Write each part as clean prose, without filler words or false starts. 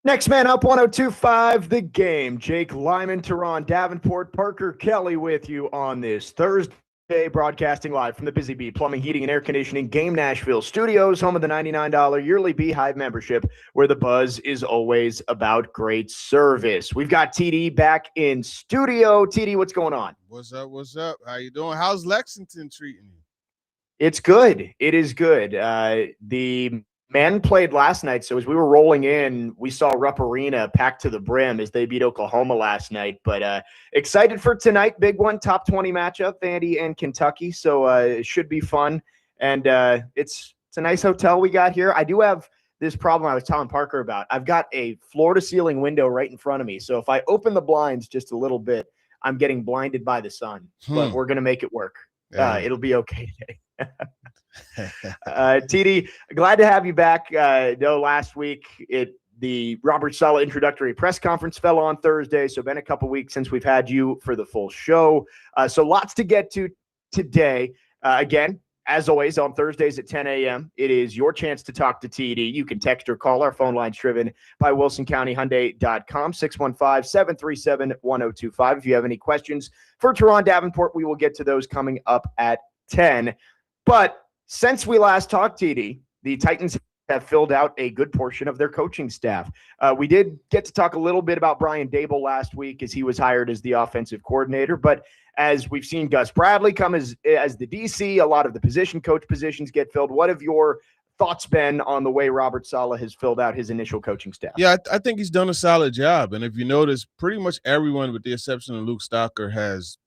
Next man up, 1025 The Game. Jake Lyman, Turron, Davenport, Parker Kelly with you on this Thursday, broadcasting live from the Busy Bee Plumbing, Heating, and Air Conditioning Game Nashville Studios, home of the $99 yearly Beehive membership, where the buzz is always about great service. We've got TD back in studio. TD, what's going on? What's up? What's up? How you doing? How's Lexington treating you? It's good. It is good. The men played last night, so as we were rolling in, we saw Rupp Arena packed to the brim as they beat Oklahoma last night. But excited for tonight, big one, top 20 matchup, Vandy and Kentucky. So it should be fun, and it's a nice hotel we got here. I do have this problem I was telling Parker about. I've got a floor-to-ceiling window right in front of me, so if I open the blinds just a little bit, I'm getting blinded by the sun. But we're gonna make it work. It'll be okay today. TD, glad to have you back. No, last week the Robert Saleh introductory press conference fell on Thursday, so been a couple weeks since we've had you for the full show. So lots to get to today. Again, as always, on Thursdays at 10 a.m., it is your chance to talk to TD. You can text or call. Our phone line's driven by WilsonCountyHyundai.com, 615-737-1025. If you have any questions for Turron Davenport, we will get to those coming up at 10. But since we last talked, TD, the Titans have filled out a good portion of their coaching staff. We did get to talk a little bit about Brian Daboll last week as he was hired as the offensive coordinator. But as we've seen Gus Bradley come as the DC, a lot of the position coach positions get filled. What have your thoughts been on the way Robert Saleh has filled out his initial coaching staff? Yeah, I think he's done a solid job. And if you notice, pretty much everyone, with the exception of Luke Stocker, has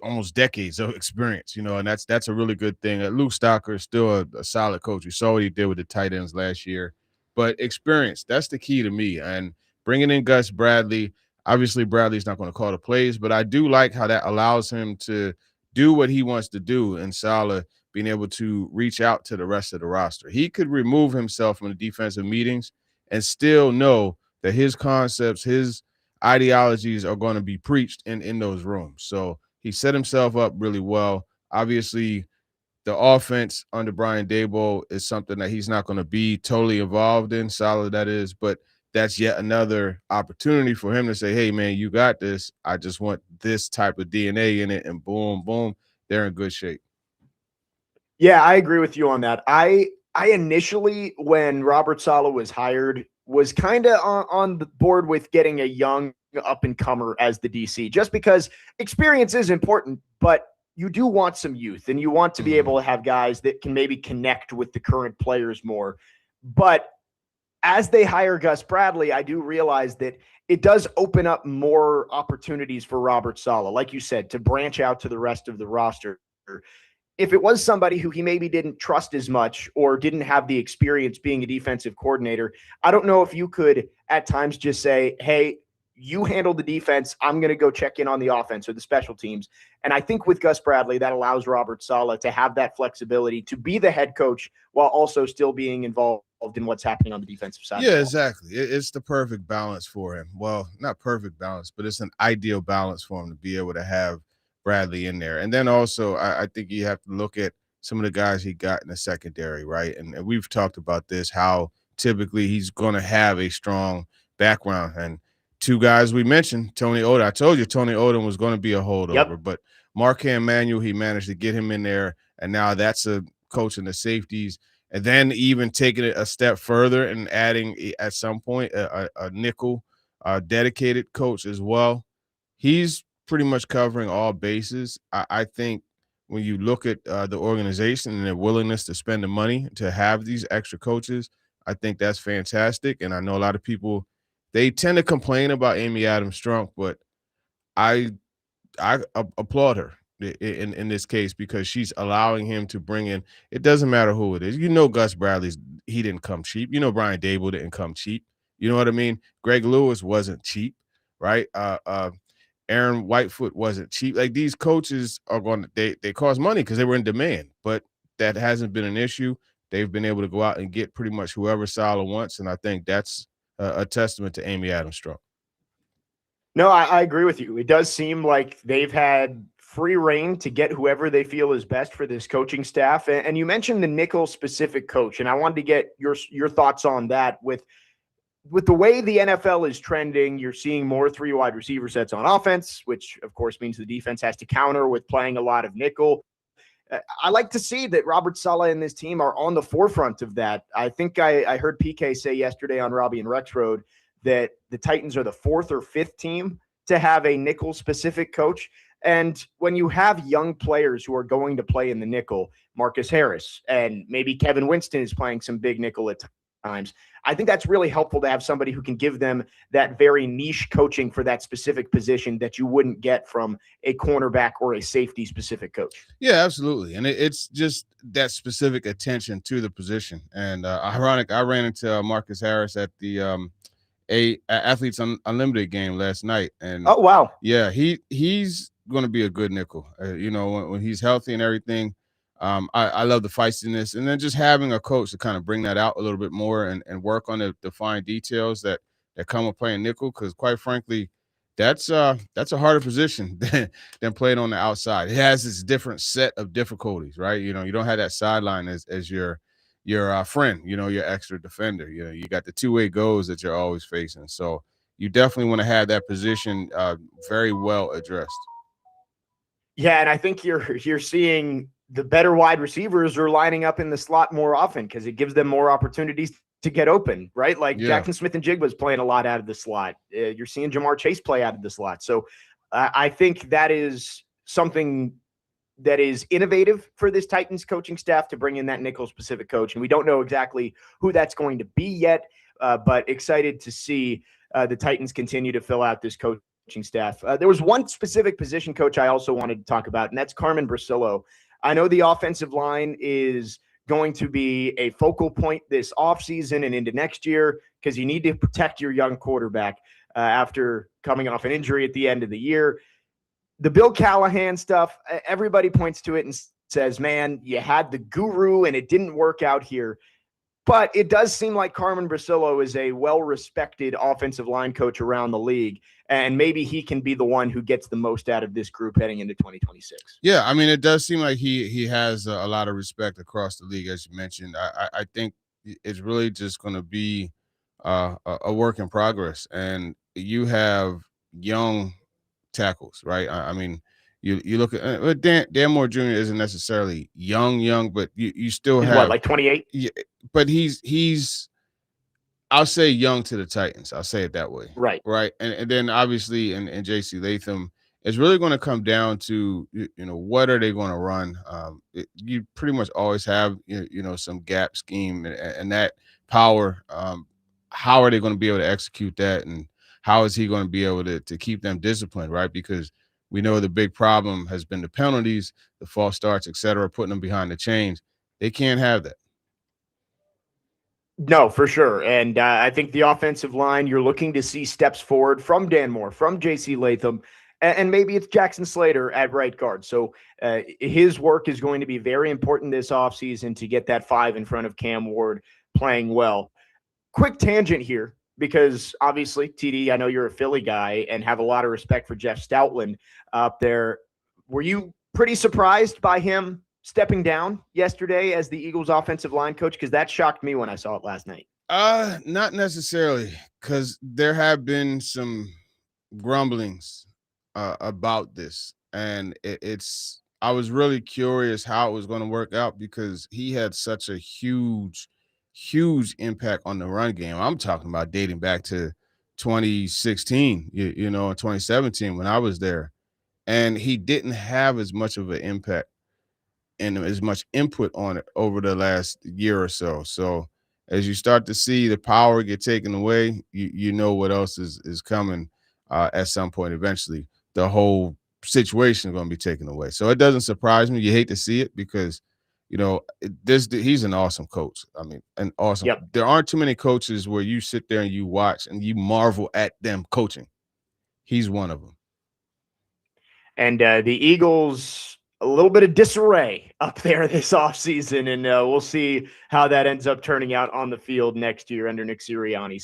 almost decades of experience, and that's a really good thing. Luke Stocker is still a solid coach. We saw what he did with the tight ends last year. But experience, that's the key to me. And bringing in Gus Bradley, obviously Bradley's not going to call the plays, but I do like how that allows him to do what he wants to do, and Saleh being able to reach out to the rest of the roster. He could remove himself from the defensive meetings and still know that his concepts, his ideologies are going to be preached in those rooms. So he set himself up really well. Obviously, the offense under Brian Daboll is something that he's not going to be totally involved in, Saleh that is, but that's yet another opportunity for him to say, hey, man, you got this. I just want this type of DNA in it, and boom, boom, they're in good shape. Yeah, I agree with you on that. I initially, when Robert Saleh was hired, was kind of on the board with getting a young up-and-comer as the DC, just because experience is important, but you do want some youth, and you want to be able to have guys that can maybe connect with the current players more. But as they hire Gus Bradley, I do realize that it does open up more opportunities for Robert Saleh, like you said, to branch out to the rest of the roster. If it was somebody who he maybe didn't trust as much or didn't have the experience being a defensive coordinator, I don't know if you could at times just say, hey, you handle the defense, I'm going to go check in on the offense or the special teams. And I think with Gus Bradley, that allows Robert Saleh to have that flexibility to be the head coach while also still being involved in what's happening on the defensive side. Yeah, exactly. It's the perfect balance for him. Well, not perfect balance, but it's an ideal balance for him to be able to have Bradley in there. And then also, I think you have to look at some of the guys he got in the secondary, right? And we've talked about this, how typically he's going to have a strong background. And two guys we mentioned, Tony Odom. I told you Tony Odom was going to be a holdover, but Marquand Manuel, he managed to get him in there, and now that's a coach in the safeties. And then even taking it a step further and adding at some point a nickel dedicated coach as well. He's pretty much covering all bases. I think when you look at the organization and their willingness to spend the money to have these extra coaches, I think that's fantastic. And I know a lot of people, they tend to complain about Amy Adams-Strunk, but I applaud her in this case, because she's allowing him to bring in, it doesn't matter who it is. Gus Bradley's, he didn't come cheap. Brian Daboll didn't come cheap. You know what I mean? Greg Lewis wasn't cheap, right? Aaron Whitefoot wasn't cheap. Like, these coaches are going to, they cost money because they were in demand, but that hasn't been an issue. They've been able to go out and get pretty much whoever Saleh wants, and I think that's a testament to Amy Adams-Strunk. No, I agree with you. It does seem like they've had free reign to get whoever they feel is best for this coaching staff. And you mentioned the nickel specific coach, and I wanted to get your thoughts on that. With with the way the NFL is trending, you're seeing more 3 wide receiver sets on offense, which of course means the defense has to counter with playing a lot of nickel. I like to see that Robert Saleh and this team are on the forefront of that. I think I heard PK say yesterday on Robbie and Rex Road that the Titans are the 4th or 5th team to have a nickel specific coach. And when you have young players who are going to play in the nickel, Marcus Harris and maybe Kevin Winston is playing some big nickel at times. I think that's really helpful to have somebody who can give them that very niche coaching for that specific position that you wouldn't get from a cornerback or a safety specific coach. Yeah, absolutely. And it's just that specific attention to the position. And ironic, I ran into Marcus Harris at the Athletes Unlimited game last night. And oh, wow. Yeah, he's going to be a good nickel. When he's healthy and everything. I love the feistiness, and then just having a coach to kind of bring that out a little bit more and work on the fine details that come with playing nickel. Because quite frankly, that's a harder position than playing on the outside. It has its different set of difficulties, right? You don't have that sideline as your friend, your extra defender. You got the two-way goals that you're always facing. So you definitely want to have that position very well addressed. Yeah, and I think you're seeing the better wide receivers are lining up in the slot more often because it gives them more opportunities to get open, right? Like Jackson Smith-Njigba's playing a lot out of the slot. You're seeing Jamar Chase play out of the slot. So I think that is something that is innovative for this Titans coaching staff to bring in that nickel-specific coach. And we don't know exactly who that's going to be yet, but excited to see the Titans continue to fill out this coaching staff. There was one specific position coach I also wanted to talk about, and that's Carmen Brasillo. I know the offensive line is going to be a focal point this offseason and into next year because you need to protect your young quarterback after coming off an injury at the end of the year. The Bill Callahan stuff, everybody points to it and says, man, you had the guru and it didn't work out here. But it does seem like Carmen Brasillo is a well-respected offensive line coach around the league, and maybe he can be the one who gets the most out of this group heading into 2026. Yeah, I mean, it does seem like he has a lot of respect across the league, as you mentioned. I think it's really just going to be a work in progress, and you have young tackles, right? I mean, you look at Dan Moore Jr. isn't necessarily young, but you still he's have what, like 28? Yeah, but he's I'll say young to the Titans. I'll say it that way. Right. And then obviously and JC Latham, it's really going to come down to what are they going to run. You pretty much always have some gap scheme and that power. How are they going to be able to execute that, and how is he going to be able to keep them disciplined, right? Because we know the big problem has been the penalties, the false starts, et cetera, putting them behind the chains. They can't have that. No, for sure. And I think the offensive line, you're looking to see steps forward from Dan Moore, from J.C. Latham, and maybe it's Jackson Slater at right guard. So his work is going to be very important this offseason to get that 5 in front of Cam Ward playing well. Quick tangent here, because obviously, TD, I know you're a Philly guy and have a lot of respect for Jeff Stoutland up there. Were you pretty surprised by him stepping down yesterday as the Eagles offensive line coach? Because that shocked me when I saw it last night. Not necessarily, because there have been some grumblings about this, and I was really curious how it was going to work out because he had such a huge impact on the run game. I'm talking about dating back to 2016, and 2017 when I was there, and he didn't have as much of an impact and as much input on it over the last year or so. So as you start to see the power get taken away, you know what else is coming at some point. Eventually, the whole situation is going to be taken away. So it doesn't surprise me. You hate to see it because, he's an awesome coach. I mean, an awesome. Yep. There aren't too many coaches where you sit there and you watch and you marvel at them coaching. He's one of them. And the Eagles, a little bit of disarray up there this offseason, and we'll see how that ends up turning out on the field next year under Nick Sirianni.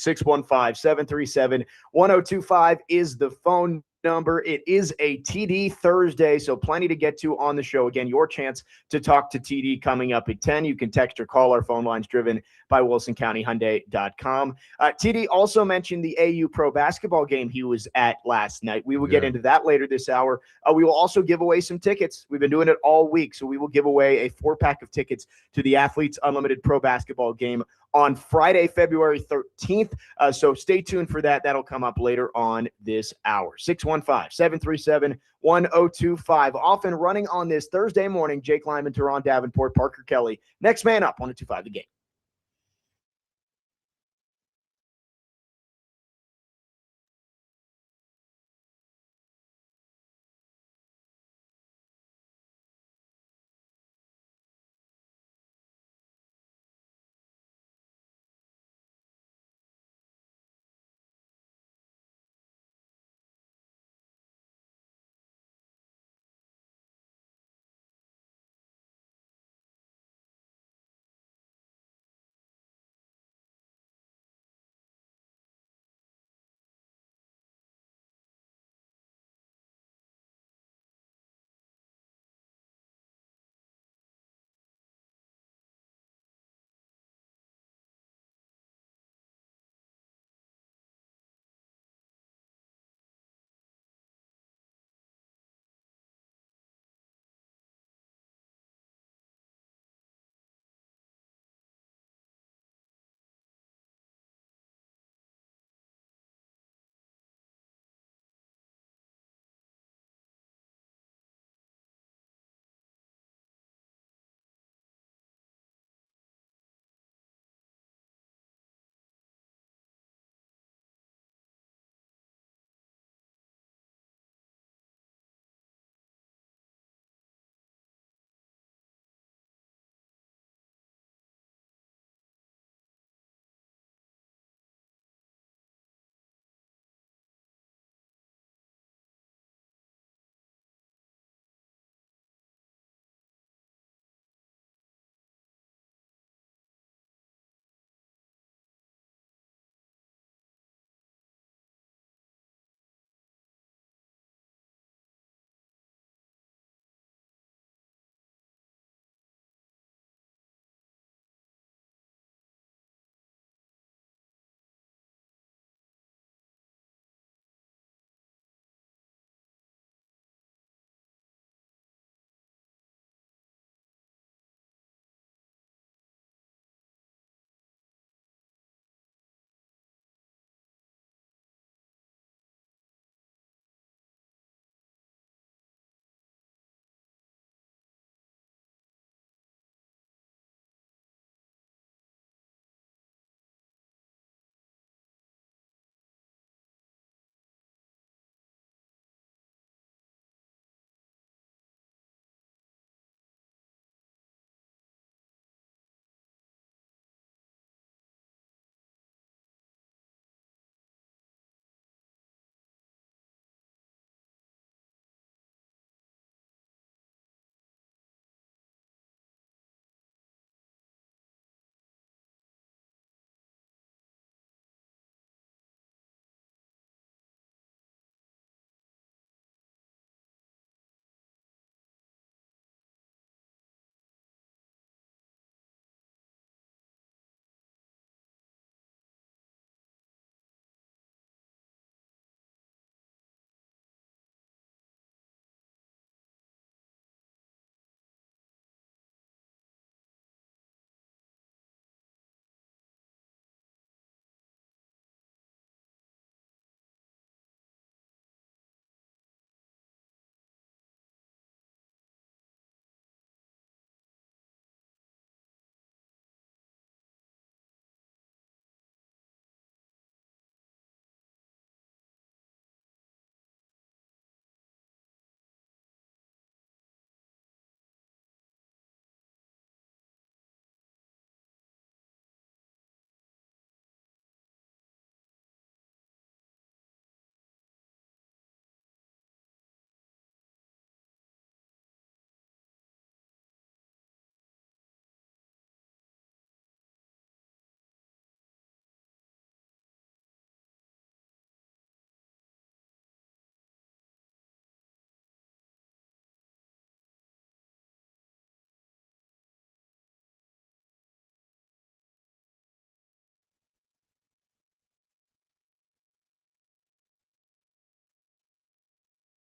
615-737-1025 is the phone number. It is a TD Thursday, so plenty to get to on the show. Again, your chance to talk to TD coming up at 10. You can text or call our phone lines driven by WilsonCountyHyundai.com. TD also mentioned the AU Pro basketball game he was at last night. We will get into that later this hour. We will also give away some tickets. We've been doing it all week, so we will give away a 4-pack of tickets to the Athletes Unlimited Pro basketball game on Friday, February 13th. So stay tuned for that. That'll come up later on this hour. 615-737-1025. Off and running on this Thursday morning. Jake Lyman, Turron, Davenport, Parker Kelly. Next man up on 102.5 The Game.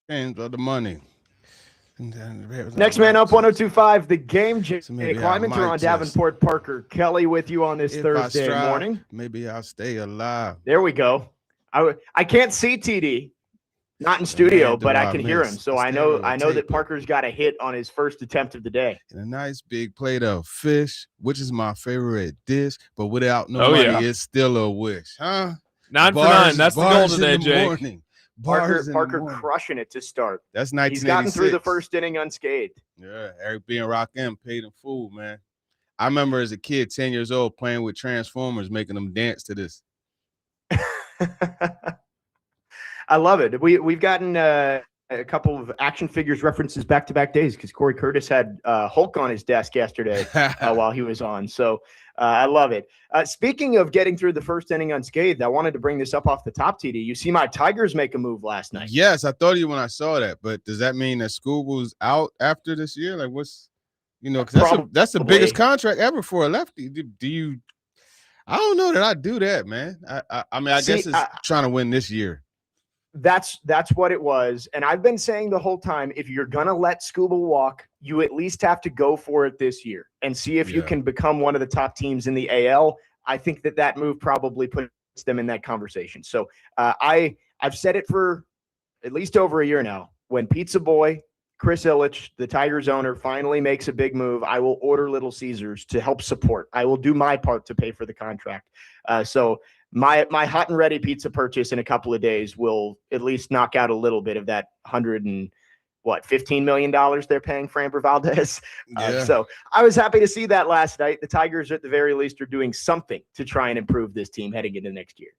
Depends on the money. Next man up, 1025, the game. So maybe I Climbing might Turron, just, Davenport, Parker, Kelly with you on this if I Thursday strive, morning. maybe I'll stay alive. There we go. I can't see TD, not in But man, studio, do but I I can hear him. miss So a I know that stereotyper Parker's got a hit on his first attempt of the day. and a nice big plate of fish, which is my favorite dish. But without no Oh, money, yeah. it's still a wish, huh? 9 for 9. That's the goal bars today, in the Jake. morning. Bars in the Parker morning. crushing it to start. That's 1986. He's gotten through the first inning unscathed. Yeah, Eric B. and Rakim paid in full, man. I remember as a kid, 10 years old, playing with Transformers, making them dance to this. I love it. We've gotten a couple of action figures references back-to-back days because Corey Curtis had Hulk on his desk yesterday while he was on. So I love it. Speaking of getting through the first inning unscathed, I wanted to bring this up off the top, TD. You see my Tigers make a move last night. Yes, I thought of you when I saw that. But does that mean that Scooble's out after this year? Like, what's, because that's the biggest contract ever for a lefty. Do you? I don't know that I do that, man. I mean, I guess it's trying to win this year. That's what it was. And I've been saying the whole time, if you're going to let Scooble walk, you at least have to go for it this year and see if you can become one of the top teams in the AL. I think that move probably puts them in that conversation. So I've said it for at least over a year now. When Pizza Boy, Chris Ilitch, the Tigers owner, finally makes a big move, I will order Little Caesars to help support. I will do my part to pay for the contract. So my hot and ready pizza purchase in a couple of days will at least knock out a little bit of that $15 million they're paying for Amber Valdez. So I was happy to see that last night. The Tigers, at the very least, are doing something to try and improve this team heading into next year.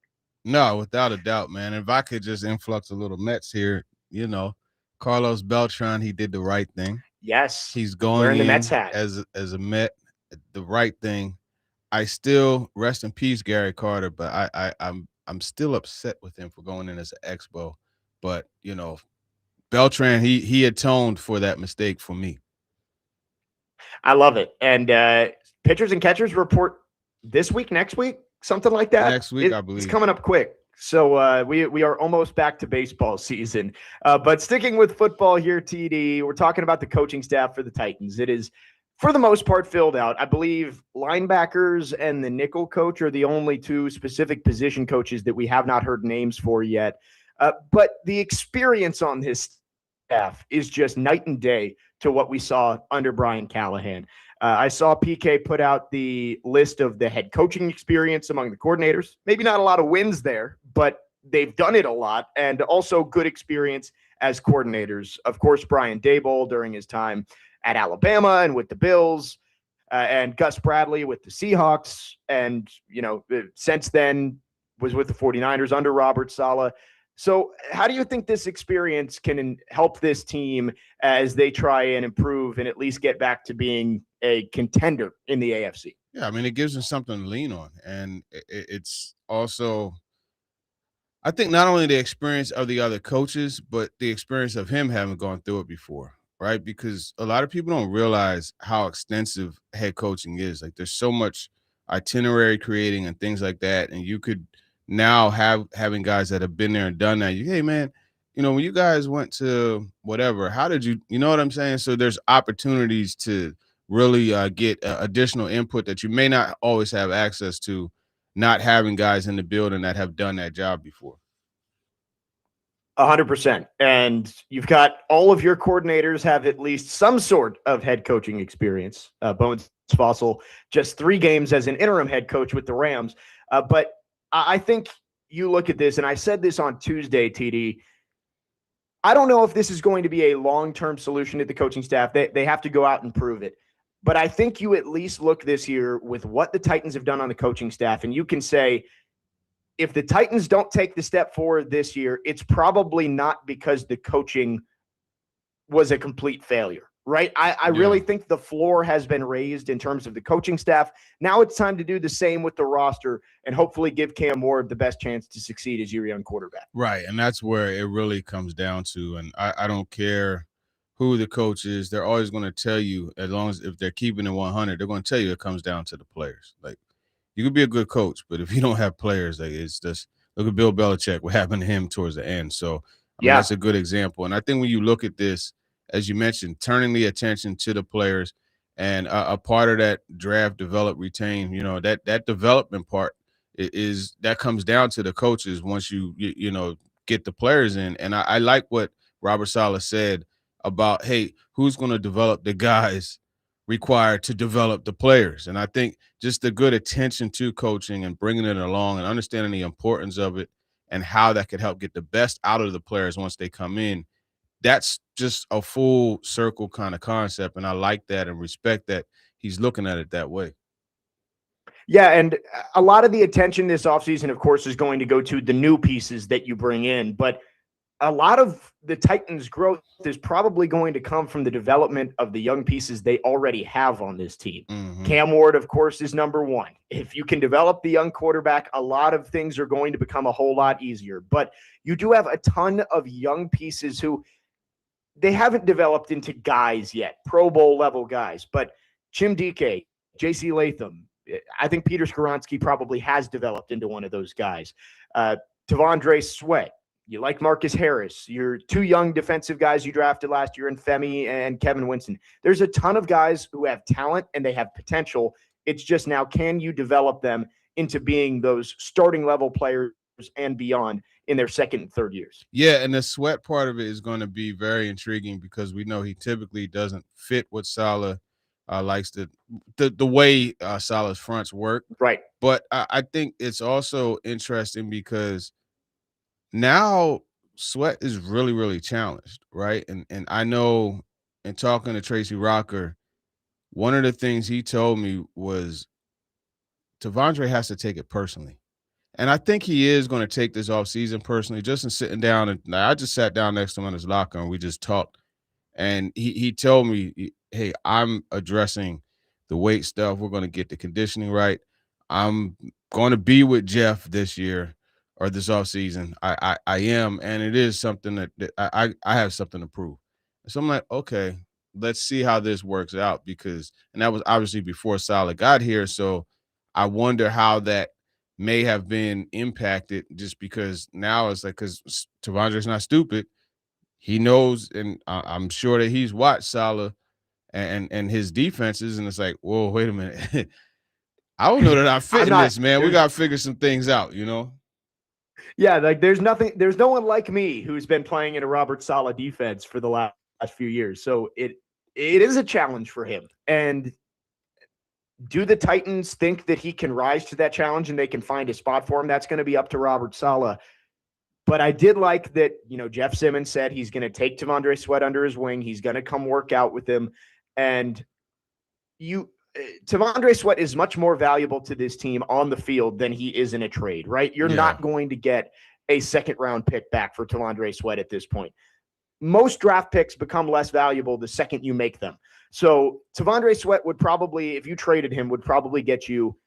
No, without a doubt, man. If I could just influx a little Mets here, Carlos Beltran, he did the right thing. Yes, he's going wearing in the Mets hat as a Met, the right thing. I still rest in peace, Gary Carter, but I'm still upset with him for going in as an Expo. But Beltran, he atoned for that mistake for me. I love it. And pitchers and catchers report this week, next week, something like that. Next week, I believe. It's coming up quick. So we are almost back to baseball season. But sticking with football here, TD, we're talking about the coaching staff for the Titans. It is, for the most part, filled out. I believe linebackers and the nickel coach are the only two specific position coaches that we have not heard names for yet. But the experience on this staff is just night and day to what we saw under Brian Callahan. I saw PK put out the list of the head coaching experience among the coordinators. Maybe not a lot of wins there, but they've done it a lot, and also good experience as coordinators. Of course, Brian Daboll during his time at Alabama and with the Bills, and Gus Bradley with the Seahawks, and since then was with the 49ers under Robert Saleh. So how do you think this experience can help this team as they try and improve and at least get back to being a contender in the AFC? Yeah, I mean, it gives them something to lean on. And it's also, I think, not only the experience of the other coaches, but the experience of him having gone through it before, right? Because a lot of people don't realize how extensive head coaching is. Like, there's so much itinerary creating and things like that. And you could now having guys that have been there and done that. Hey, man, when you guys went to whatever, how did you know what I'm saying? So there's opportunities to really get additional input that you may not always have access to, not having guys in the building that have done that job before. 100%. And you've got all of your coordinators have at least some sort of head coaching experience. Bones Fossil, just 3 games as an interim head coach with the Rams. But I think you look at this, and I said this on Tuesday, TD. I don't know if this is going to be a long-term solution to the coaching staff. They have to go out and prove it. But I think you at least look this year with what the Titans have done on the coaching staff, and you can say, if the Titans don't take the step forward this year, it's probably not because the coaching was a complete failure. Right. I really think the floor has been raised in terms of the coaching staff. Now it's time to do the same with the roster and hopefully give Cam Ward the best chance to succeed as your young quarterback. Right. And that's where it really comes down to. And I don't care who the coach is. They're always going to tell you, as long as if they're keeping it 100, they're going to tell you it comes down to the players. Like, you could be a good coach, but if you don't have players, like, it's just look at Bill Belichick, what happened to him towards the end. So I mean, Yeah. that's a good example. And I think when you look at this, as you mentioned, turning the attention to the players and a part of that draft, develop, retain, that development part is that comes down to the coaches once you get the players in. And I like what Robert Saleh said about, hey, who's going to develop the guys required to develop the players? And I think just the good attention to coaching and bringing it along and understanding the importance of it and how that could help get the best out of the players once they come in. That's just a full circle kind of concept. And I like that and respect that he's looking at it that way. Yeah, and a lot of the attention this offseason, of course, is going to go to the new pieces that you bring in. But a lot of the Titans' growth is probably going to come from the development of the young pieces they already have on this team. Mm-hmm. Cam Ward, of course, is number one. If you can develop the young quarterback, a lot of things are going to become a whole lot easier. But you do have a ton of young pieces who they haven't developed into guys yet, Pro Bowl level guys. But Chim Dike, J.C. Latham, I think Peter Skoronski probably has developed into one of those guys. Tavondre Sweat. You like Marcus Harris. Your two young defensive guys you drafted last year in Femi and Kevin Winston. There's a ton of guys who have talent and they have potential. It's just now, can you develop them into being those starting level players and beyond in their second and third years? Yeah, and the Sweat part of it is going to be very intriguing because we know he typically doesn't fit what Saleh likes the way Saleh's fronts work. Right. But I think it's also interesting because now Sweat is really, really challenged, right? And I know in talking to Tracy Rocker, one of the things he told me was Tavondre has to take it personally. And I think he is going to take this off season personally, just in sitting down. And I just sat down next to him in his locker and we just talked. And he told me, hey, I'm addressing the weight stuff. We're going to get the conditioning right. I'm going to be with Jeff this year or this offseason. I am. And it is something that I have something to prove. So I'm like, okay, let's see how this works out and that was obviously before Saleh got here. So I wonder how that may have been impacted just because now it's like, because Tavondre's not stupid. He knows, and I'm sure that he's watched Saleh and his defenses, and it's like, whoa, wait a minute. I don't know that I fit in this, man. We got to figure some things out, Yeah, like there's no one like me who's been playing in a Robert Saleh defense for the last few years. So it is a challenge for him. And do the Titans think that he can rise to that challenge and they can find a spot for him? That's going to be up to Robert Saleh. But I did like that, Jeff Simmons said he's going to take Tavondre Sweat under his wing. He's going to come work out with him. And Tavondre Sweat is much more valuable to this team on the field than he is in a trade, right? You're not going to get a second-round pick back for Tavondre Sweat at this point. Most draft picks become less valuable the second you make them. So Tavondre Sweat would probably, if you traded him, would probably get you,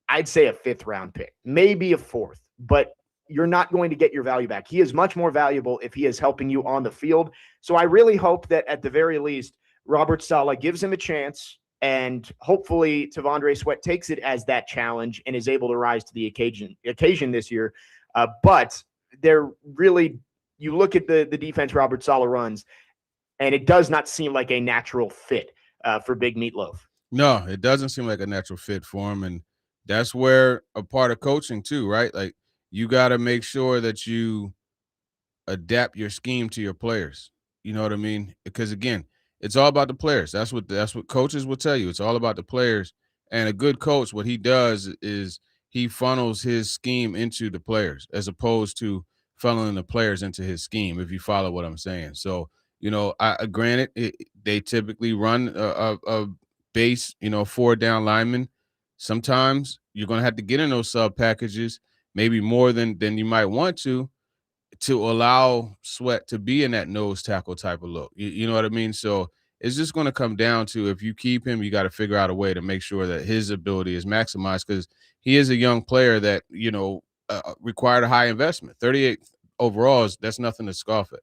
I'd say, a fifth-round pick, maybe a fourth. But you're not going to get your value back. He is much more valuable if he is helping you on the field. So I really hope that at the very least, Robert Saleh gives him a chance, and hopefully Tavondre Sweat takes it as that challenge and is able to rise to the occasion this year. But they're really, you look at the defense Robert Saleh runs, and it does not seem like a natural fit for Big Meatloaf. No, it doesn't seem like a natural fit for him. And that's where a part of coaching too, right? Like, you got to make sure that you adapt your scheme to your players. You know what I mean? Because again, it's all about the players. That's what coaches will tell you. It's all about the players. And a good coach, what he does is he funnels his scheme into the players as opposed to funneling the players into his scheme, if you follow what I'm saying. So, granted, they typically run a base, 4 down lineman. Sometimes you're going to have to get in those sub packages, maybe more than you might want to allow Sweat to be in that nose tackle type of look. You know what I mean? So it's just going to come down to, if you keep him, you got to figure out a way to make sure that his ability is maximized, because he is a young player that, required a high investment. 38 overall that's nothing to scoff at.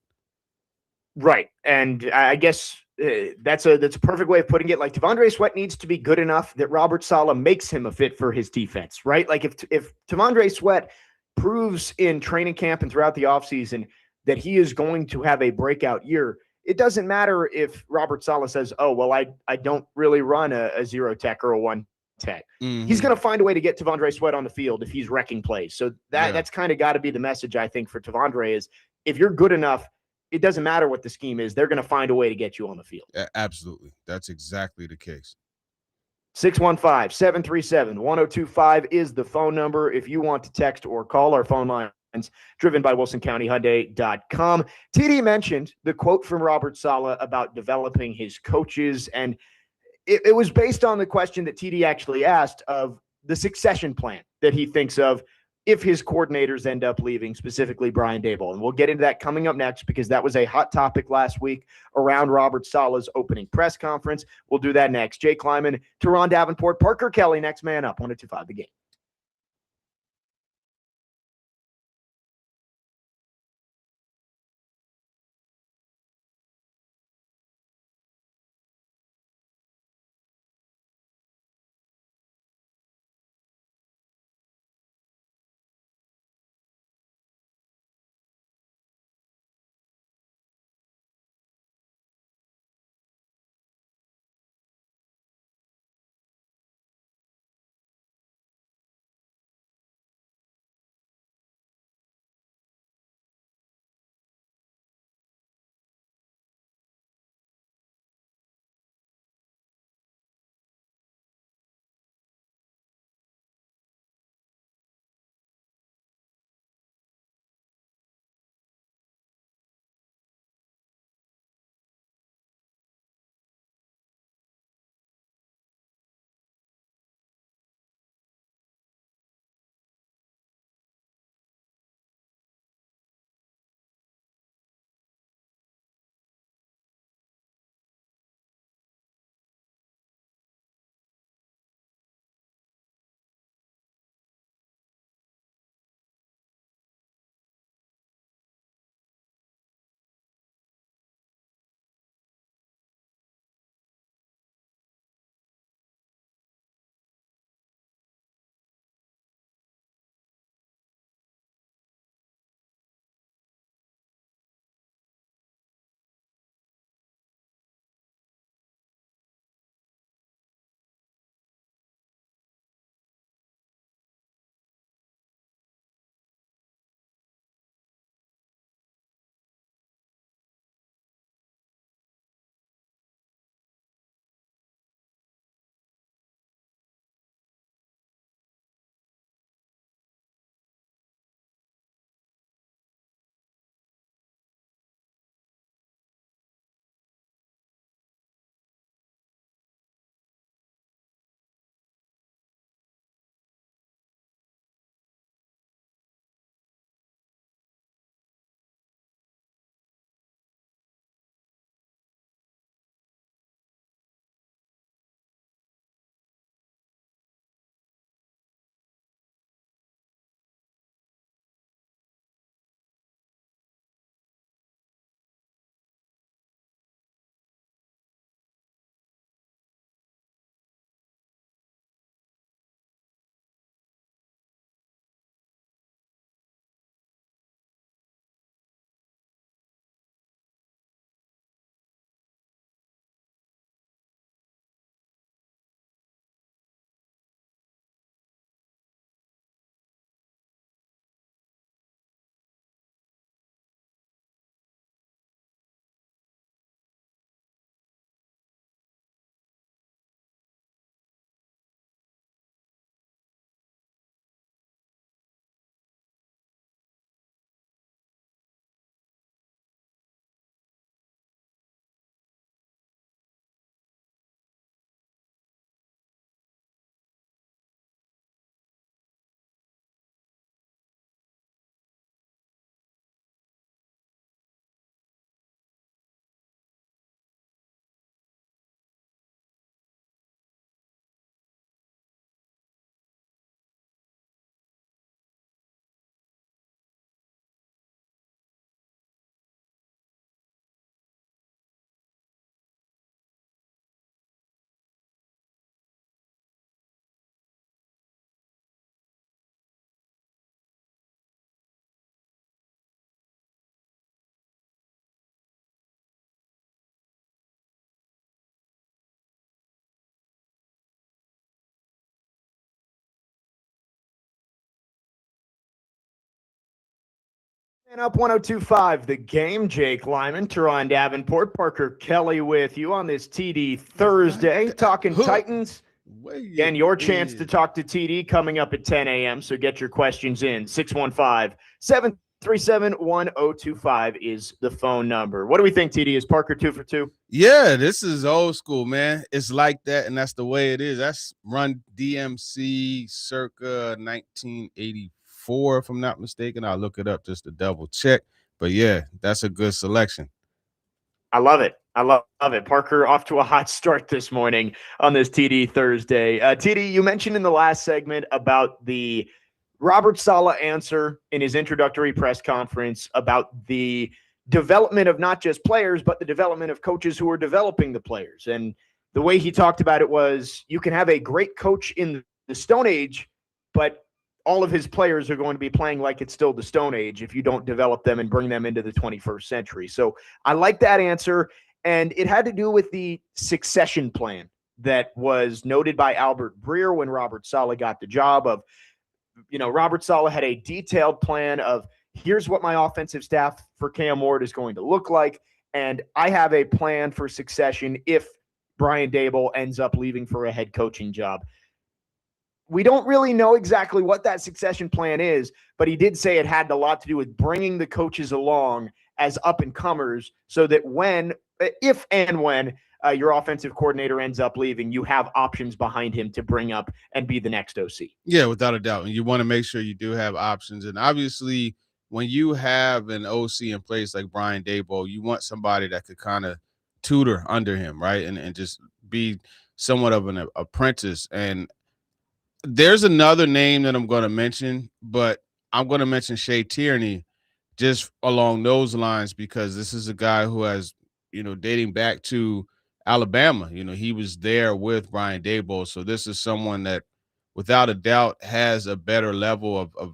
Right. And I guess that's a perfect way of putting it. Like, Tavondre Sweat needs to be good enough that Robert Saleh makes him a fit for his defense, right? Like, if Tavondre Sweat proves in training camp and throughout the offseason that he is going to have a breakout year, it doesn't matter if Robert Saleh says, oh, well, I don't really run a zero tech or a one tech. He's going to find a way to get Tavondre Sweat on the field if he's wrecking plays. So that's kind of got to be the message, I think, for Tavondre is if you're good enough, it doesn't matter what the scheme is. They're going to find a way to get you on the field. Absolutely. That's exactly the case. 615-737-1025 is the phone number if you want to text or call. Our phone lines driven by WilsonCountyHyundai.com. TD mentioned the quote from Robert Saleh about developing his coaches, and it was based on the question that TD actually asked of the succession plan that he thinks of if his coordinators end up leaving, specifically Brian Daboll. And we'll get into that coming up next because that was a hot topic last week around Robert Saleh's opening press conference. We'll do that next. Jay Kleiman, Turron Davenport, Parker Kelly, next man up, 102.5 The Game. And up 1025, the game. Jake Lyman, Turron, Davenport, Parker Kelly with you on this TD Thursday, talking Titans. Again, your chance to talk to TD coming up at 10 a.m. So get your questions in. 615 737 1025 is the phone number. What do we think, TD? Is Parker 2 for 2? Yeah, this is old school, man. It's like that, and that's the way it is. That's Run DMC circa 1984, if I'm not mistaken. I'll look it up just to double check. But yeah, that's a good selection. I love it. I love it. Parker off to a hot start this morning on this TD Thursday. TD, you mentioned in the last segment about the Robert Saleh answer in his introductory press conference about the development of not just players, but the development of coaches who are developing the players. And the way he talked about it was you can have a great coach in the Stone Age, but all of his players are going to be playing like it's still the Stone Age if you don't develop them and bring them into the 21st century. So I like that answer. And it had to do with the succession plan that was noted by Albert Breer when Robert Saleh got the job of, Robert Saleh had a detailed plan of here's what my offensive staff for Cam Ward is going to look like. And I have a plan for succession if Brian Daboll ends up leaving for a head coaching job. We don't really know exactly what that succession plan is, but he did say it had a lot to do with bringing the coaches along as up-and-comers so that if and when your offensive coordinator ends up leaving, you have options behind him to bring up and be the next OC. Yeah, without a doubt. And you want to make sure you do have options. And obviously, when you have an OC in place like Brian Daboll, you want somebody that could kind of tutor under him, right? And just be somewhat of an apprentice. And there's another name that I'm going to mention, but I'm going to mention Shea Tierney just along those lines because this is a guy who has, dating back to Alabama, he was there with Brian Daboll. So this is someone that without a doubt has a better level of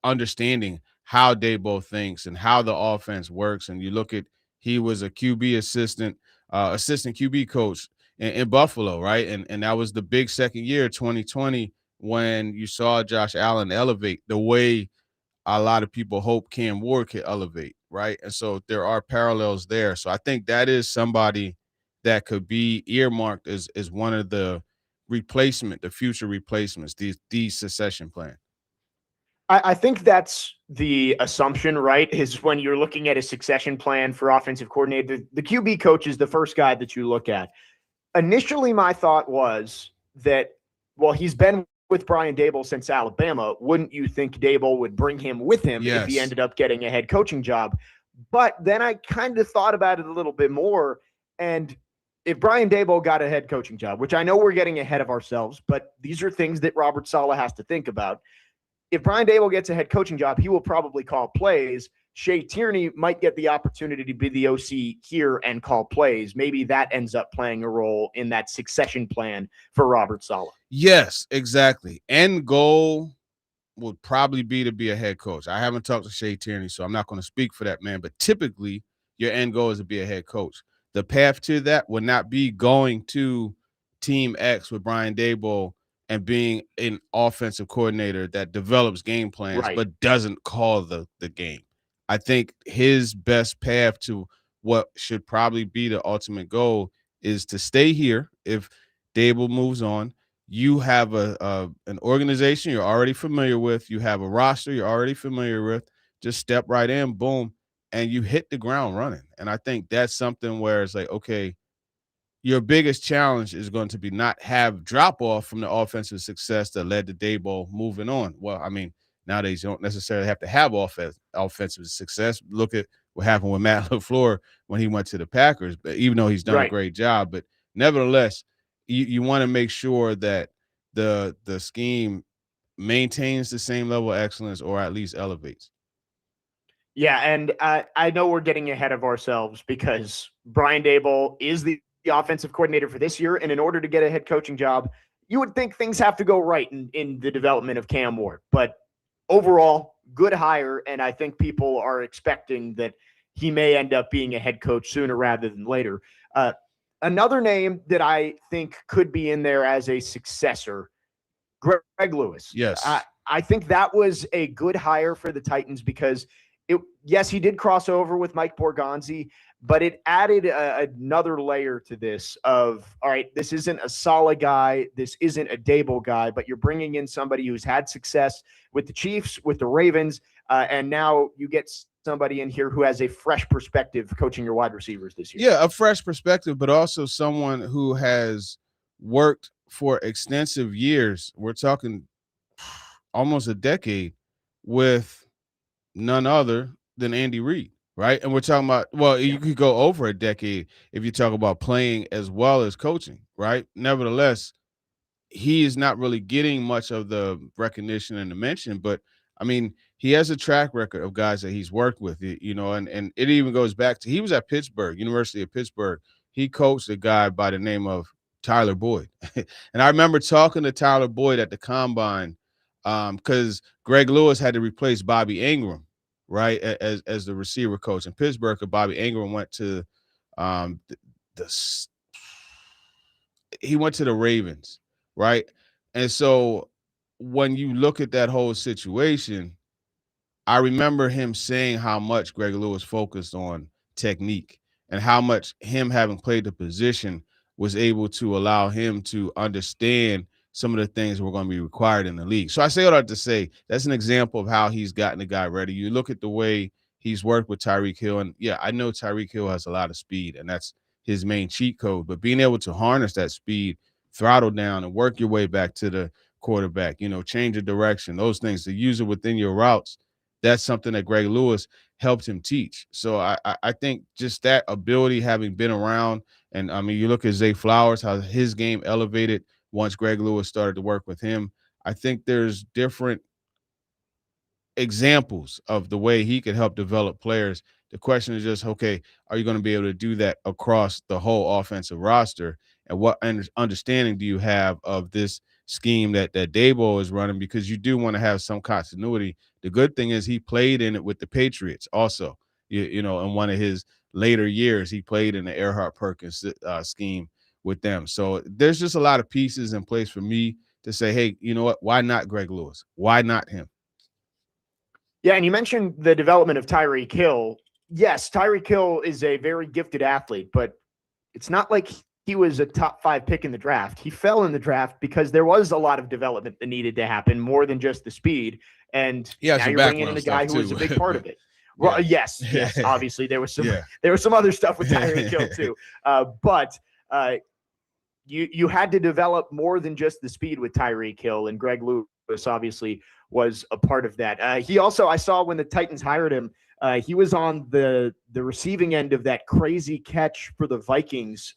understanding how Daboll thinks and how the offense works. And you look at, he was a QB assistant QB coach in Buffalo, right? And that was the big second year, 2020, when you saw Josh Allen elevate the way a lot of people hope Cam Ward could elevate, right? And so there are parallels there. So I think that is somebody that could be earmarked as one of the future replacements, these succession plan. I think that's the assumption, right? Is when you're looking at a succession plan for offensive coordinator, the QB coach is the first guy that you look at. Initially, my thought was that, well, he's been with Brian Daboll since Alabama. Wouldn't you think Daboll would bring him with him if he ended up getting a head coaching job? But then I kind of thought about it a little bit more. And if Brian Daboll got a head coaching job, which I know we're getting ahead of ourselves, but these are things that Robert Saleh has to think about. If Brian Daboll gets a head coaching job, he will probably call plays. Shea Tierney might get the opportunity to be the OC here and call plays. Maybe that ends up playing a role in that succession plan for Robert Saleh. Yes, exactly. End goal would probably be to be a head coach. I haven't talked to Shea Tierney, so I'm not going to speak for that man. But typically, your end goal is to be a head coach. The path to that would not be going to Team X with Brian Daboll and being an offensive coordinator that develops game plans, right, but doesn't call the game. I think his best path to what should probably be the ultimate goal is to stay here. If Daboll moves on, you have an organization you're already familiar with. You have a roster you're already familiar with. Just step right in, boom, and you hit the ground running. And I think that's something where it's like, okay, your biggest challenge is going to be not have drop off from the offensive success that led to Daboll moving on. Well, I mean, nowadays you don't necessarily have to have offensive success. Look at what happened with Matt LaFleur when he went to the Packers, but even though he's done a great job, but nevertheless, you want to make sure that the scheme maintains the same level of excellence or at least elevates. Yeah, and I know we're getting ahead of ourselves because Brian Daboll is the offensive coordinator for this year, and in order to get a head coaching job, you would think things have to go right in the development of Cam Ward. But overall, good hire, and I think people are expecting that he may end up being a head coach sooner rather than later. Another name that I think could be in there as a successor, Greg Lewis. Yes. I think that was a good hire for the Titans because yes, he did cross over with Mike Borgonzi, but it added another layer to this of, all right, this isn't a Saleh guy, this isn't a Dable guy, but you're bringing in somebody who's had success with the Chiefs, with the Ravens, and now you get somebody in here who has a fresh perspective coaching your wide receivers this year. Yeah, a fresh perspective, but also someone who has worked for extensive years. We're talking almost a decade with none other than Andy Reid, right? And we're talking about, well, you could go over a decade if you talk about playing as well as coaching, right? Nevertheless, he is not really getting much of the recognition and the mention, but I mean, he has a track record of guys that he's worked with, and it even goes back to, he was at Pittsburgh, University of Pittsburgh. He coached a guy by the name of Tyler Boyd. And I remember talking to Tyler Boyd at the combine, because Greg Lewis had to replace Bobby Ingram, right, as the receiver coach in Pittsburgh. Because Bobby Ingram went to um, the he went to the Ravens, right? And so when you look at that whole situation, I remember him saying how much Greg Lewis focused on technique and how much him having played the position was able to allow him to understand some of the things that were going to be required in the league. So I say all that to say that's an example of how he's gotten the guy ready. You look at the way he's worked with Tyreek Hill, and yeah, I know Tyreek Hill has a lot of speed, and that's his main cheat code, but being able to harness that speed, throttle down, and work your way back to the quarterback, change the direction, those things, to use it within your routes, that's something that Greg Lewis helped him teach. So I think just that ability, having been around, and I mean, you look at Zay Flowers, how his game elevated once Greg Lewis started to work with him. I think there's different examples of the way he could help develop players. The question is just, okay, are you going to be able to do that across the whole offensive roster? And what understanding do you have of this scheme that Dabo is running? Because you do want to have some continuity. The good thing is he played in it with the Patriots also. In one of his later years, he played in the Earhart Perkins scheme with them. So there's just a lot of pieces in place for me to say, hey, you know what? Why not Greg Lewis? Why not him? Yeah, and you mentioned the development of Tyreek Hill. Yes, Tyreek Hill is a very gifted athlete, but it's not like he was a top 5 pick in the draft. He fell in the draft because there was a lot of development that needed to happen, more than just the speed. And now you're bringing in a guy who was a big part of it. Well, yes, obviously there was some other stuff with Tyreek Hill too, but you had to develop more than just the speed with Tyreek Hill, and Greg Lewis obviously was a part of that. He also, I saw when the Titans hired him, he was on the receiving end of that crazy catch for the Vikings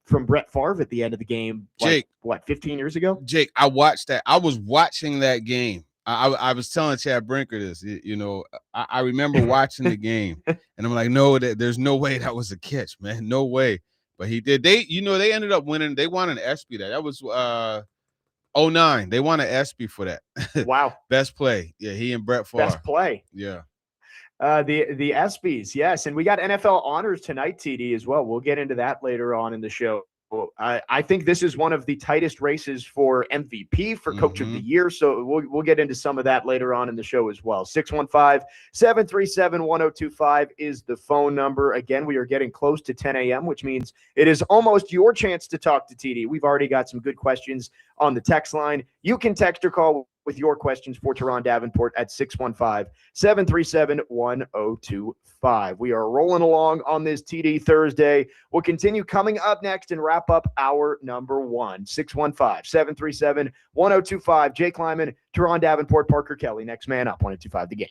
from Brett Favre at the end of the game. Jake, 15 years ago? Jake, I watched that. I was watching that game. I was telling Chad Brinker this. I remember watching the game, and I'm like, no, there's no way that was a catch, man. No way. But he did. They ended up winning. They won an ESPY. That was 09. They won an ESPY for that. Wow. Best play. Yeah, he and Brett Favre. Best play. Yeah. The ESPYs, yes, and we got NFL honors tonight, TD, as well. We'll get into that later on in the show. I think this is one of the tightest races for MVP, for Coach of the Year, so we'll get into some of that later on in the show as well. 615-737-1025 is the phone number. Again, we are getting close to 10 a.m., which means it is almost your chance to talk to TD. We've already got some good questions on the text line. You can text or call with your questions for Turron Davenport at 615-737-1025. We are rolling along on this TD Thursday. We'll continue coming up next and wrap up hour number 1. 615-737-1025. Jake Lyman, Turron Davenport, Parker Kelly. Next man up, 1025 The Game.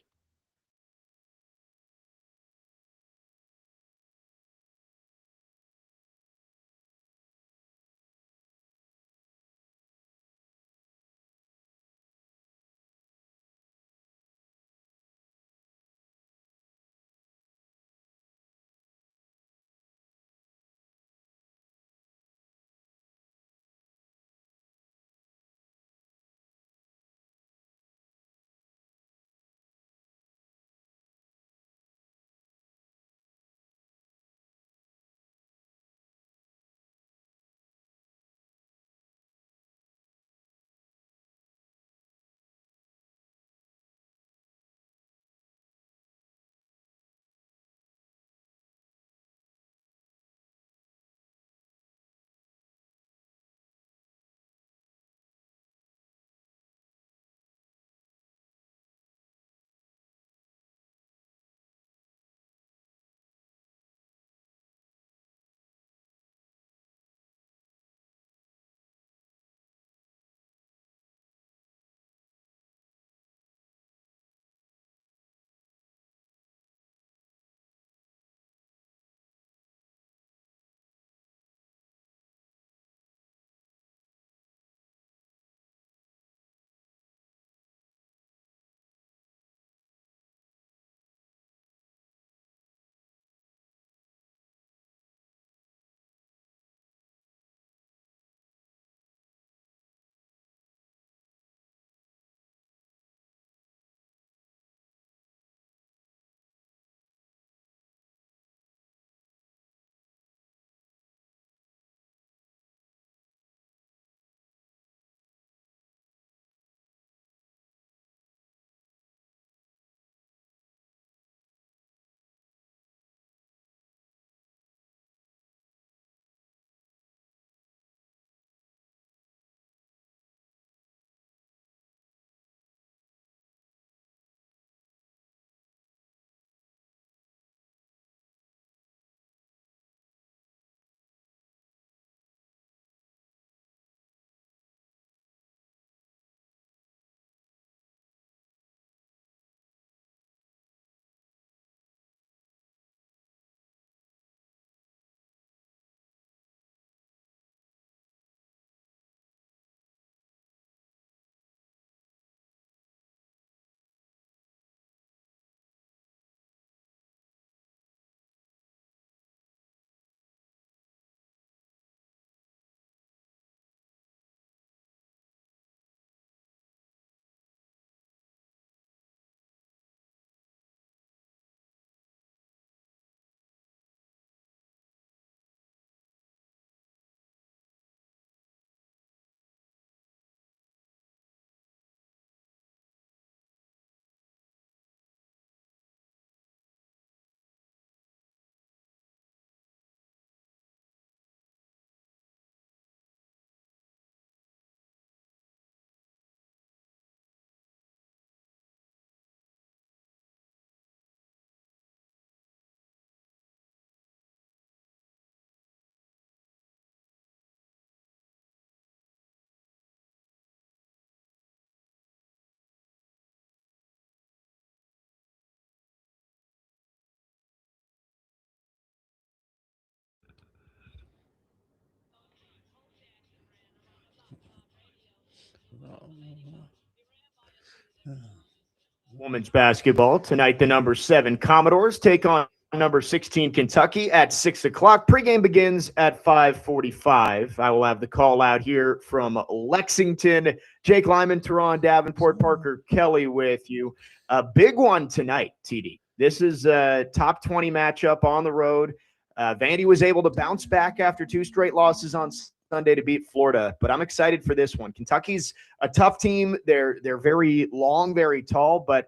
Women's basketball tonight. The number 7 Commodores take on number 16 Kentucky at 6:00. Pregame begins at 5:45. I will have the call out here from Lexington. Jake Lyman, Turron, Davenport, Parker Kelly with you. A big one tonight, TD. This is a top 20 matchup on the road. Vandy was able to bounce back after 2 straight losses on Sunday to beat Florida, but I'm excited for this one. Kentucky's a tough team. They're very long, very tall, but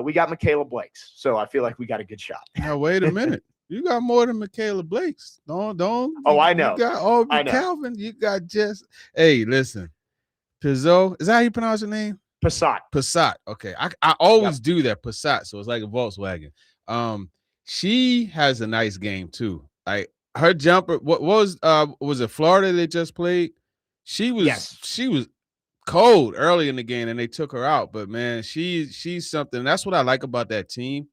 we got Michaela Blakes, so I feel like we got a good shot. Now wait a minute, you got more than Michaela Blakes. Don't. Oh, I know. You got Aubrey Calvin. You got just. Hey, listen, Pizzo. Is that how you pronounce your name? Passat. Okay, I always do that. Passat. So it's like a Volkswagen. She has a nice game too. Like her jumper. What was it Florida they just played? She was cold early in the game and they took her out. But man, she's something. That's what I like about that team.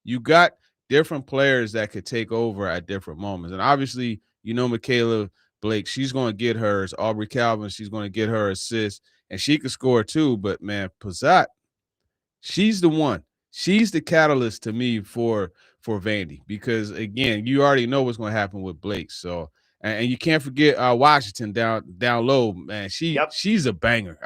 You got different players that could take over at different moments. And obviously, Michaela Blake, she's going to get hers. Aubrey Calvin, she's going to get her assist. And she could score too. But man, Pizzat, she's the one. She's the catalyst to me for Vandy. Because again, you already know what's going to happen with Blake. So and you can't forget Washington down low, man. She's a banger.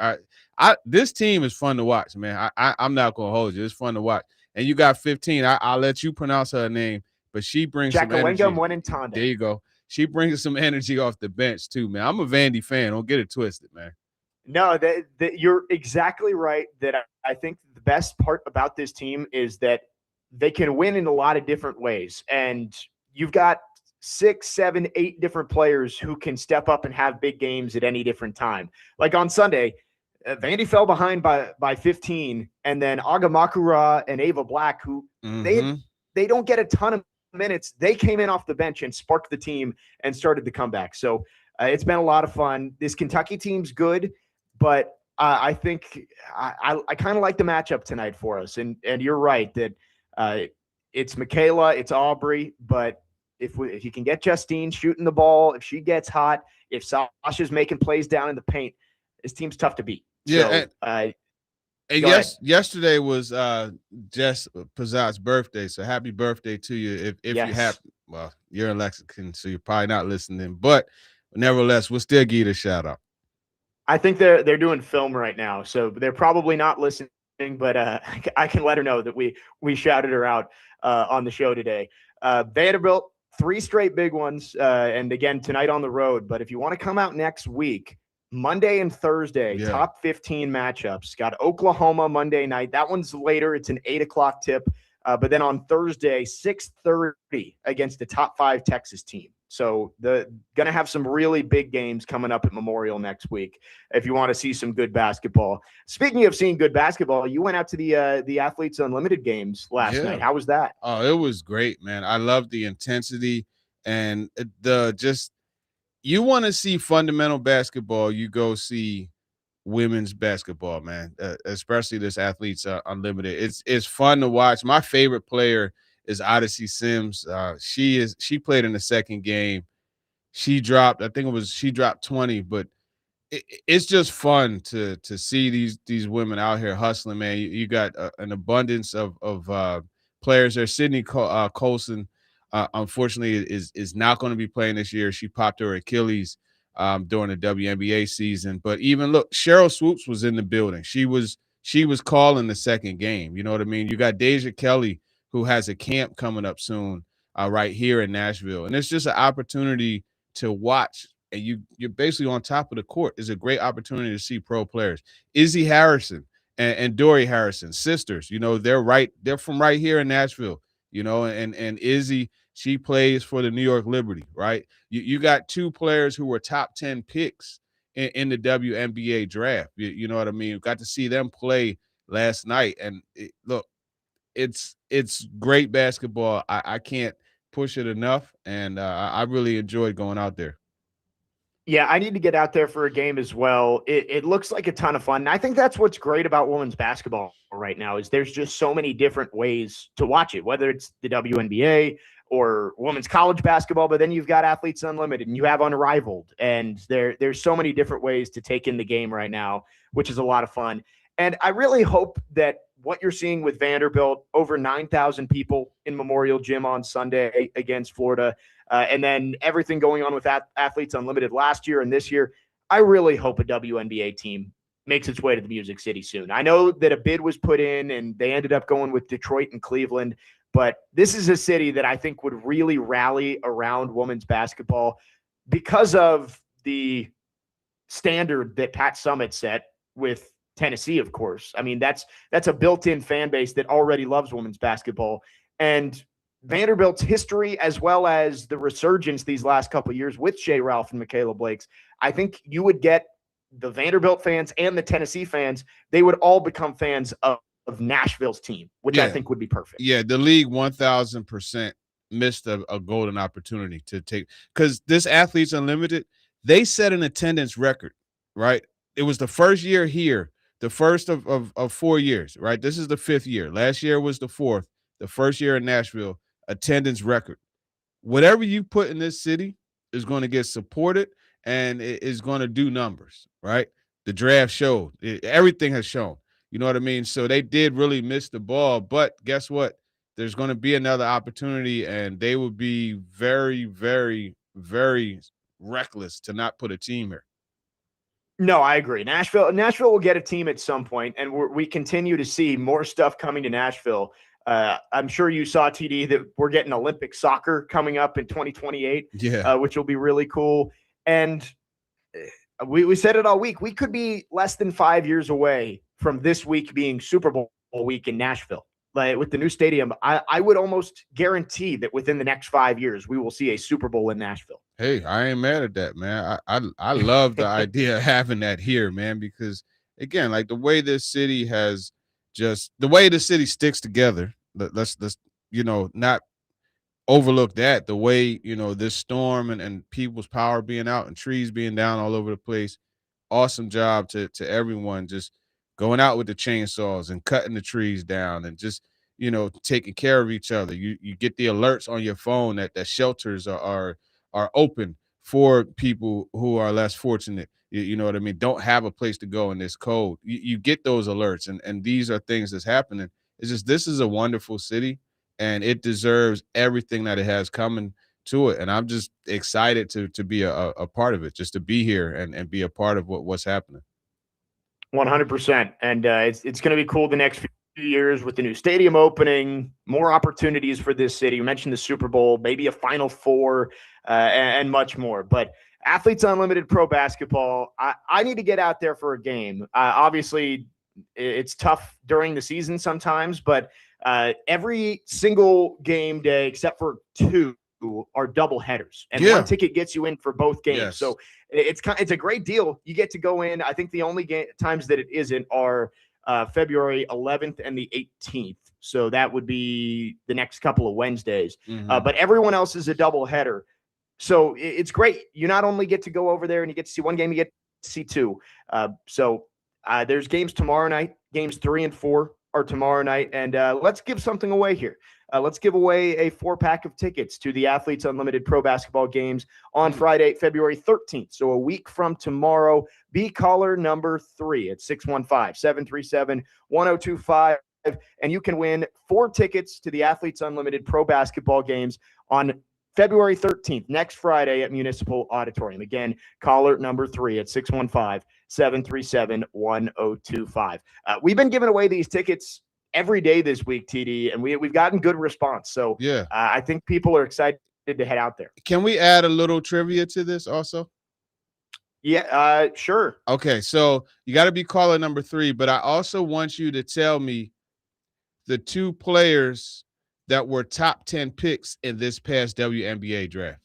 This team is fun to watch, man. I'm not gonna hold you. It's fun to watch. And you got 15. I'll let you pronounce her name, but she brings some energy. There you go. She brings some energy off the bench too, man. I'm a Vandy fan. Don't get it twisted, man. No, you're exactly right. That I think the best part about this team is that they can win in a lot of different ways, and you've got 6, 7, 8 different players who can step up and have big games at any different time. Like on Sunday, Vandy fell behind by 15, and then Agamakura and Ava Black, who they don't get a ton of minutes, they came in off the bench and sparked the team and started the comeback. So it's been a lot of fun. This Kentucky team's good, but I think I kind of like the matchup tonight for us. And you're right that it's Michaela, it's Aubrey, but if you can get Justine shooting the ball, if she gets hot, if Sasha's making plays down in the paint, this team's tough to beat. Yeah. And yesterday was Jess Pizzat's birthday, so happy birthday to you. If you have, well, you're in Lexington, so you're probably not listening, but nevertheless, we'll still give you a shout out. I think they're doing film right now, so they're probably not listening, but I can let her know that we shouted her out on the show today. Vanderbilt, 3 straight big ones, and again tonight on the road. But if you want to come out next week, Monday and Thursday, top 15 matchups. Got Oklahoma Monday night. That one's later. It's an 8:00 tip. But then on Thursday, 6:30 against the top 5 Texas team. So going to have some really big games coming up at Memorial next week if you want to see some good basketball. Speaking of seeing good basketball, you went out to the Athletes Unlimited games last night. How was that? Oh, it was great, man. I love the intensity and you want to see fundamental basketball, you go see women's basketball, man, especially this Athletes Unlimited. It's fun to watch. My favorite player is Odyssey Sims. She played in the second game. She dropped 20, but it's just fun to see these women out here hustling, man. You got an abundance of players there. Sydney Colson, unfortunately, is not going to be playing this year. She popped her Achilles during the WNBA season. But even look, Cheryl Swoops was in the building. She was calling the second game. You know what I mean? You got Deja Kelly, who has a camp coming up soon right here in Nashville. And it's just an opportunity to watch. And you're basically on top of the court. It's a great opportunity to see pro players. Izzy Harrison and Dory Harrison, sisters, they're from right here in Nashville, and Izzy, she plays for the New York Liberty, right? You got 2 players who were top 10 picks in the WNBA draft. You know what I mean? Got to see them play last night. And look, it's great basketball. I can't push it enough. And I really enjoyed going out there. Yeah, I need to get out there for a game as well. It looks like a ton of fun. And I think that's what's great about women's basketball right now is there's just so many different ways to watch it, whether it's the WNBA or women's college basketball, but then you've got Athletes Unlimited and you have Unrivaled. And there's so many different ways to take in the game right now, which is a lot of fun. And I really hope that what you're seeing with Vanderbilt, over 9,000 people in Memorial Gym on Sunday against Florida, and then everything going on with Athletes Unlimited last year and this year, I really hope a WNBA team makes its way to the Music City soon. I know that a bid was put in and they ended up going with Detroit and Cleveland, but this is a city that I think would really rally around women's basketball because of the standard that Pat Summitt set with Tennessee, of course. I mean, that's a built-in fan base that already loves women's basketball. And Vanderbilt's history, as well as the resurgence these last couple of years with Shea Ralph and Michaela Blakes, I think you would get the Vanderbilt fans and the Tennessee fans, they would all become fans of Nashville's team, which I think would be perfect. Yeah, the league 1,000% missed a golden opportunity to take, because this Athletes Unlimited, they set an attendance record, right? It was the first year here, the first of 4 years, right? This is the 5th year. Last year was the 4th, the first year in Nashville, attendance record. Whatever you put in this city is going to get supported and it is going to do numbers, right? The draft showed, everything has shown. You know what I mean? So they did really miss the ball, but guess what? There's going to be another opportunity, and they would be very, very, very reckless to not put a team here. No, I agree. Nashville will get a team at some point, and we continue to see more stuff coming to Nashville. I'm sure you saw, TD, that we're getting Olympic soccer coming up in 2028, which will be really cool. And we said it all week. We could be less than 5 years away from this week being Super Bowl week in Nashville. Like with the new stadium, I would almost guarantee that within the next 5 years, we will see a Super Bowl in Nashville. Hey, I ain't mad at that, man. I love the idea of having that here, man, because again, like the way this city has the way the city sticks together, let's not overlook that. The way, this storm and people's power being out and trees being down all over the place. Awesome job to everyone just going out with the chainsaws and cutting the trees down and just, taking care of each other. You get the alerts on your phone that shelters are open for people who are less fortunate. You know what I mean? Don't have a place to go in this cold. You get those alerts, and these are things that's happening. It's just, this is a wonderful city, and it deserves everything that it has coming to it. And I'm just excited to be a part of it, just to be here and be a part of what's happening. 100%. And it's going to be cool the next few years with the new stadium opening, more opportunities for this city. You mentioned the Super Bowl, maybe a Final Four, and much more. But Athletes Unlimited Pro Basketball, I need to get out there for a game. Obviously, it's tough during the season sometimes, but every single game day except for 2 are double headers, and one ticket gets you in for both games. Yes. So it's a great deal. You get to go in. I think the only times that it isn't are February 11th and the 18th. So that would be the next couple of Wednesdays. Mm-hmm. But everyone else is a double header. So it's great. You not only get to go over there and you get to see one game, you get to see 2. So there's games tomorrow night. Games 3 and 4 are tomorrow night. And let's give something away here. Let's give away a 4-pack of tickets to the Athletes Unlimited Pro Basketball games on Friday, February 13th. So a week from tomorrow. Be caller number 3 at 615-737-1025. And you can win 4 tickets to the Athletes Unlimited Pro Basketball games on February 13th, next Friday at Municipal Auditorium. Again, caller number 3 at 615-737-1025. We've been giving away these tickets every day this week, TD, and we've gotten good response. So I think people are excited to head out there. Can we add a little trivia to this also? Yeah, sure. Okay, so you got to be caller number 3, but I also want you to tell me the 2 players that were top 10 picks in this past WNBA draft.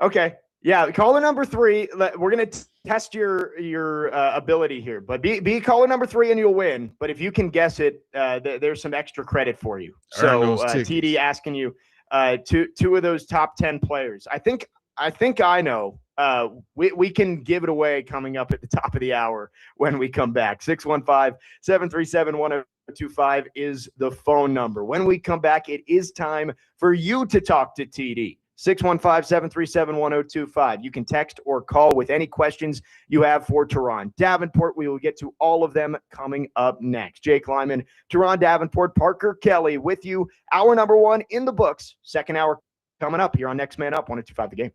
Okay. Yeah, caller number 3. We're going to test your ability here, but be caller number 3 and you'll win. But if you can guess it, there's some extra credit for you. So TD asking you 2 of those top 10 players. I think I know. We can give it away coming up at the top of the hour when we come back. 615-737-1025. 1025 is the phone number. When we come back, it is time for you to talk to TD. 615-737-1025. You can text or call with any questions you have for Turron Davenport. We will get to all of them coming up next. Jake Lyman, Turron Davenport, Parker Kelly with you. Hour number one in the books. Second hour coming up here on Next Man Up, 1025 The Game.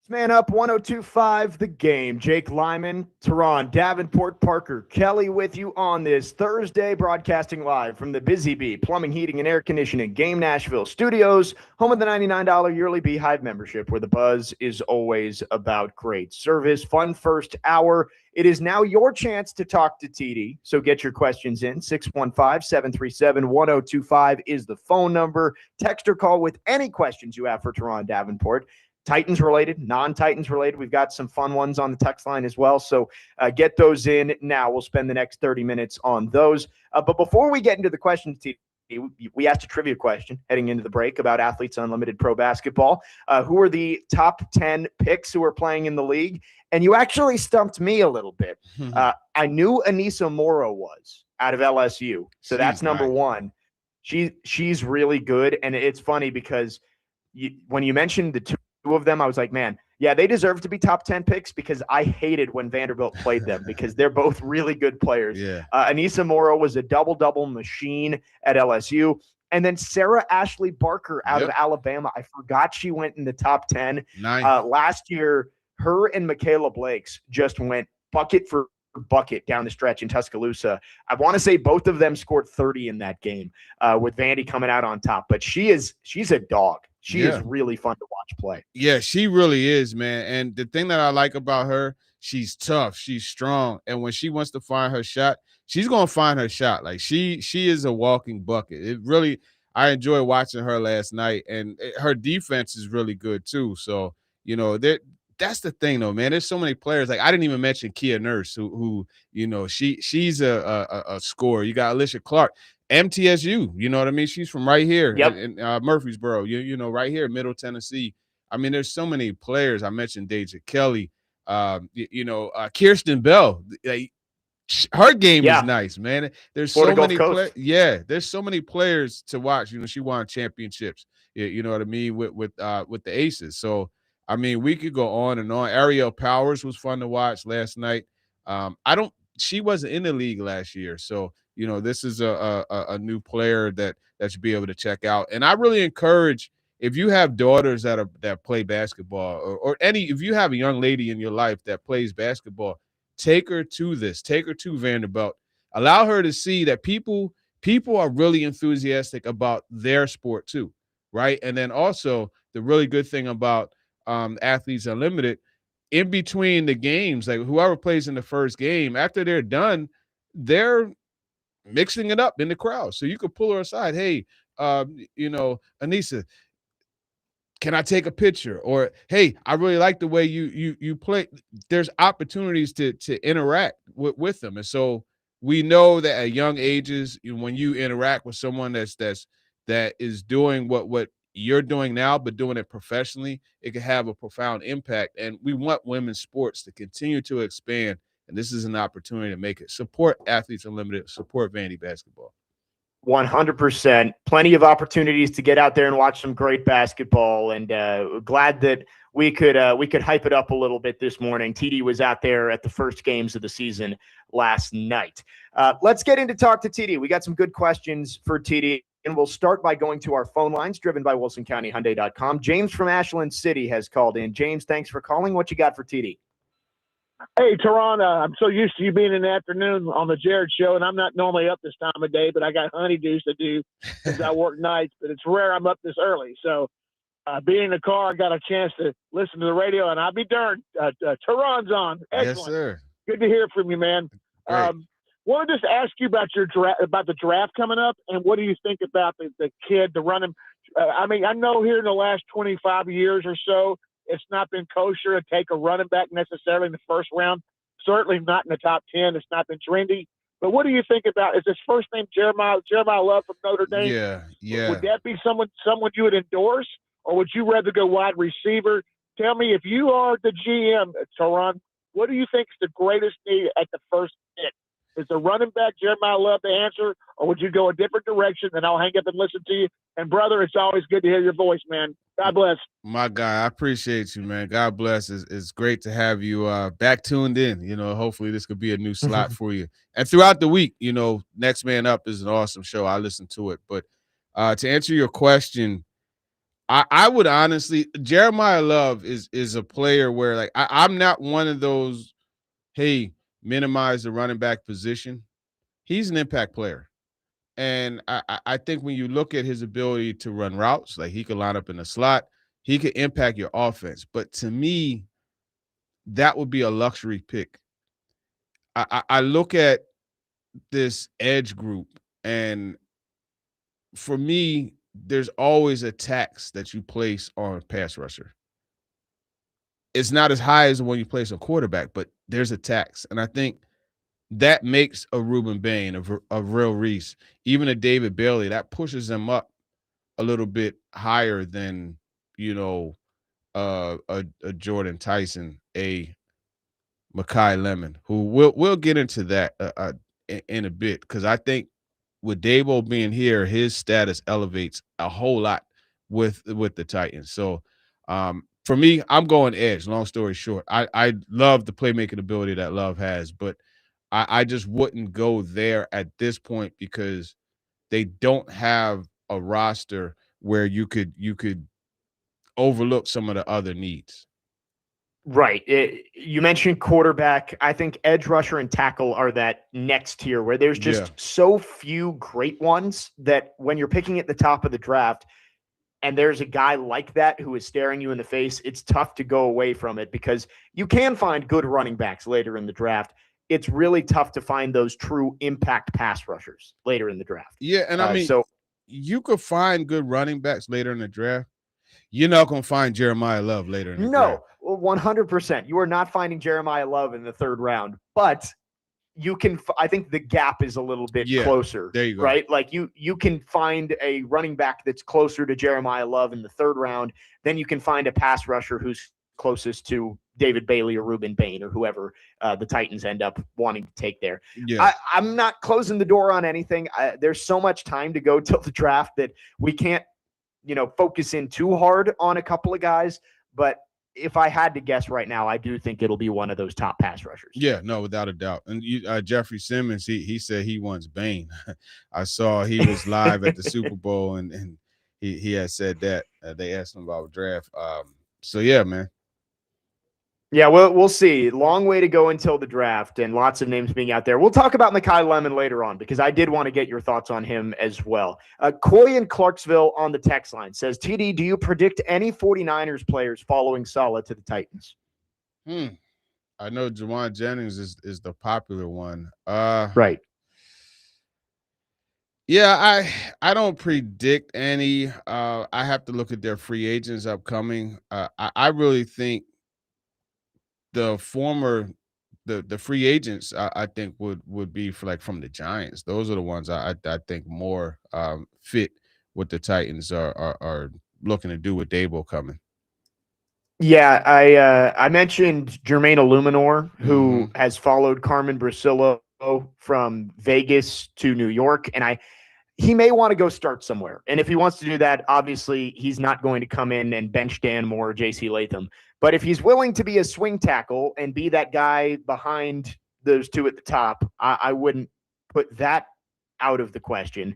Man Up 1025 The Game. Jake Lyman, Turron, Davenport, Parker, Kelly with you on this Thursday, broadcasting live from the Busy Bee Plumbing, Heating, and Air Conditioning Game Nashville studios, home of the $99 yearly Beehive membership, where the buzz is always about great service. Fun first hour. It is now your chance to talk to TD, so get your questions in. 615-737-1025 is the phone number. Text or call with any questions you have for Turron Davenport. Titans related, non-Titans related. We've got some fun ones on the text line as well. So get those in now. We'll spend the next 30 minutes on those. But before we get into the questions, we asked a trivia question heading into the break about Athletes Unlimited Pro Basketball. Who are the top 10 picks who are playing in the league? And you actually stumped me a little bit. I knew Anissa Morrow was out of LSU. So that's number one. She's really good. And it's funny because when you mentioned the two of them, I was like, man, yeah, they deserve to be top 10 picks because I hated when Vanderbilt played them because they're both really good players. Yeah. Anissa Morrow was a double-double machine at LSU. And then Sarah Ashley Barker out of Alabama. I forgot she went in the top 10. Last year, her and Michaela Blakes just went bucket for bucket down the stretch in Tuscaloosa. I want to say both of them scored 30 in that game with Vandy coming out on top. But she's a dog. She is really fun to watch play. Yeah, she really is, man. And the thing that I like about her, she's tough, she's strong, and when she wants to find her shot, she's gonna find her shot. Like she is a walking bucket. It really, I enjoyed watching her last night, and her defense is really good too. So that's the thing, though, man. There's so many players. Like I didn't even mention Kia Nurse, who she's a scorer. You got Alicia Clark. MTSU, you know what I mean? She's from right here in Murfreesboro, right here in Middle Tennessee. I mean, there's so many players. I mentioned Deja Kelly, Kirsten Bell. Her game is nice, man. There's so many players. Yeah, there's so many players to watch. She won championships. You know what I mean with the Aces. So I mean, we could go on and on. Ariel Powers was fun to watch last night. She wasn't in the league last year, so this is a new player that should be able to check out. And I really encourage, if you have daughters that play basketball, or if you have a young lady in your life that plays basketball, take her to Vanderbilt. Allow her to see that people are really enthusiastic about their sport too, right? And then also the really good thing about Athletes Unlimited, in between the games, like whoever plays in the first game, after they're done, they're mixing it up in the crowd. So you could pull her aside. Hey, Anissa, can I take a picture? Or, hey, I really like the way you play. There's opportunities to interact with them. And so we know that at young ages, when you interact with someone that is doing what you're doing now, but doing it professionally, it can have a profound impact. And we want women's sports to continue to expand. And this is an opportunity to make it. Support Athletes Unlimited. Support Vandy basketball. 100%. Plenty of opportunities to get out there and watch some great basketball. And glad that we could hype it up a little bit this morning. TD was out there at the first games of the season last night. Let's get into Talk to TD. We got some good questions for TD. And we'll start by going to our phone lines, driven by WilsonCountyHyundai.com. James from Ashland City has called in. James, thanks for calling. What you got for TD? Hey, Turron, I'm so used to you being in the afternoon on the Jared Show, and I'm not normally up this time of day, but I got honeydews to do because I work nights, but it's rare I'm up this early. So being in the car, I got a chance to listen to the radio, and I'll be darned. Turron's on. Excellent. Yes, sir. Good to hear from you, man. Want to just ask you about about the draft coming up, and what do you think about the kid, the running? I mean, I know here in the last 25 years or so, it's not been kosher to take a running back necessarily in the first round. Certainly not in the top 10. It's not been trendy. But what do you think about? Is his first name Jeremiah Love from Notre Dame? Yeah. Would that be someone you would endorse, or would you rather go wide receiver? Tell me, if you are the GM, Turron, what do you think is the greatest need at the first pick? Is the running back Jeremiah Love the answer, or would you go a different direction? And I'll hang up and listen to you. And brother, it's always good to hear your voice, man. God bless. My guy, I appreciate you, man. God bless. It's great to have you back tuned in. Hopefully this could be a new slot for you. And throughout the week, Next Man Up is an awesome show. I listen to it. But to answer your question, I would honestly, Jeremiah Love is a player where like I'm not one of those, hey, minimize the running back position. He's an impact player. And I think when you look at his ability to run routes, like he could line up in the slot, he could impact your offense. But to me, that would be a luxury pick. I look at this edge group, and for me, there's always a tax that you place on a pass rusher. It's not as high as the one you place on quarterback, but there's a tax. And I think that makes a Reuben Bain, a Real Reese, even a David Bailey, that pushes them up a little bit higher than, you know, a Jordan Tyson, a Mekhi Lemon, who we'll get into that in a bit, because I think with Dabo being here, his status elevates a whole lot with the Titans. So for me, I'm going edge. Long story short, I love the playmaking ability that Love has, but I just wouldn't go there at this point because they don't have a roster where you could overlook some of the other needs. Right. You mentioned quarterback. I think edge rusher and tackle are that next tier where there's just so few great ones that when you're picking at the top of the draft and there's a guy like that who is staring you in the face, it's tough to go away from it because you can find good running backs later in the draft. It's really tough to find those true impact pass rushers later in the draft. Yeah, and I mean, you could find good running backs later in the draft. You're not going to find Jeremiah Love later in the draft. No, 100%. You are not finding Jeremiah Love in the third round, but you can. I think the gap is a little bit closer. There you go. Right, like you can find a running back that's closer to Jeremiah Love in the third round. Then you can find a pass rusher who's closest to David Bailey or Reuben Bain or whoever the Titans end up wanting to take there. Yeah. I'm not closing the door on anything. There's so much time to go till the draft that we can't, focus in too hard on a couple of guys. But if I had to guess right now, I do think it'll be one of those top pass rushers. Yeah, no, without a doubt. And Jeffrey Simmons, he said he wants Bain. I saw he was live at the Super Bowl, and he had said that. They asked him about draft. So yeah, man. Yeah, we'll see. Long way to go until the draft and lots of names being out there. We'll talk about Mekhi Lemon later on because I did want to get your thoughts on him as well. Coy in Clarksville on the text line says, TD, do you predict any 49ers players following Saleh to the Titans? I know Juwan Jennings is the popular one. Right. Yeah, I don't predict any. I have to look at their free agents upcoming. I really think the free agents I think would be from the Giants. Those are the ones I think more fit what the Titans are looking to do with Dabo coming. Yeah, I mentioned Jermaine Illuminor, who has followed Carmen Brasillo from Vegas to New York, and he may want to go start somewhere. And if he wants to do that, obviously he's not going to come in and bench Dan Moore or J.C. Latham. But if he's willing to be a swing tackle and be that guy behind those two at the top, I wouldn't put that out of the question.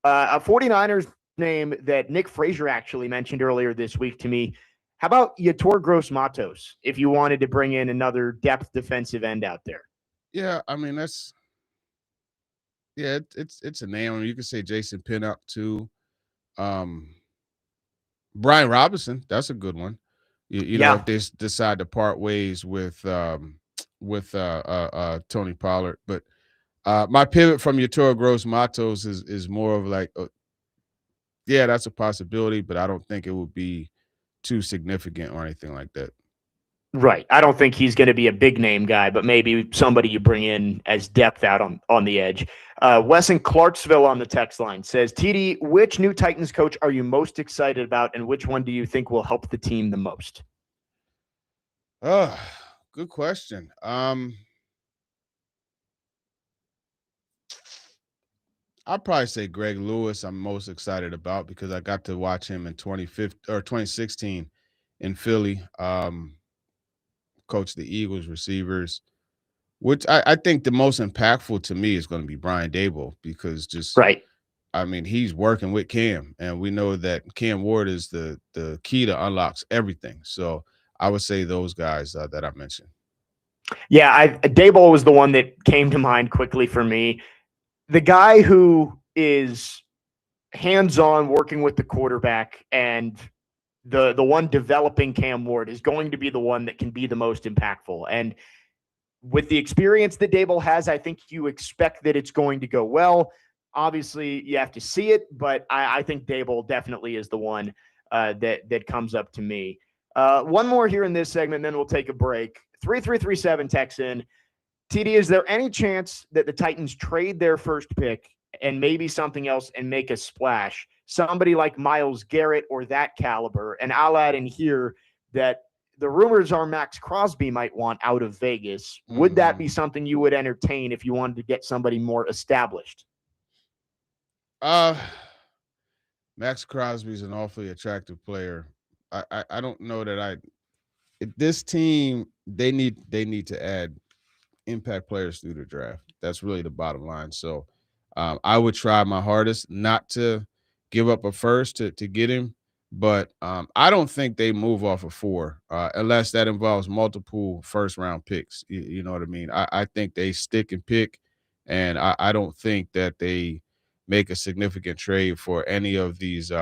A 49ers name that Nick Frazier actually mentioned earlier this week to me. How about Yetur Gross-Matos if you wanted to bring in another depth defensive end out there? Yeah, I mean, it's a name. I mean, you could say Jason Pinnock too. Brian Robinson, that's a good one. You know, if they decide to part ways with Tony Pollard. But my pivot from Yetur Gross-Matos is more of like, that's a possibility, but I don't think it would be too significant or anything like that. Right. I don't think he's going to be a big name guy, but maybe somebody you bring in as depth out on the edge. Wes in Clarksville on the text line says, TD, which new Titans coach are you most excited about, and which one do you think will help the team the most? Good question. I'd probably say Greg Lewis I'm most excited about because I got to watch him in 2016 in Philly. Coach the Eagles receivers, which I think the most impactful to me is going to be Brian Daboll because just I mean, he's working with Cam, and we know that Cam Ward is the key to unlocks everything. So I would say those guys that I mentioned. Yeah, Daboll was the one that came to mind quickly for me. The guy who is hands-on working with the quarterback and the one developing Cam Ward is going to be the one that can be the most impactful. And with the experience that Daboll has, I think you expect that it's going to go well. Obviously, you have to see it, but I think Daboll definitely is the one that comes up to me. One more here in this segment, then we'll take a break. 3337 texts in. TD, is there any chance that the Titans trade their first pick and maybe something else and make a splash? Somebody like Myles Garrett or that caliber. And I'll add in here that the rumors are Max Crosby might want out of Vegas. Would that be something you would entertain if you wanted to get somebody more established? Max Crosby's an awfully attractive player. I don't know that this team, they need to add impact players through the draft. That's really the bottom line. So I would try my hardest not to give up a first to get him, but I don't think they move off of 4 unless that involves multiple first round picks. You know what I mean? I think they stick and pick, and I don't think that they make a significant trade for any of these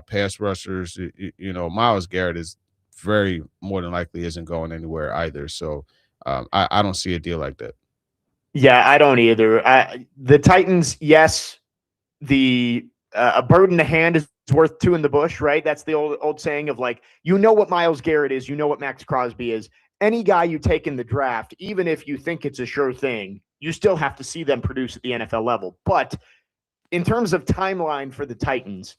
pass rushers. Myles Garrett is very more than likely isn't going anywhere either. So I don't see a deal like that. Yeah, I don't either. The Titans, yes, a bird in the hand is worth 2 in the bush, right? That's the old saying of like, what Myles Garrett is, what Max Crosby is. Any guy you take in the draft, even if you think it's a sure thing, you still have to see them produce at the NFL level. But in terms of timeline for the Titans,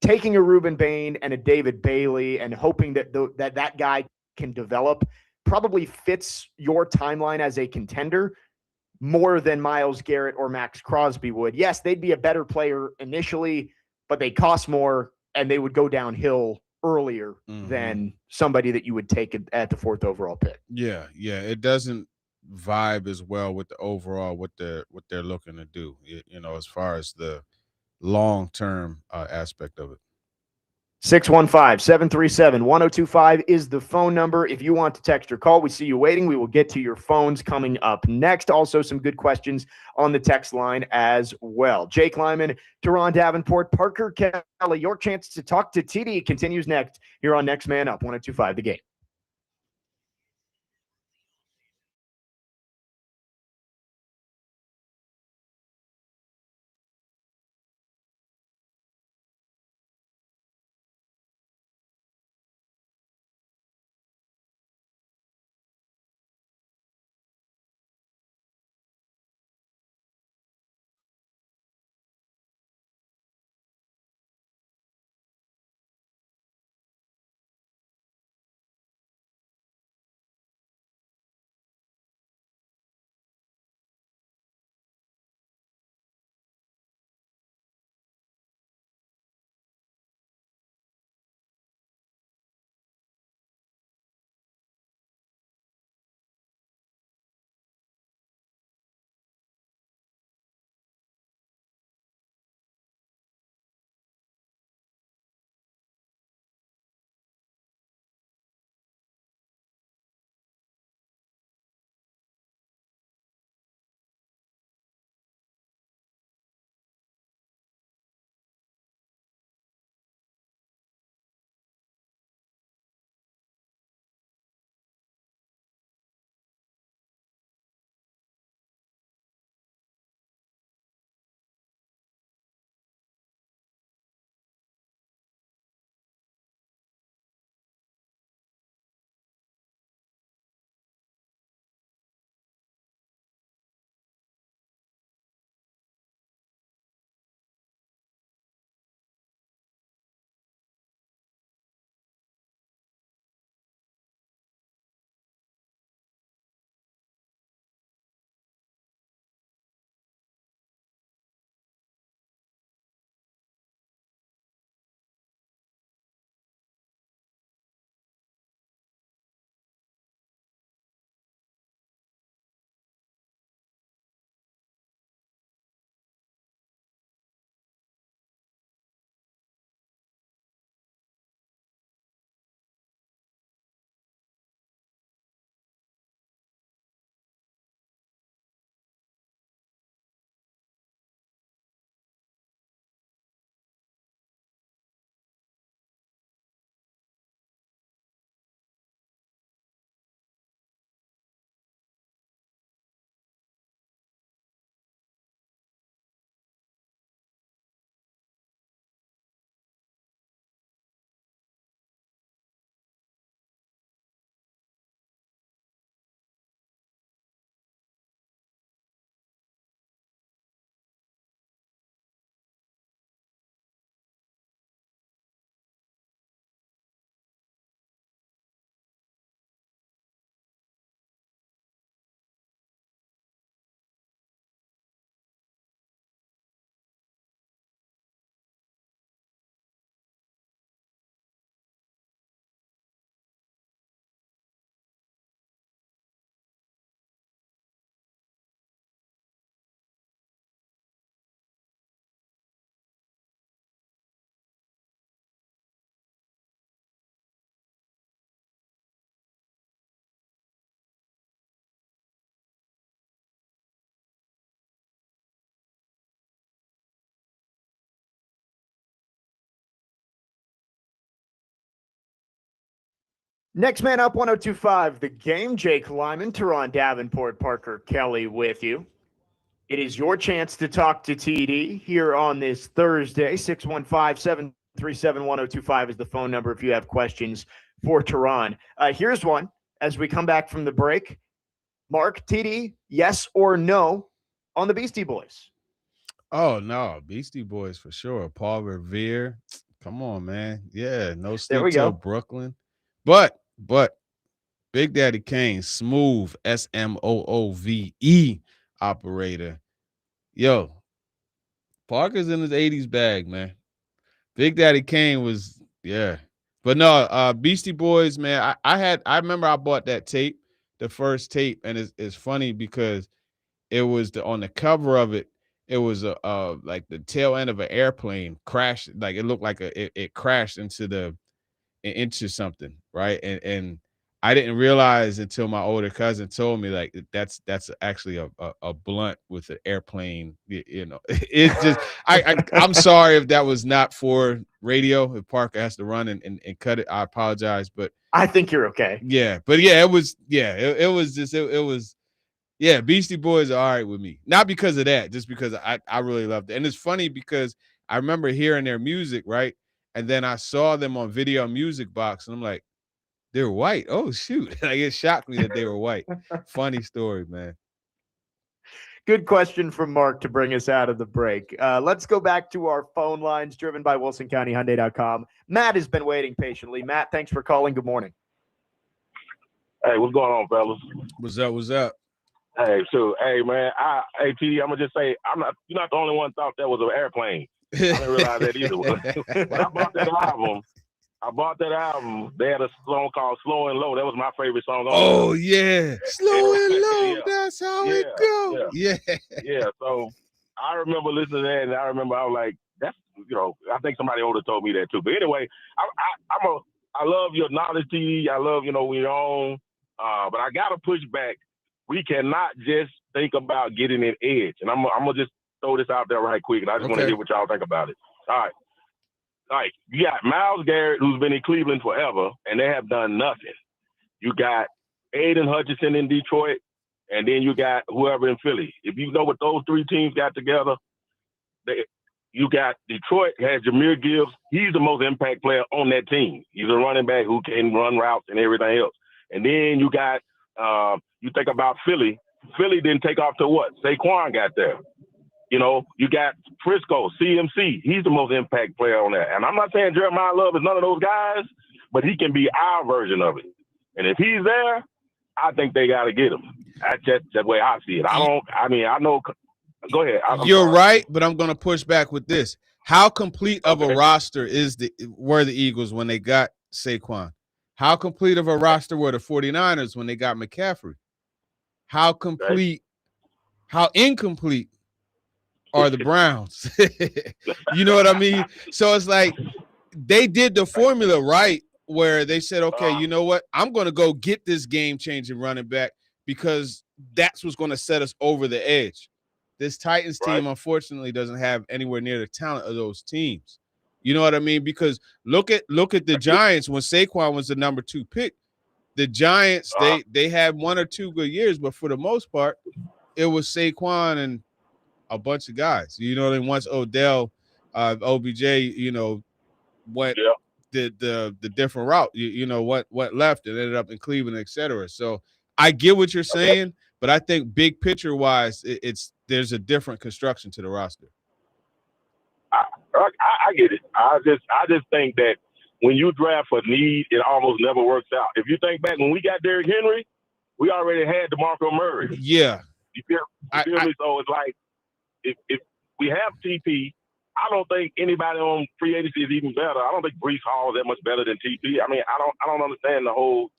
taking a Reuben Bain and a David Bailey and hoping that that guy can develop probably fits your timeline as a contender more than Myles Garrett or Max Crosby would. Yes, they'd be a better player initially, but they cost more and they would go downhill earlier than somebody that you would take at the 4th overall pick. Yeah. It doesn't vibe as well with the overall what they're looking to do. As far as the long-term aspect of it. 615-737-1025 is the phone number. If you want to text or call, we see you waiting. We will get to your phones coming up next. Also, some good questions on the text line as well. Jake Lyman, Turron, Davenport, Parker Kelly. Your chance to talk to TD continues next here on Next Man Up, 1025 The Game. Next man up, 1025, the game. Jake Lyman, Turron, Davenport, Parker Kelly with you. It is your chance to talk to TD here on this Thursday. 615-737-1025 is the phone number if you have questions for Turron. Here's one as we come back from the break. Mark, TD, yes or no on the Beastie Boys? Oh, no. Beastie Boys for sure. Paul Revere. Come on, man. Yeah, no sleep till Brooklyn. But Big Daddy Kane, smooth, SMOOVE operator. Yo, Parker's in his 80s bag, man. Big Daddy Kane was, yeah. But no, Beastie Boys, man, I remember I bought that tape, the first tape, and it's funny because it was on the cover of it, it was like the tail end of an airplane crashed, like it looked like it crashed into something, right? And I didn't realize until my older cousin told me like that's actually a blunt with an airplane. You know, it's just I'm sorry if that was not for radio. If Parker has to run and cut it, I apologize. But I think you're okay. Yeah, but yeah, it was yeah, Beastie Boys are all right with me. Not because of that, just because I really loved it. And it's funny because I remember hearing their music, right? And then I saw them on Video Music Box, and I'm like, they're white. Oh, shoot. Like, it shocked me that they were white. Funny story, man. Good question from Mark to bring us out of the break. Let's go back to our phone lines driven by WilsonCountyHyundai.com. Matt has been waiting patiently. Matt, thanks for calling. Good morning. Hey, what's going on, fellas? What's up? What's up? Hey, so, hey, man, hey, TD, I'm gonna just say, you're not the only one thought that was an airplane. I didn't realize that either. When I bought that album, they had a song called "Slow and Low." That was my favorite song. Oh yeah, slow and low. That's how it goes. Yeah. So I remember listening to that, and I remember I was like, "That's I think somebody older told me that too." But anyway, I love your knowledge, TD. I love when you're on, but I gotta push back. We cannot just think about getting an edge. And I'm gonna just throw this out there right quick, and I just want to hear what y'all think about it. All right. Like, you got Myles Garrett, who's been in Cleveland forever, and they have done nothing. You got Aiden Hutchinson in Detroit, and then you got whoever in Philly. If you know what those three teams got together, you got Detroit has Jahmyr Gibbs. He's the most impact player on that team. He's a running back who can run routes and everything else. And then you got you think about Philly. Philly didn't take off till what? Saquon got there. You got Frisco, CMC. He's the most impact player on that. And I'm not saying Jeremiah Love is none of those guys, but he can be our version of it. And if he's there, I think they got to get him. That's just the way I see it. I know. Go ahead. You're right, but I'm going to push back with this. How complete of a roster were the Eagles when they got Saquon? How complete of a roster were the 49ers when they got McCaffrey? How incomplete are the Browns? You know what I mean? So it's like they did the formula right where they said, okay, you know what? I'm going to go get this game-changing running back because that's what's going to set us over the edge. This Titans team, unfortunately, doesn't have anywhere near the talent of those teams. You know what I mean? Because look at the Giants when Saquon was the number 2 pick. The Giants, they had 1 or 2 good years, but for the most part, it was Saquon and a bunch of guys. You know what I mean? Once Odell, OBJ, went the different route, what left and ended up in Cleveland, etc. So I get what you're saying, but I think big picture wise, there's a different construction to the roster. I get it. I just think that when you draft for need, it almost never works out. If you think back when we got Derrick Henry, we already had DeMarco Murray. Yeah. You feel me? So it's like if we have TP, I don't think anybody on free agency is even better. I don't think Breece Hall is that much better than TP. I mean, I don't understand the whole.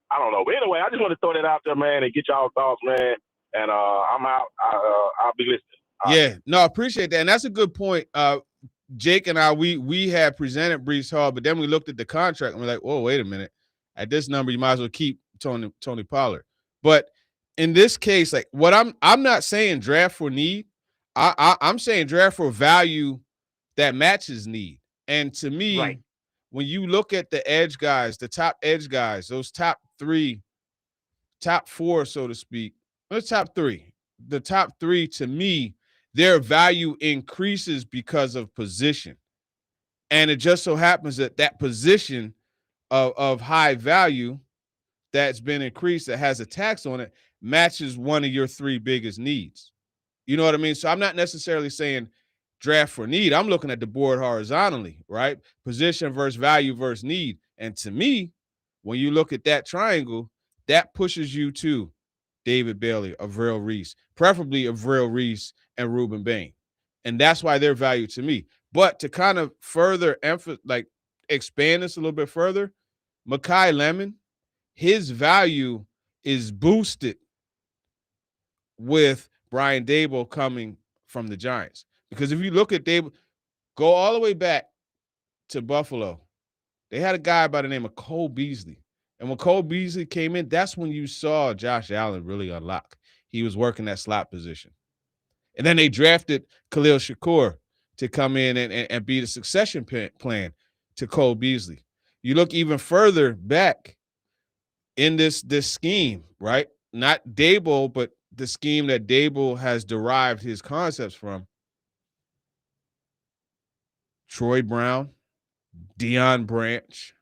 I don't know. But anyway, I just want to throw that out there, man, and get y'all thoughts, man. And I'm out. I'll be listening. No, I appreciate that, and that's a good point. Jake and I, we had presented Breece Hall, but then we looked at the contract and we're like, whoa, wait a minute. At this number, you might as well keep Tony Pollard. But in this case, like what I'm not saying draft for need. I'm saying draft for value that matches need. And to me, when you look at the edge guys, the top edge guys, those top four, so to speak, the top three to me, their value increases because of position. And it just so happens that that position of high value that's been increased, that has a tax on it, matches one of your three biggest needs. You know what I mean? So I'm not necessarily saying draft for need. I'm looking at the board horizontally, right? Position versus value versus need. And to me, when you look at that triangle, that pushes you to David Bailey, Avril Reese, preferably Avril Reese and Ruben Bain. And that's why they're valued to me. But to kind of further expand this a little bit further, Mekhi Lemon, his value is boosted with Brian Daboll coming from the Giants. Because if you look at Daboll, go all the way back to Buffalo, they had a guy by the name of Cole Beasley. And when Cole Beasley came in, that's when you saw Josh Allen really unlock. He was working that slot position. And then they drafted Khalil Shakur to come in and be the succession plan to Cole Beasley. You look even further back in this scheme, right? Not Daboll, but the scheme that Daboll has derived his concepts from. Troy Brown, Deion Branch,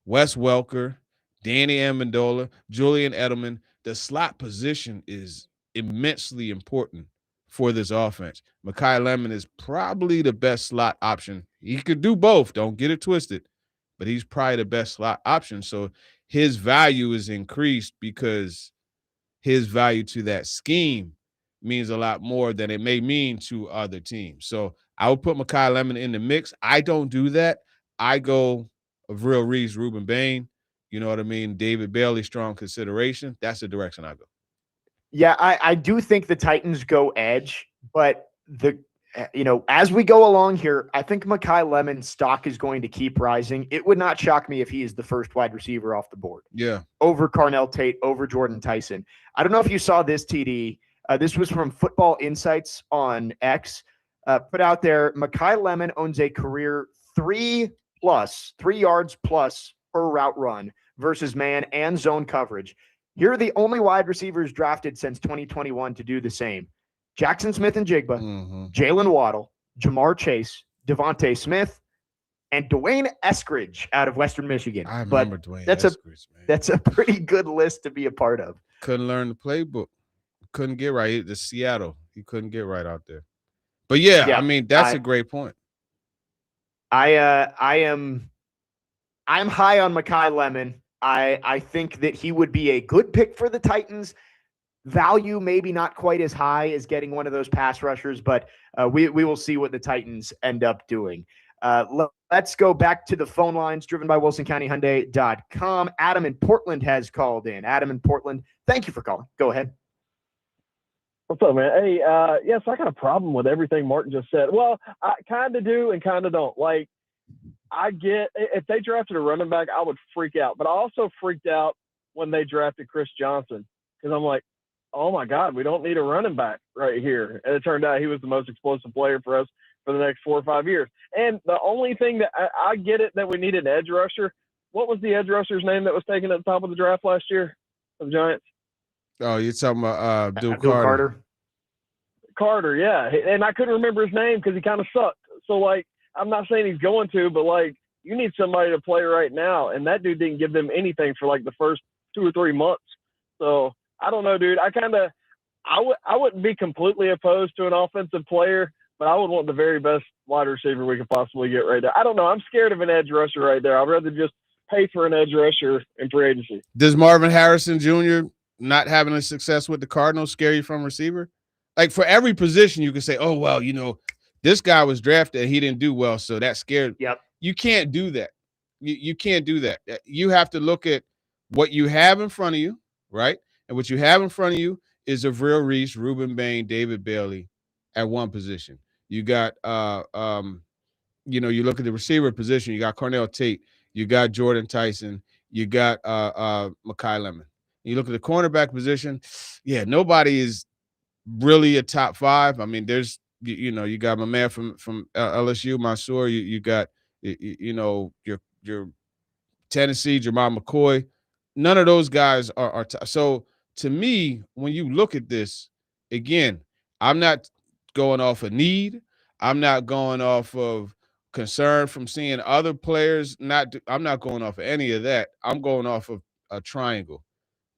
Wes Welker, Danny Amendola, Julian Edelman. The slot position is immensely important for this offense. Mekhi Lemon is probably the best slot option. He could do both, don't get it twisted, but he's probably the best slot option. So his value is increased because his value to that scheme means a lot more than it may mean to other teams. So I would put Mekhi Lemon in the mix. I don't do that. I go Avril Reese, Ruben Bain. You know what I mean? David Bailey, strong consideration. That's the direction I go. Yeah, I do think the Titans go edge, but as we go along here, I think Mekhi Lemon's stock is going to keep rising. It would not shock me if he is the first wide receiver off the board. Yeah. Over Carnell Tate, over Jordan Tyson. I don't know if you saw this, TD. This was from Football Insights on X. Put out there, Mekhi Lemon owns a career 3 yards plus per route run versus man and zone coverage. Here are the only wide receivers drafted since 2021 to do the same. Jackson Smith and Jigba, Jalen Waddle, Jamar Chase, Devontae Smith, and Dwayne Eskridge out of Western Michigan. I remember Dwayne Eskridge, man. That's a pretty good list to be a part of. Couldn't learn the playbook. Couldn't get right. The Seattle. He couldn't get right out there. But yeah, I mean, that's a great point. I'm high on Mekhi Lemon. I think that he would be a good pick for the Titans. Value maybe not quite as high as getting one of those pass rushers, but we will see what the Titans end up doing. Let's go back to the phone lines driven by WilsonCountyHyundai.com. Adam in Portland has called in. Adam in Portland, thank you for calling. Go ahead. What's up, man? Hey, yes, I got a problem with everything Martin just said. Well, I kind of do and kind of don't. Like, I get if they drafted a running back, I would freak out. But I also freaked out when they drafted Chris Johnson because I'm like, oh my God, we don't need a running back right here. And it turned out he was the most explosive player for us for the next 4 or 5 years. And the only thing that I get it that we need an edge rusher. What was the edge rusher's name that was taken at the top of the draft last year for the Giants? Oh, you're talking about Abdul Carter. Carter, yeah. And I couldn't remember his name because he kind of sucked. So, like, I'm not saying he's going to, but, like, you need somebody to play right now. And that dude didn't give them anything for, like, the first 2 or 3 months. So, I don't know, dude. I wouldn't be completely opposed to an offensive player, but I would want the very best wide receiver we could possibly get right there. I don't know. I'm scared of an edge rusher right there. I'd rather just pay for an edge rusher in free agency. Does Marvin Harrison Jr. not having a success with the Cardinals scare you from receiver? Like, for every position, you can say, oh, well, this guy was drafted and he didn't do well, so that scared. Yep. You can't do that. You can't do that. You have to look at what you have in front of you, right? And what you have in front of you is Avril Reese, Ruben Bain, David Bailey at one position. You got, you look at the receiver position, you got Carnell Tate, you got Jordan Tyson, you got Mekhi Lemon. You look at the cornerback position, yeah, nobody is really a top 5. I mean, there's, you got my man from LSU, Mansour. You got You know, your Tennessee, Jamal McCoy. None of those guys are so to me, when you look at this, again, I'm not going off of need. I'm not going off of concern from seeing other players. I'm not going off of any of that. I'm going off of a triangle: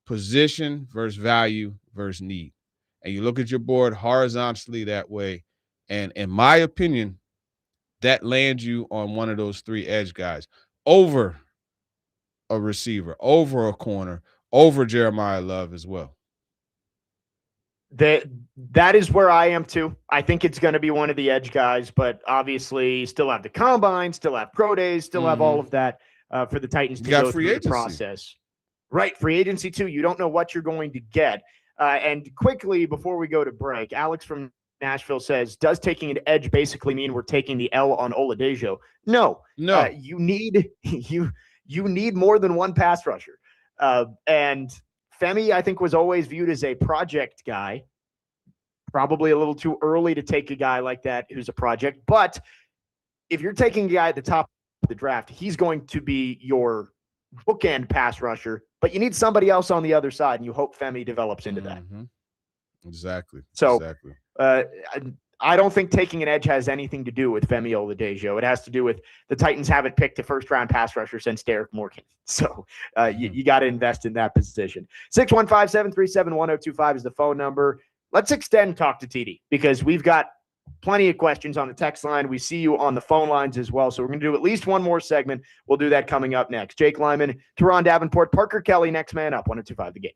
position versus value versus need. And you look at your board horizontally that way. And in my opinion, that lands you on one of those three edge guys over a receiver, over a corner, over Jeremiah Love as well. That is where I am too. I think it's going to be one of the edge guys, but obviously still have the combine, still have pro days, still have all of that for the Titans to go through the process. Right, free agency too. You don't know what you're going to get. And quickly before we go to break, Alex from Nashville says, "Does taking an edge basically mean we're taking the L on Oladejo?" No. You need you need more than one pass rusher. And Femi, I think, was always viewed as a project guy. Probably a little too early to take a guy like that who's a project. But if you're taking a guy at the top of the draft, he's going to be your bookend pass rusher. But you need somebody else on the other side, and you hope Femi develops into that. Exactly. So exactly. I don't think taking an edge has anything to do with Femi Oladejo. It has to do with the Titans haven't picked a first-round pass rusher since Derek Morgan. So you got to invest in that position. 615-737-1025 is the phone number. Let's extend Talk to TD because we've got plenty of questions on the text line. We see you on the phone lines as well. So we're going to do at least one more segment. We'll do that coming up next. Jake Lyman, Turron Davenport, Parker Kelly, next man up, 1025 The Game.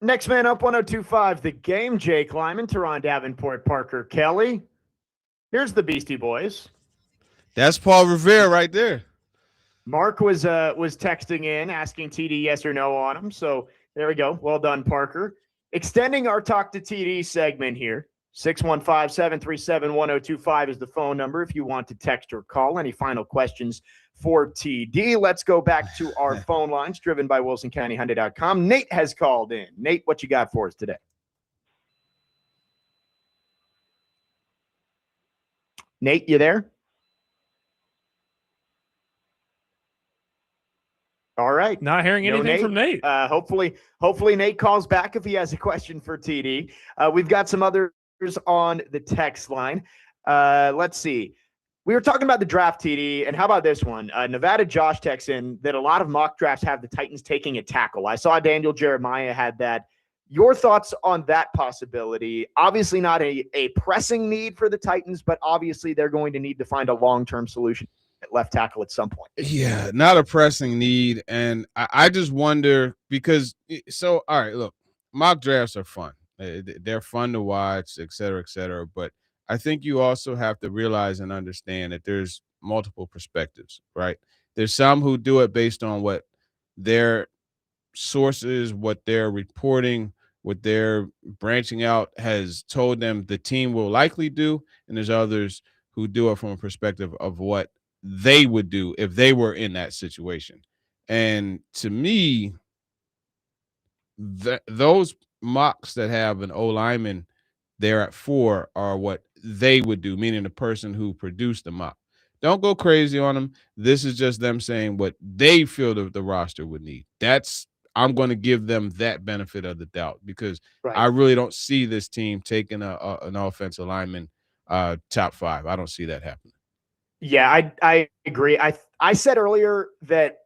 Next man up, 102.5 The Game, Jake Lyman, Turron, Davenport, Parker, Kelly. Here's the Beastie Boys. That's Paul Revere right there. Mark was texting in asking TD yes or no on him. So there we go. Well done, Parker. Extending our Talk to TD segment here. 615-737-1025 is the phone number if you want to text or call. Any final questions for TD? Let's go back to our phone lines driven by WilsonCountyHyundai.com. Nate has called in. Nate, what you got for us today? Nate, you there? All right. Not hearing anything from Nate. Hopefully Nate calls back if he has a question for TD. We've got some others on the text line. Let's see. We were talking about the draft, TD, and how about this one? Nevada Josh texts in that a lot of mock drafts have the Titans taking a tackle. I saw Daniel Jeremiah had that. Your thoughts on that possibility? Obviously not a pressing need for the Titans, but obviously they're going to need to find a long-term solution at left tackle at some point. Yeah, not a pressing need. And I just wonder because – all right, look, mock drafts are fun. They're fun to watch, et cetera, but I think you also have to realize and understand that there's multiple perspectives, right? There's some who do it based on what their sources, what they're reporting, what they're branching out has told them the team will likely do, and there's others who do it from a perspective of what they would do if they were in that situation. And to me, those mocks that have an O-lineman there at 4 are what they would do, meaning the person who produced the mock. Don't go crazy on them. This is just them saying what they feel the roster would need. I'm going to give them that benefit of the doubt because I really don't see this team taking an offensive lineman top 5. I don't see that happening. Yeah, I agree. I said earlier that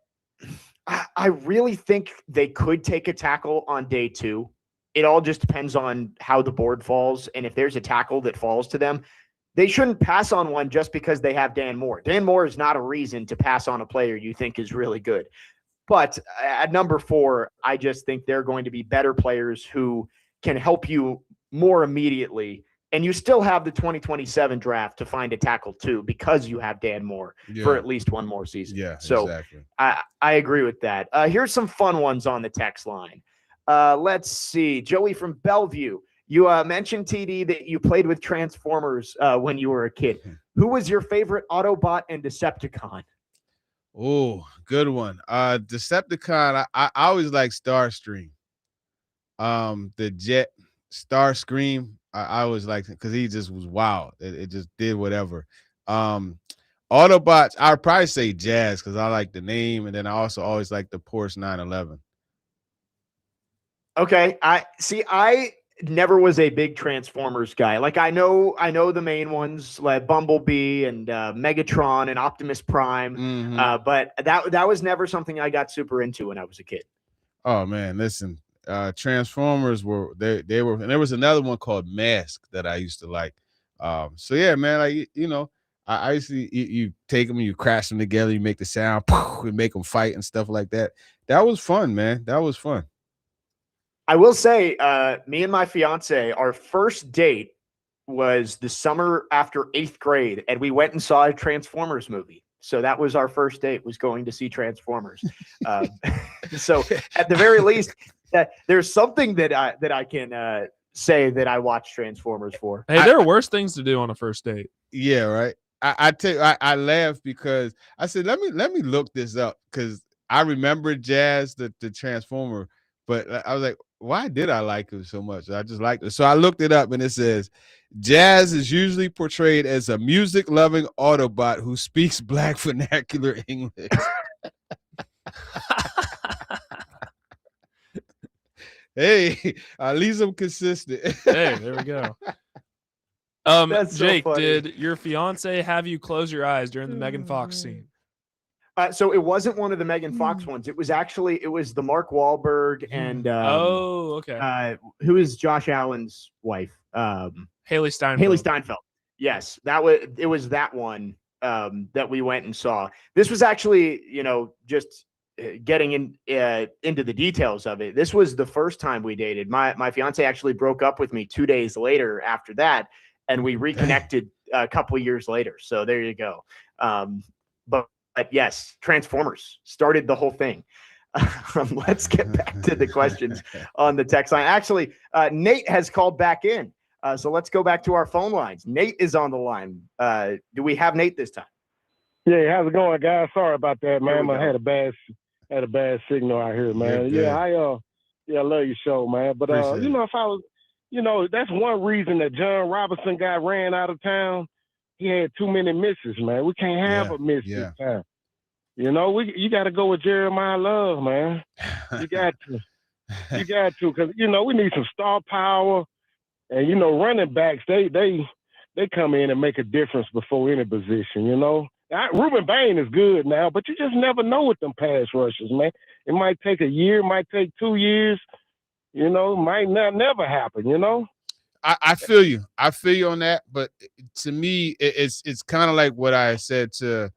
I really think they could take a tackle on day 2. It all just depends on how the board falls. And if there's a tackle that falls to them, they shouldn't pass on one just because they have Dan Moore. Dan Moore is not a reason to pass on a player you think is really good. But at number 4, I just think they're going to be better players who can help you more immediately. And you still have the 2027 draft to find a tackle too, because you have Dan Moore for at least one more season. Yeah, so exactly. I agree with that. Here's some fun ones on the text line. Let's see. Joey from Bellevue. You mentioned, TD, that you played with Transformers when you were a kid. Who was your favorite Autobot and Decepticon? Oh, good one. Decepticon, I always like Starscream. The Jet Starscream, I always liked him because he just was wild. It just did whatever. Autobots, I'd probably say Jazz because I like the name, and then I also always like the Porsche 911. Okay, I never was a big Transformers guy. Like I know the main ones like Bumblebee and Megatron and Optimus Prime, but that was never something I got super into when I was a kid. Oh man, listen, Transformers were they were, and there was another one called Mask that I used to like. So yeah, man, I used to you take them, you crash them together, you make the sound, and make them fight and stuff like that. That was fun, man. That was fun. I will say, me and my fiance, our first date was the summer after 8th grade, and we went and saw a Transformers movie. So that was our first date, was going to see Transformers. So at the very least, there's something that I can say that I watched Transformers for. Hey, there are worse things to do on a first date. Yeah, right. I laughed because I said, let me look this up because I remember Jazz, the Transformer, but I was like, why did I like him so much? I just liked it. So I looked it up, and it says, Jazz is usually portrayed as a music-loving Autobot who speaks Black vernacular English. Hey, at least I'm consistent. Hey, there we go. That's so Jake, funny. did your fiance have you close your eyes during the Megan Fox scene? So it wasn't one of the Megan Fox ones. It was the Mark Wahlberg and who is Josh Allen's wife? Haley Steinfeld. Haley Steinfeld. Yes, it was that one that we went and saw. This was actually, just getting into the details of it, this was the first time we dated. My fiance actually broke up with me 2 days later after that, and we reconnected a couple of years later. So there you go. But yes, Transformers started the whole thing. Let's get back to the questions on the text line. Actually, Nate has called back in. So let's go back to our phone lines. Nate is on the line. Do we have Nate this time? Yeah, how's it going, guys? Sorry about that, man. I had a bad signal out here, man. Yeah, I love your show, man. But if I was, that's one reason that John Robinson got ran out of town. He had too many misses, man. We can't have a miss this time. You got to go with Jeremiah Love, man. You got to, because we need some star power, and running backs they come in and make a difference before any position. Ruben Bain is good now, but you just never know with them pass rushers, man. It might take a year, might take 2 years, might never happen, I feel you. I feel you on that. But to me, it's kind of like what I said to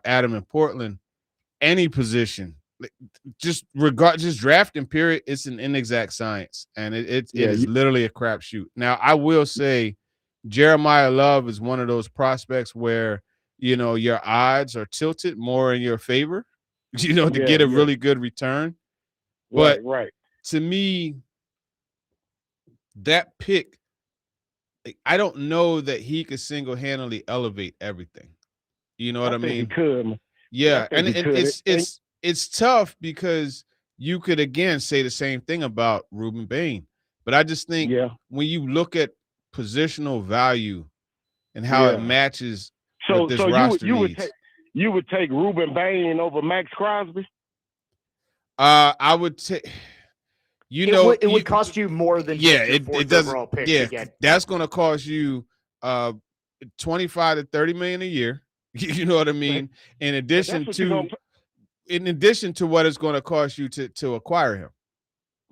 Adam in Portland. Any position, just drafting period, it's an inexact science, and it is literally a crapshoot. Now, I will say Jeremiah Love is one of those prospects where your odds are tilted more in your favor, to get a really good return. But to me, that pick, I don't know that he could single-handedly elevate everything. You know what I mean? He could. Yeah, and it's tough because you could again say the same thing about Ruben Bain, but I just think when you look at positional value and how it matches what this roster needs. You would take Ruben Bain over Max Crosby? I would take. It would cost you more than it does. Overall pick yeah, to get. That's going to cost you $25 to $30 million a year. You know what I mean? In addition to what it's going to cost you to acquire him.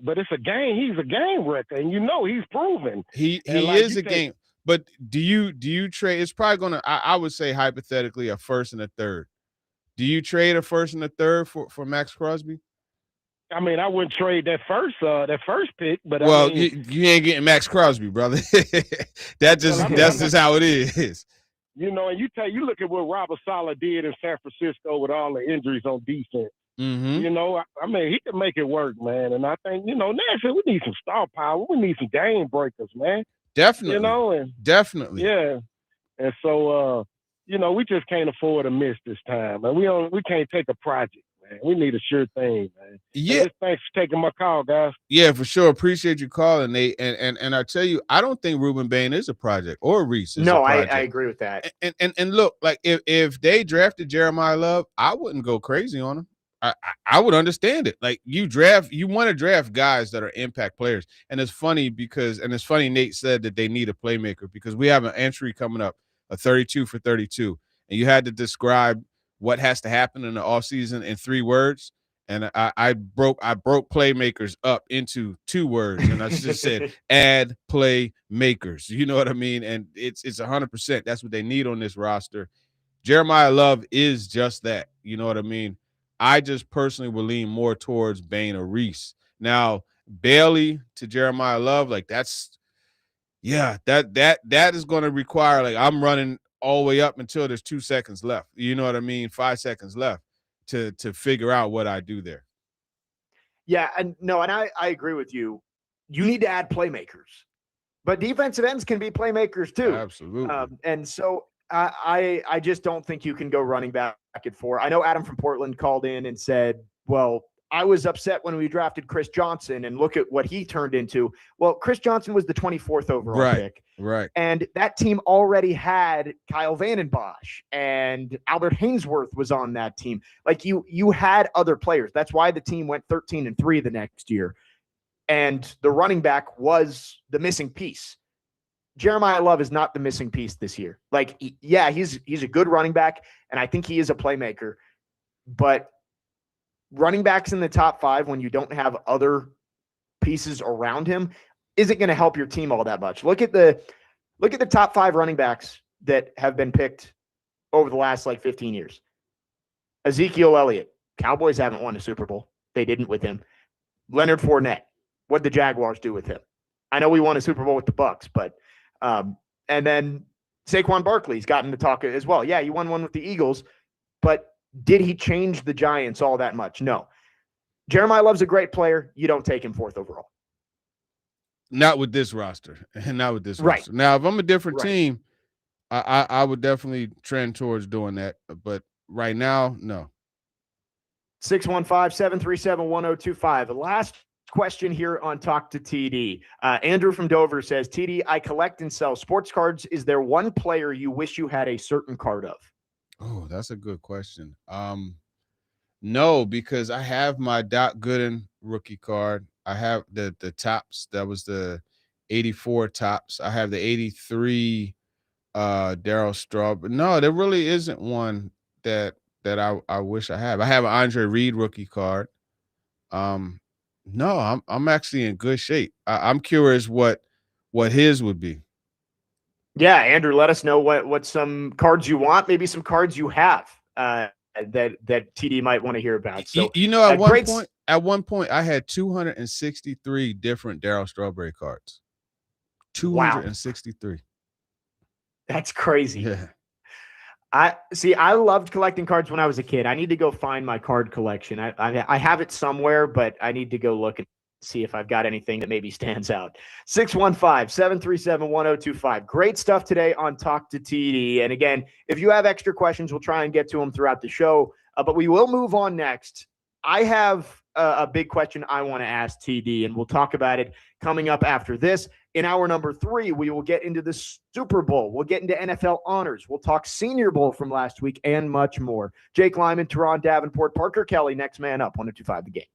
But it's a game. He's a game wrecker, and he's proven he is a game. But do you trade? It's probably going to. I would say hypothetically a first and a third. Do you trade a first and a third for Max Crosby? I mean, I wouldn't trade that first pick, but you ain't getting Max Crosby, brother. That's just how it is. And you look at what Robert Saleh did in San Francisco with all the injuries on defense. Mm-hmm. He can make it work, man. And I think, Nashville, we need some star power. We need some game breakers, man. Definitely. Definitely. Yeah. And so, we just can't afford to miss this time, man. We can't take a project, man. We need a sure thing, man. Yeah. Thanks for taking my call, guys. Yeah, for sure. Appreciate you calling, Nate. And I tell you, I don't think Ruben Bain is a project or Reese is a project. I agree with that. And look, like if they drafted Jeremiah Love, I wouldn't go crazy on him. I would understand it. Like you want to draft guys that are impact players. And it's funny Nate said that they need a playmaker because we have an entry coming up, a 32 for 32. And you had to describe what has to happen in the offseason in 3 words. And I broke playmakers up into 2 words. And I just said, add playmakers. You know what I mean? And it's 100%. That's what they need on this roster. Jeremiah Love is just that. You know what I mean? I just personally will lean more towards Bain or Reese. Now, Bailey to Jeremiah Love, like that is going to require, like, I'm running all the way up until there's 2 seconds left. You know what I mean? 5 seconds left to figure out what I do there. Yeah, and I agree with you. You need to add playmakers, but defensive ends can be playmakers too. Absolutely. And so I just don't think you can go running back at 4. I know Adam from Portland called in and said, well, I was upset when we drafted Chris Johnson and look at what he turned into. Well, Chris Johnson was the 24th overall pick. Right. And that team already had Kyle Vandenbosch and Albert Hainsworth was on that team. Like you had other players. That's why the team went 13-3 the next year. And the running back was the missing piece. Jeremiah Love is not the missing piece this year. Like, yeah, he's a good running back, and I think he is a playmaker. But running backs in the top 5 when you don't have other pieces around him isn't going to help your team all that much. Look at the top 5 running backs that have been picked over the last 15 years. Ezekiel Elliott, Cowboys haven't won a Super Bowl. They didn't with him. Leonard Fournette. What'd the Jaguars do with him? I know we won a Super Bowl with the Bucks, but and then Saquon Barkley's gotten to talk as well. Yeah, you won one with the Eagles, but did he change the Giants all that much? No. Jeremiah Love's a great player. You don't take him 4th overall. Not with this roster. Not with this right. roster. Now, if I'm a different team, I would definitely trend towards doing that. But right now, no. 615-737-1025. The last question here on Talk to TD. Andrew from Dover says, TD, I collect and sell sports cards. Is there one player you wish you had a certain card of? Oh, that's a good question. No, because I have my Doc Gooden rookie card. I have the tops. That was the 84 tops. I have the 83 Darryl Strawberry. No, there really isn't one that I wish I have. I have an Andre Reed rookie card. No, I'm actually in good shape. I'm curious what his would be. Yeah, Andrew, let us know what some cards you want, maybe some cards you have that TD might want to hear about. So at one point I had 263 different Darryl Strawberry cards. 263. Wow. That's crazy. Yeah. I loved collecting cards when I was a kid. I need to go find my card collection. I have it somewhere, but I need to go look and see if I've got anything that maybe stands out. 615-737-1025. Great stuff today on Talk to TD. And again, if you have extra questions, we'll try and get to them throughout the show. But we will move on next. I have a big question I want to ask TD, and we'll talk about it coming up after this. In hour number 3, we will get into the Super Bowl. We'll get into NFL honors. We'll talk Senior Bowl from last week and much more. Jake Lyman, Turron, Davenport, Parker Kelly, next man up, 102.5 The Game.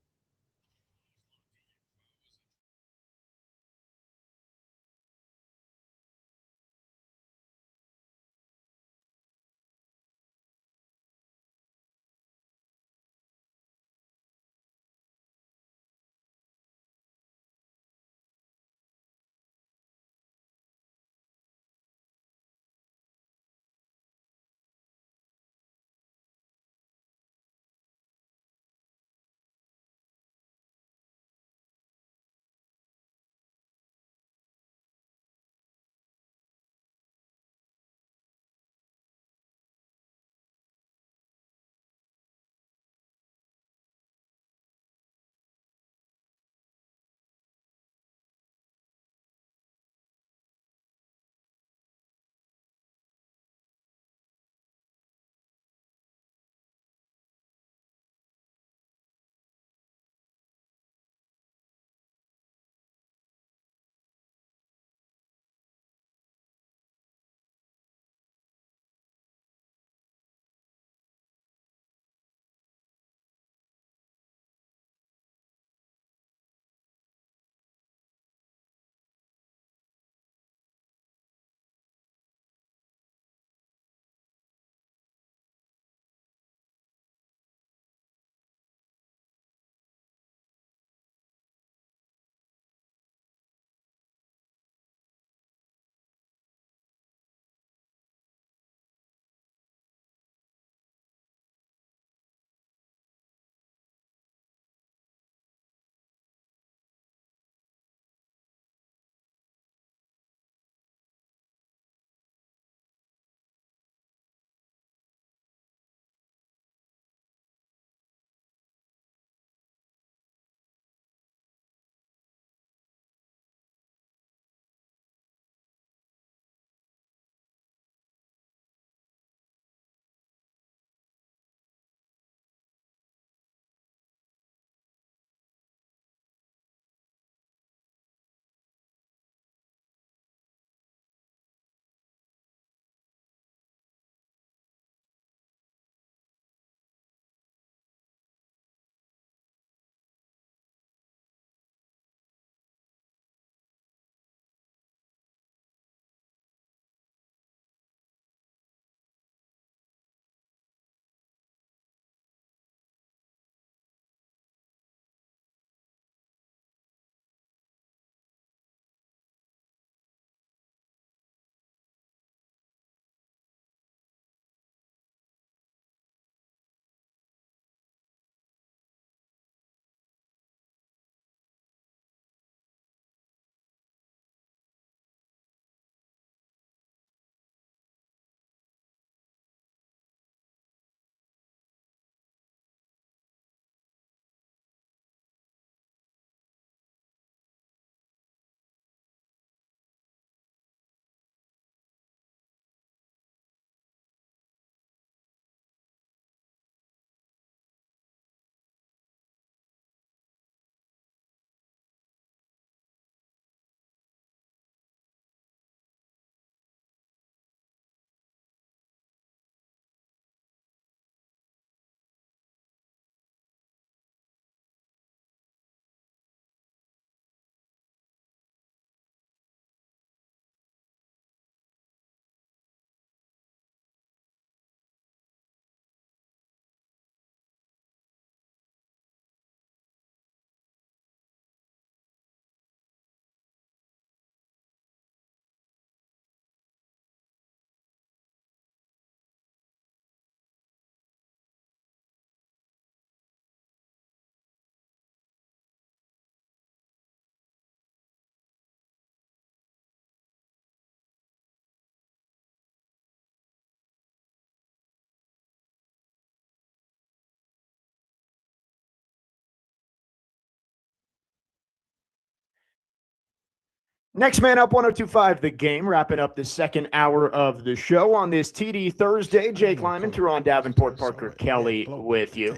Next man up, 102.5 The Game, wrapping up the second hour of the show on this TD Thursday. Jake Lyman, Turron, Davenport, Parker Kelly with you.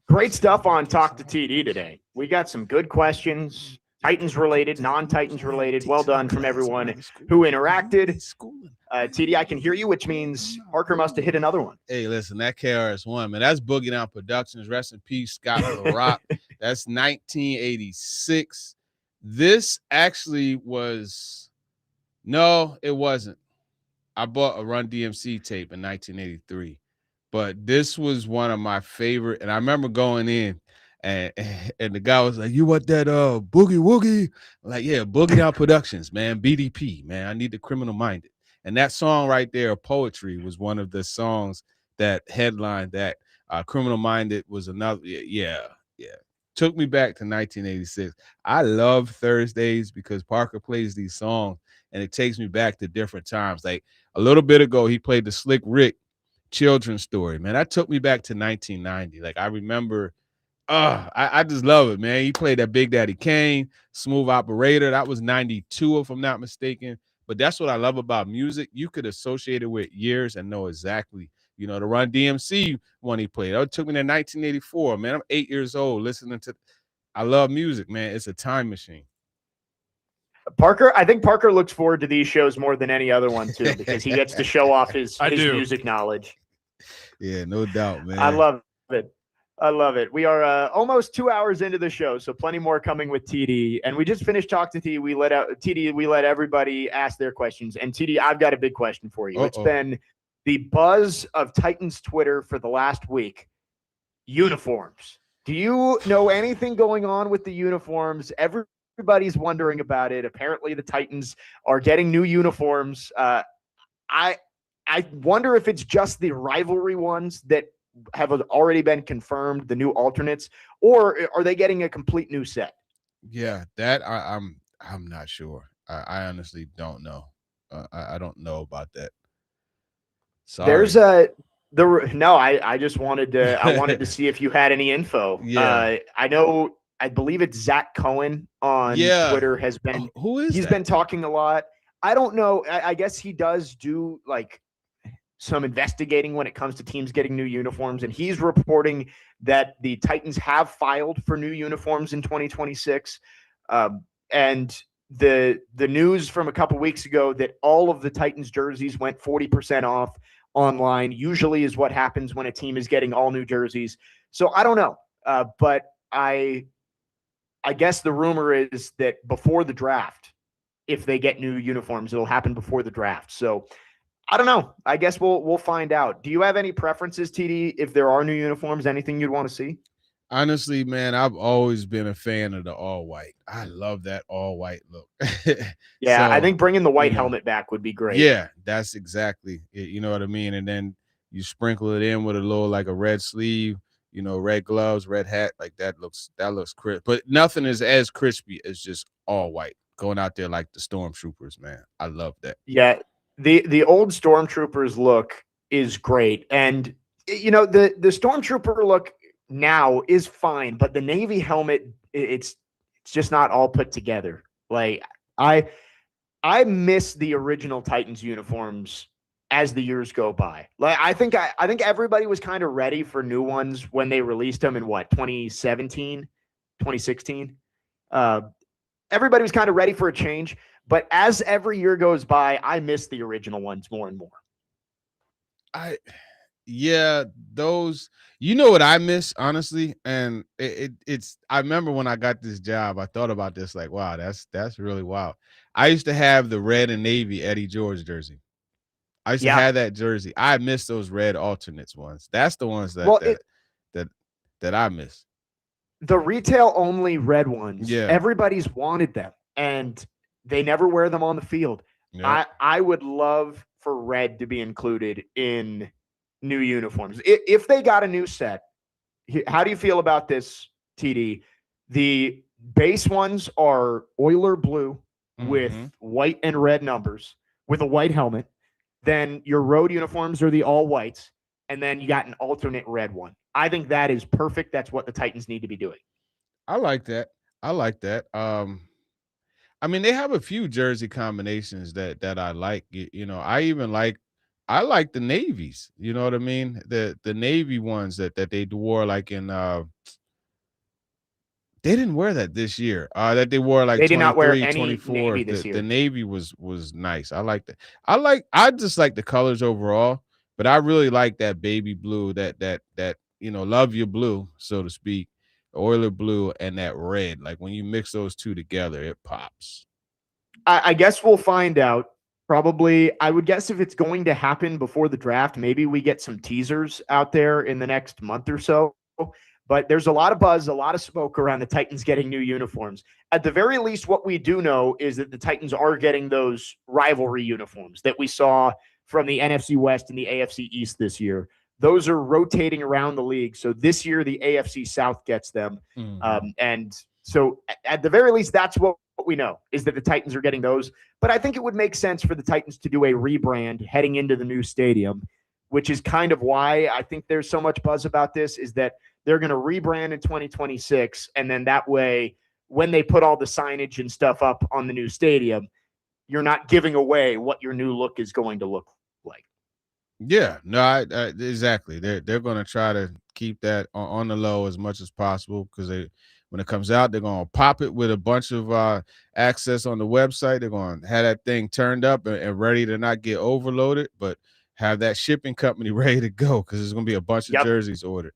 Great stuff on Talk to TD today. We got some good questions, Titans related, non-Titans related. Well done from everyone who interacted. TD, I can hear you, which means Parker must have hit another one. Hey, listen, that KRS-One, man, that's Boogie Down Productions. Rest in peace, Scott LaRock. That's 1986. This actually was – no, it wasn't. I bought a Run DMC tape in 1983. But this was one of my favorite – and I remember going in, and the guy was like, you want that Boogie Woogie? I'm like, yeah, Boogie Down Productions, man, BDP, man. I need the Criminal Minded. And that song right there, Poetry, was one of the songs that headlined that. Criminal Minded was another. Yeah. Took me back to 1986. I love Thursdays because Parker plays these songs, and it takes me back to different times. Like a little bit ago, he played the Slick Rick children's story. Man, that took me back to 1990. Like I remember, I just love it, man. He played that Big Daddy Kane, Smooth Operator. That was 92, if I'm not mistaken. But that's what I love about music. You could associate it with years and know exactly, the Run DMC one he played. That took me to 1984, man. I'm 8 years old listening to – I love music, man. It's a time machine. Parker, I think Parker looks forward to these shows more than any other one, too, because he gets to show off his music knowledge. Yeah, no doubt, man. I love it. We are almost 2 hours into the show, so plenty more coming with TD. And we just finished Talk to TD. We let everybody ask their questions. And TD, I've got a big question for you. It's been the buzz of Titans Twitter for the last week. Uniforms. Do you know anything going on with the uniforms? Everybody's wondering about it. Apparently, the Titans are getting new uniforms. I wonder if it's just the rivalry ones that have already been confirmed, the new alternates, or are they getting a complete new set? Yeah, that I'm not sure. I honestly don't know. I don't know about that. Sorry. I just wanted to see if you had any info. Yeah. I believe it's Zach Cohen on Twitter has been who is he's that? Been talking a lot. I don't know. I guess he does do like some investigating when it comes to teams getting new uniforms, and he's reporting that the Titans have filed for new uniforms in 2026. And the news from a couple weeks ago that all of the Titans jerseys went 40% off online usually is what happens when a team is getting all new jerseys. So I don't know. But I guess the rumor is that before the draft, if they get new uniforms, it'll happen before the draft. So I don't know. I guess we'll find out. Do you have any preferences, TD, if there are new uniforms, anything you'd want to see? Honestly, man, I've always been a fan of the all white. I love that all white look. Yeah, so, I think bringing the white helmet back would be great. Yeah, that's exactly it. You know what I mean? And then you sprinkle it in with a little like a red sleeve, red gloves, red hat. Like that looks crisp. But nothing is as crispy as just all white. Going out there like the Stormtroopers, man. I love that. Yeah, the old Stormtroopers look is great. And, the Stormtrooper look now is fine, but the Navy helmet, it's just not all put together. Like I miss the original Titans uniforms as the years go by. Like I think everybody was kind of ready for new ones when they released them in 2017, 2016. Everybody was kind of ready for a change, but as every year goes by, I miss the original ones more and more. Those, what I miss, honestly, and it's I remember when I got this job, I thought about this like, wow, that's really wild. I used to have the red and navy Eddie George jersey. I used to have that jersey. I miss those red alternates ones. That's the ones that I miss. The retail only red ones, everybody's wanted them, and they never wear them on the field. Yeah. I would love for red to be included in new uniforms. If they got a new set, how do you feel about this, TD? The base ones are Oiler blue with white and red numbers with a white helmet. Then your road uniforms are the all whites, and then you got an alternate red one. I think that is perfect. That's what the Titans need to be doing. I like that. I mean, they have a few jersey combinations that I like. I like the navies. You know what I mean? The navy ones that they wore like in they didn't wear that this year. That they wore like They did not wear 23, any 24. navy this year. The navy was nice. I like that. I just like the colors overall, but I really like that baby blue, that love your blue, so to speak, Oiler blue and that red. Like when you mix those two together, it pops. I guess we'll find out. Probably, I would guess if it's going to happen before the draft, maybe we get some teasers out there in the next month or so. But there's a lot of buzz, a lot of smoke around the Titans getting new uniforms. At the very least, what we do know is that the Titans are getting those rivalry uniforms that we saw from the NFC West and the AFC East this year. Those are rotating around the league. So this year, the AFC South gets them. And so at the very least, that's what we know is that the Titans are getting those. But I think it would make sense for the Titans to do a rebrand heading into the new stadium, which is kind of why I think there's so much buzz about this, is that they're going to rebrand in 2026. And then that way, when they put all the signage and stuff up on the new stadium, you're not giving away what your new look is going to look like. Yeah, no, exactly. They're going to try to keep that on the low as much as possible because when it comes out, they're going to pop it with a bunch of access on the website. They're going to have that thing turned up and ready to not get overloaded, but have that shipping company ready to go because there's going to be a bunch of jerseys ordered.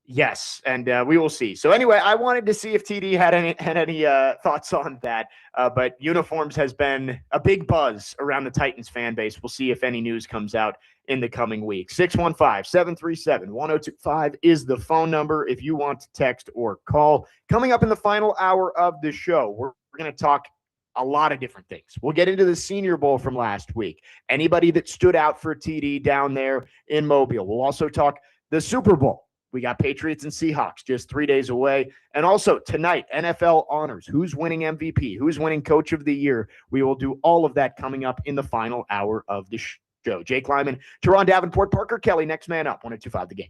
Yes, and we will see. So anyway, I wanted to see if TD had any thoughts on that. But uniforms has been a big buzz around the Titans fan base. We'll see if any news comes out in the coming week. 615-737-1025 is the phone number if you want to text or call. Coming up in the final hour of the show, we're going to talk a lot of different things. We'll get into the Senior Bowl from last week. Anybody that stood out for TD down there in Mobile. We'll also talk the Super Bowl. We got Patriots and Seahawks just 3 days away. And also tonight, NFL honors. Who's winning MVP? Who's winning Coach of the Year? We will do all of that coming up in the final hour of the show. Jake Lyman, Turron, Davenport, Parker Kelly, next man up, 102.5 The Game.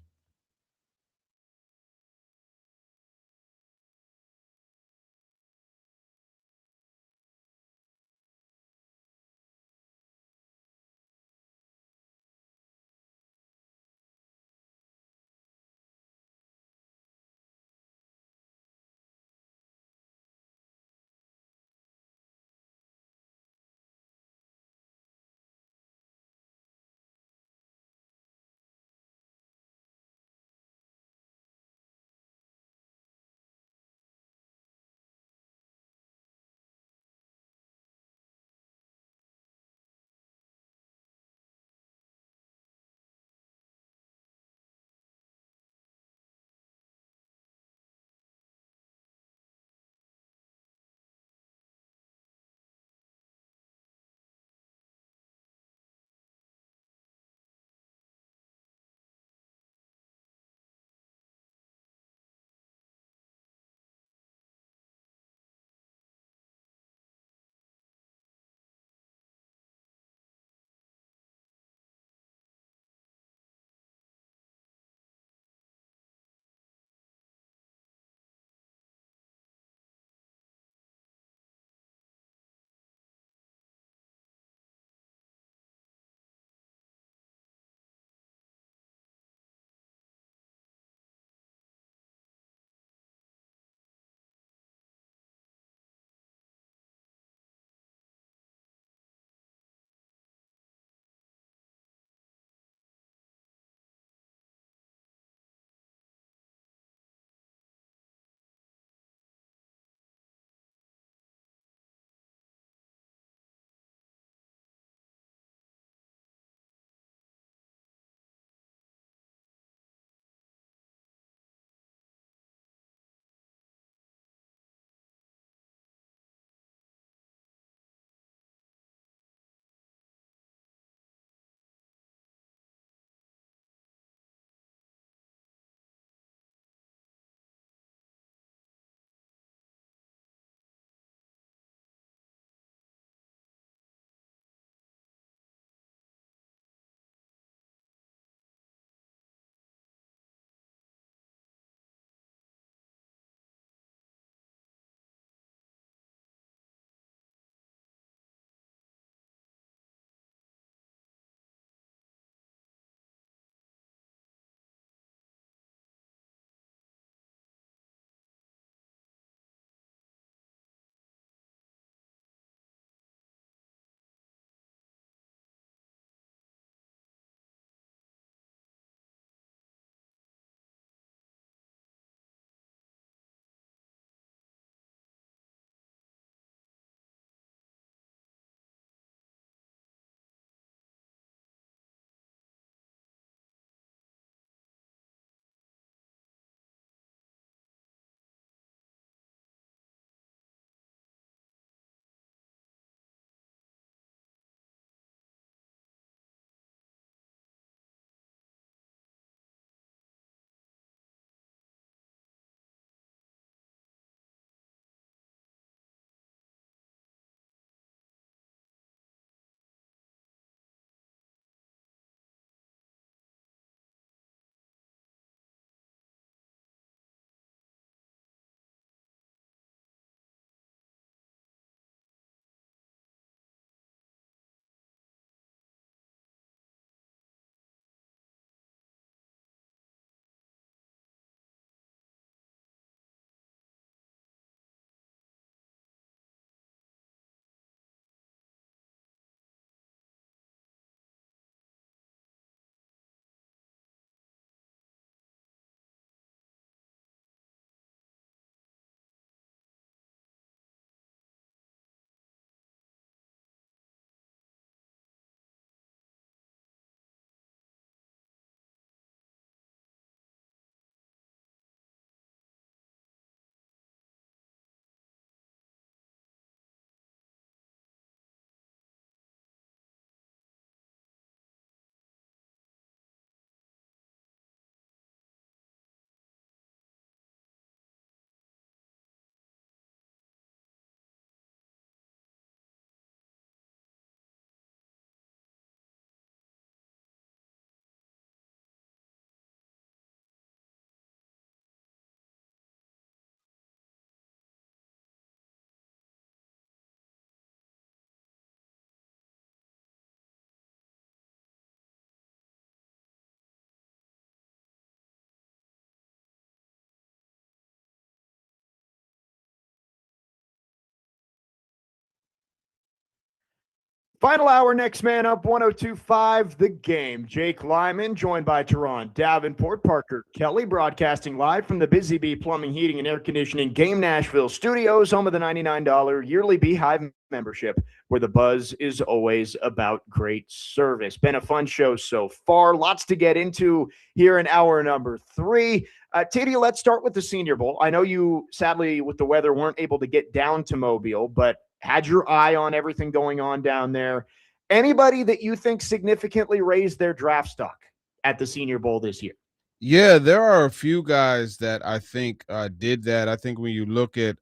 Final hour, next man up, 102.5 The Game. Jake Lyman, joined by Turron, Davenport, Parker Kelly, broadcasting live from the Busy Bee Plumbing, Heating, and Air Conditioning Game Nashville studios, home of the $99 yearly Beehive membership, where the buzz is always about great service. Been a fun show so far. Lots to get into here in hour number 3. Titi, let's start with the Senior Bowl. I know you, sadly, with the weather, weren't able to get down to Mobile, but had your eye on everything going on down there. Anybody that you think significantly raised their draft stock at the Senior Bowl this year? Yeah, there are a few guys that I think did that. I think when you look at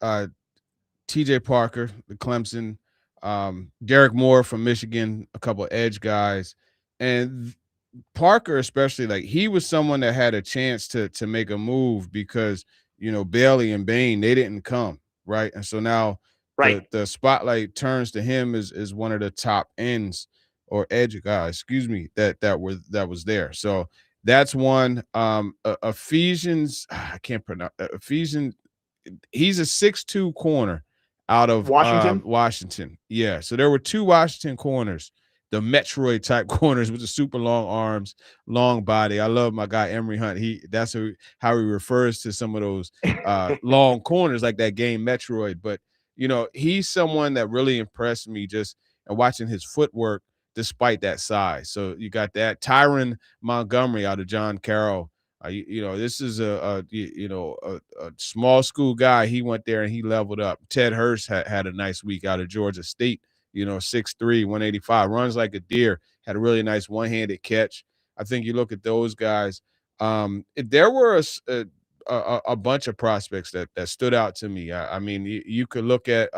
TJ Parker, the Clemson, Derek Moore from Michigan, a couple of edge guys, and Parker especially, like he was someone that had a chance to make a move because, you know, Bailey and Bain, they didn't come, right? And so now the spotlight turns to him as one of the top ends or edge guys, that was there. So that's one. Ephesians, I can't pronounce Ephesians. He's a 6'2" corner out of Washington. Yeah. So there were 2 Washington corners, the Metroid type corners with the super long arms, long body. I love my guy Emery Hunt. That's how he refers to some of those long corners, like that game Metroid. But you know, he's someone that really impressed me just watching his footwork despite that size. So you got that Tyron Montgomery out of John Carroll. You know, this is a small school guy. He went there and he leveled up. Ted Hurst had a nice week out of Georgia State. You know, 6'3", 185, runs like a deer. Had a really nice one-handed catch. I think you look at those guys. There were a bunch of prospects that stood out to me. I mean, you could look at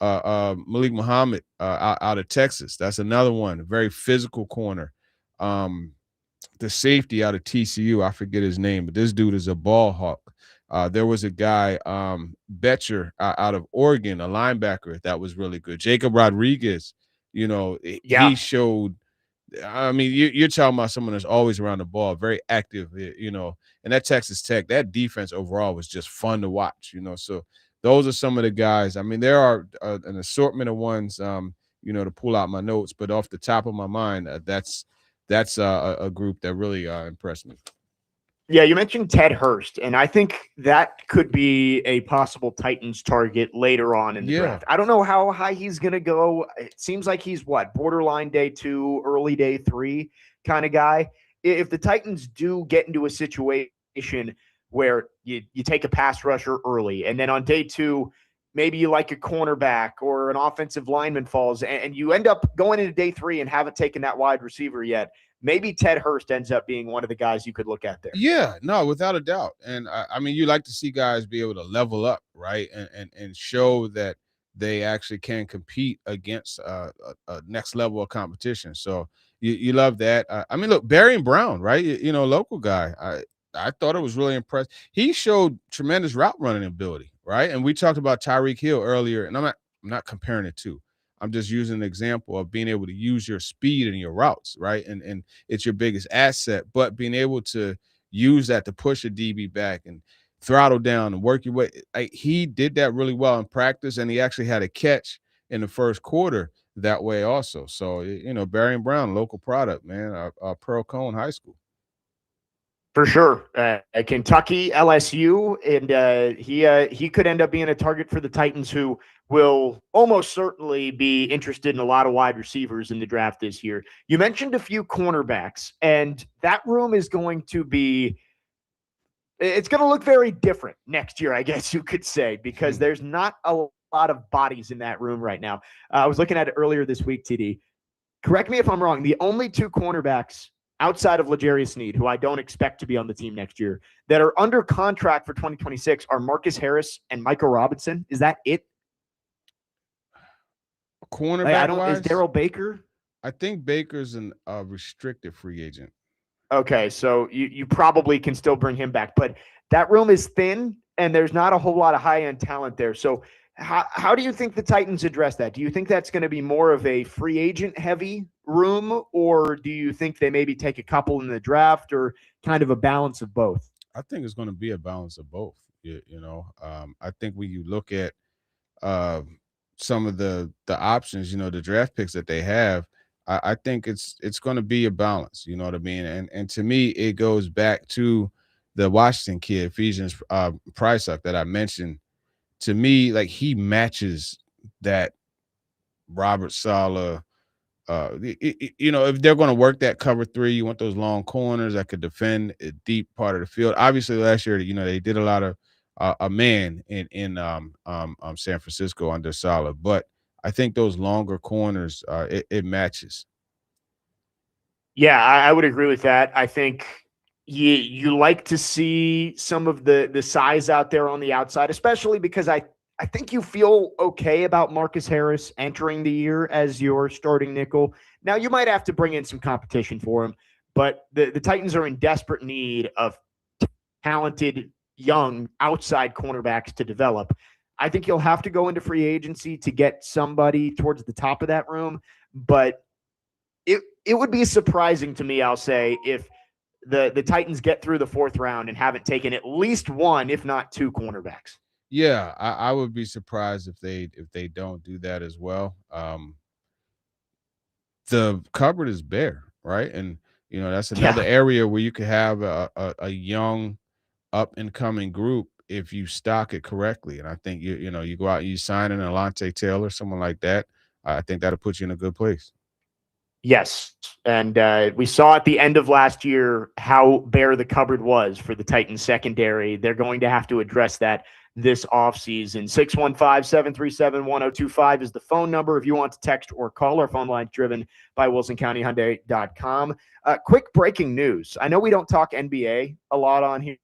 Malik Muhammad out of Texas. That's another one, a very physical corner. The safety out of TCU, I forget his name, but this dude is a ball hawk. There was a guy, Betcher, out of Oregon, a linebacker that was really good. Jacob Rodriguez, you know, he showed. I mean, you're talking about someone that's always around the ball, very active, you know. And that Texas Tech, that defense overall was just fun to watch, you know. So those are some of the guys. I mean, there are an assortment of ones, you know, to pull out my notes, but off the top of my mind, that's a group that really impressed me. Yeah, you mentioned Ted Hurst, and I think that could be a possible Titans target later on in the draft. I don't know how high he's going to go. It seems like he's borderline day 2, early day 3 kind of guy. If the Titans do get into a situation where you take a pass rusher early, and then on day 2, maybe you like a cornerback or an offensive lineman falls, and you end up going into day 3 and haven't taken that wide receiver yet, maybe Ted Hurst ends up being one of the guys you could look at there. Yeah, no, without a doubt. And I mean, you like to see guys be able to level up, right? And show that they actually can compete against a next level of competition. So you love that. I mean, look, Barry Brown, right? You know, local guy. I thought it was really impressive. He showed tremendous route running ability, right? And we talked about Tyreek Hill earlier, and I'm not comparing it to. I'm just using an example of being able to use your speed and your routes, right? And it's your biggest asset, but being able to use that to push a DB back and throttle down and work your way. He did that really well in practice, and he actually had a catch in the first quarter that way also. So, you know, Barry and Brown, local product, man, Pearl Cone High School. For sure. Kentucky, LSU, and he could end up being a target for the Titans, who will almost certainly be interested in a lot of wide receivers in the draft this year. You mentioned a few cornerbacks, and that room is going to be – it's going to look very different next year, I guess you could say, because there's not a lot of bodies in that room right now. I was looking at it earlier this week, TD. Correct me if I'm wrong. The only 2 cornerbacks outside of L'Jarius Sneed, who I don't expect to be on the team next year, that are under contract for 2026 are Marcus Harris and Michael Robinson. Is that it? Cornerback is Darrell Baker? I think Baker's a restricted free agent. Okay, so you probably can still bring him back, but that room is thin, and there's not a whole lot of high-end talent there. So how do you think the Titans address that? Do you think that's going to be more of a free agent heavy room, or do you think they maybe take a couple in the draft, or kind of a balance of both? I think it's going to be a balance of both. You know, I think when you look at some of the options, the draft picks that they have, I think it's going to be a balance. You know what I mean? And to me, it goes back to the Washington kid, Ephesians Prysuck, that I mentioned. To me, like, he matches that Robert Saleh. If they're going to work that cover three, you want those long corners that could defend a deep part of the field. Obviously, last year, they did a lot of a man in San Francisco under Saleh, but I think those longer corners, it matches. Yeah, I would agree with that. I think you like to see some of the size out there on the outside, especially because I think you feel okay about Marcus Harris entering the year as your starting nickel. Now, you might have to bring in some competition for him, but the Titans are in desperate need of talented, young, outside cornerbacks to develop. I think you'll have to go into free agency to get somebody towards the top of that room, but it would be surprising to me, I'll say, if the Titans get through the fourth round and haven't taken at least one, if not two, cornerbacks. Yeah, I would be surprised if they don't do that as well. The cupboard is bare, right? And that's another area where you could have a young up and coming group if you stock it correctly. And I think you go out and you sign an Alontae Taylor, someone like that. I think that'll put you in a good place. Yes. And we saw at the end of last year how bare the cupboard was for the Titans secondary. They're going to have to address that this offseason. 615-737-1025 is the phone number if you want to text or call. Our phone line driven by WilsonCountyHyundai.com. Quick breaking news. I know we don't talk NBA a lot on here,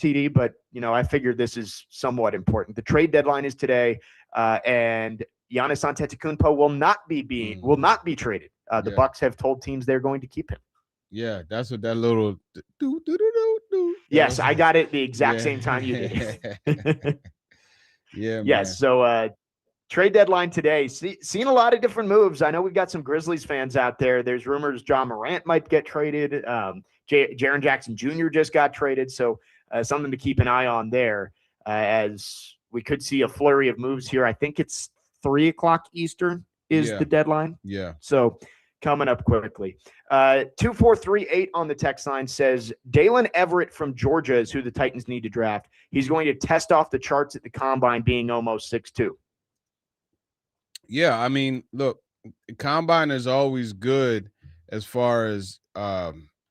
TD, but I figured this is somewhat important. The trade deadline is today, and Giannis Antetokounmpo will not be traded. The Bucks have told teams they're going to keep him. Yeah, that's what that little Yes, I got it the exact same time you did. Yeah, man. Yes, so trade deadline today. Seeing a lot of different moves. I know we've got some Grizzlies fans out there. There's rumors John Morant might get traded. Jaren Jackson Jr. just got traded, so something to keep an eye on there as we could see a flurry of moves here. I think it's 3:00 Eastern is the deadline. Yeah. So coming up quickly. 2438 on the text line says Dalen Everett from Georgia is who the Titans need to draft. He's going to test off the charts at the combine, being almost 6'2". Yeah, I mean, look, combine is always good as far as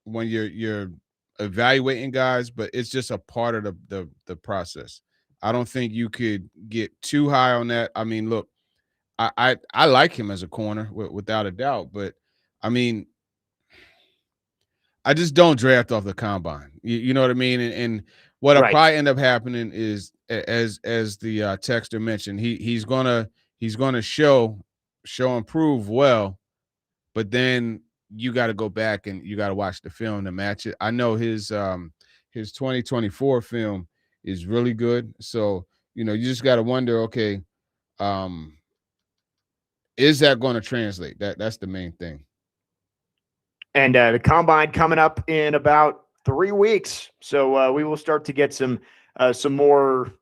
when you're evaluating guys, but it's just a part of the process. I don't think you could get too high on that. I mean, look, I like him as a corner without a doubt, but I mean, I just don't draft off the combine. You know what I mean? And what'll probably end up happening is, as the texter mentioned, he's gonna show and prove well, but then you got to go back and you got to watch the film to match it. I know his 2024 film is really good, so you just got to wonder, okay, is that going to translate? That's the main thing. And the combine coming up in about 3 weeks. So we will start to get some more,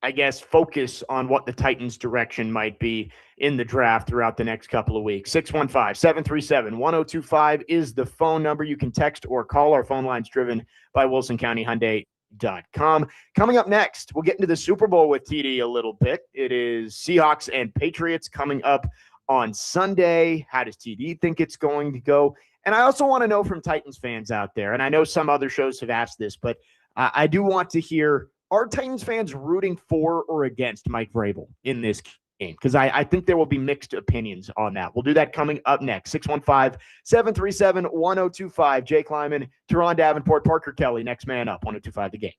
I guess, focus on what the Titans' direction might be in the draft throughout the next couple of weeks. 615-737-1025 is the phone number. You can text or call. Our phone line's driven by WilsonCountyHyundai.com. Coming up next, we'll get into the Super Bowl with TD a little bit. It is Seahawks and Patriots coming up on Sunday. How does TD think it's going to go? And I also want to know from Titans fans out there, and I know some other shows have asked this, but I do want to hear, are Titans fans rooting for or against Mike Vrabel in this game? Because I think there will be mixed opinions on that. We'll do that coming up next. 615-737-1025. Jake Lyman, Turron, Davenport, Parker Kelly, next man up, 1025 The Game.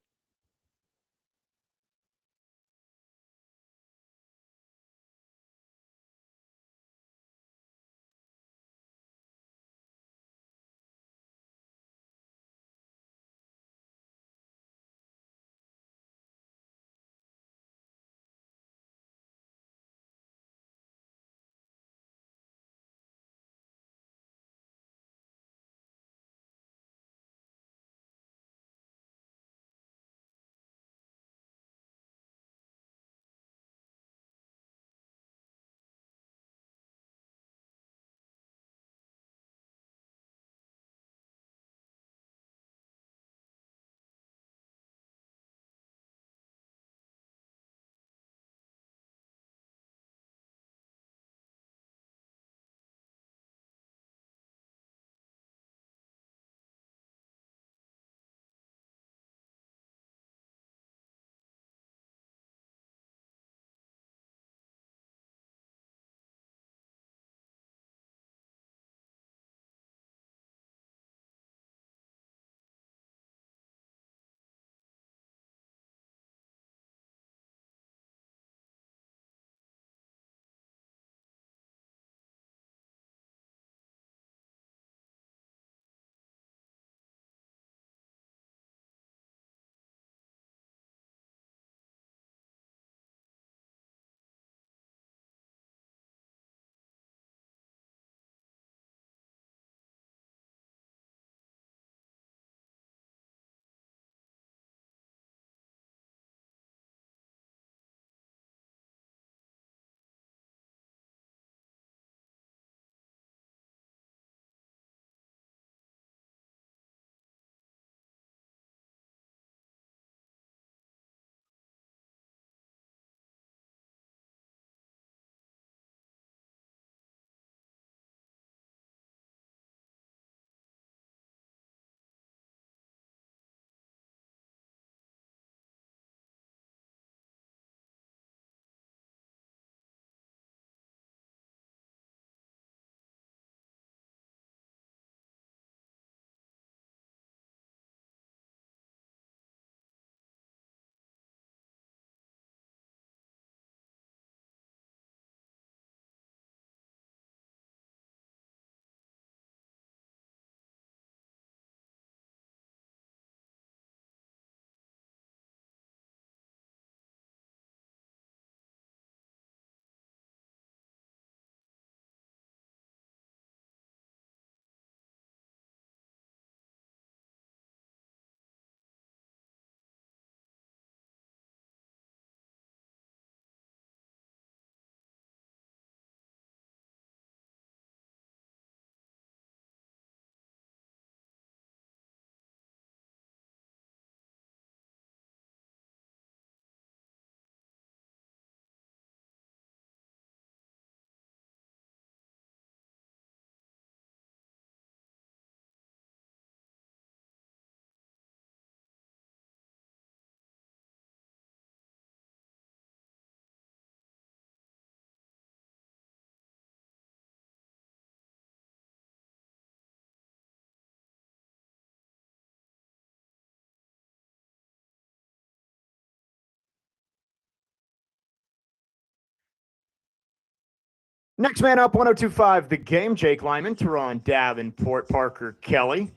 Next man up, 102.5 The Game. Jake Lyman, Turron, Davenport, Parker, Kelly.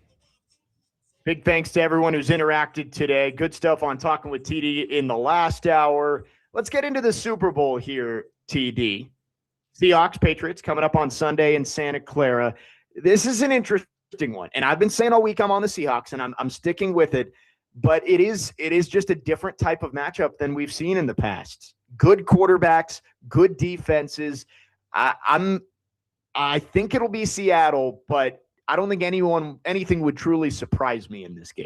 Big thanks to everyone who's interacted today. Good stuff on Talking with TD in the last hour. Let's get into the Super Bowl here, TD. Seahawks, Patriots coming up on Sunday in Santa Clara. This is an interesting one. And I've been saying all week I'm on the Seahawks, and I'm sticking with it. But it is just a different type of matchup than we've seen in the past. Good quarterbacks, good defenses. I think it'll be Seattle, but I don't think anything would truly surprise me in this game.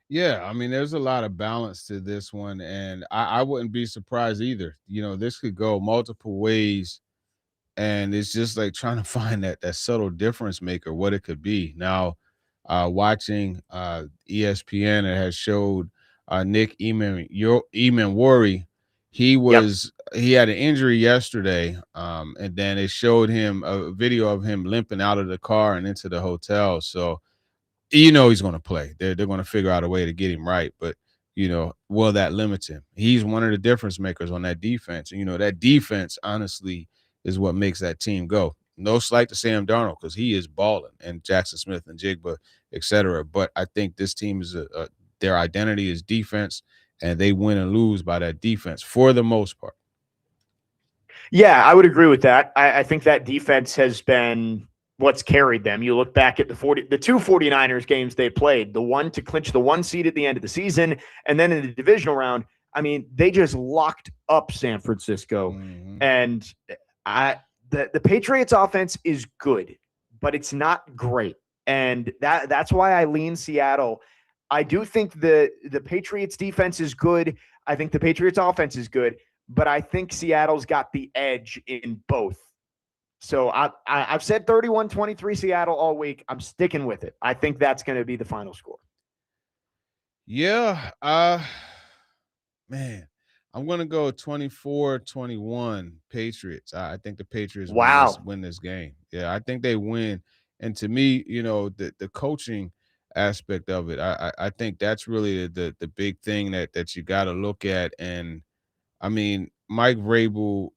Yeah, I mean, there's a lot of balance to this one, and I wouldn't be surprised either. This could go multiple ways, and it's just like trying to find that subtle difference maker, what it could be. Now, watching ESPN, it has showed Nick Eamon he had an injury yesterday, and then it showed him a video of him limping out of the car and into the hotel. So he's going to play. They're going to figure out a way to get him right, but will that limit him? He's one of the difference makers on that defense, and that defense honestly is what makes that team go. No slight to Sam Darnold, because he is balling, and Jackson Smith and Jigba, etc. But I think this team is their identity is defense, and they win and lose by that defense for the most part. Yeah, I would agree with that. I think that defense has been what's carried them. You look back at the two 49ers games they played, the one to clinch the 1 seed at the end of the season, and then in the divisional round, I mean, they just locked up San Francisco. Mm-hmm. And the Patriots offense is good, but it's not great. And that's why I lean Seattle. I do think the Patriots defense is good. I think the Patriots offense is good, but I think Seattle's got the edge in both. So I've said 31-23 Seattle all week. I'm sticking with it. I think that's going to be the final score. Yeah. Man, I'm going to go 24-21 Patriots. I think the Patriots win this game. Yeah, I think they win. And to me, the coaching aspect of it, I think that's really the big thing that you got to look at. And I mean, Mike Vrabel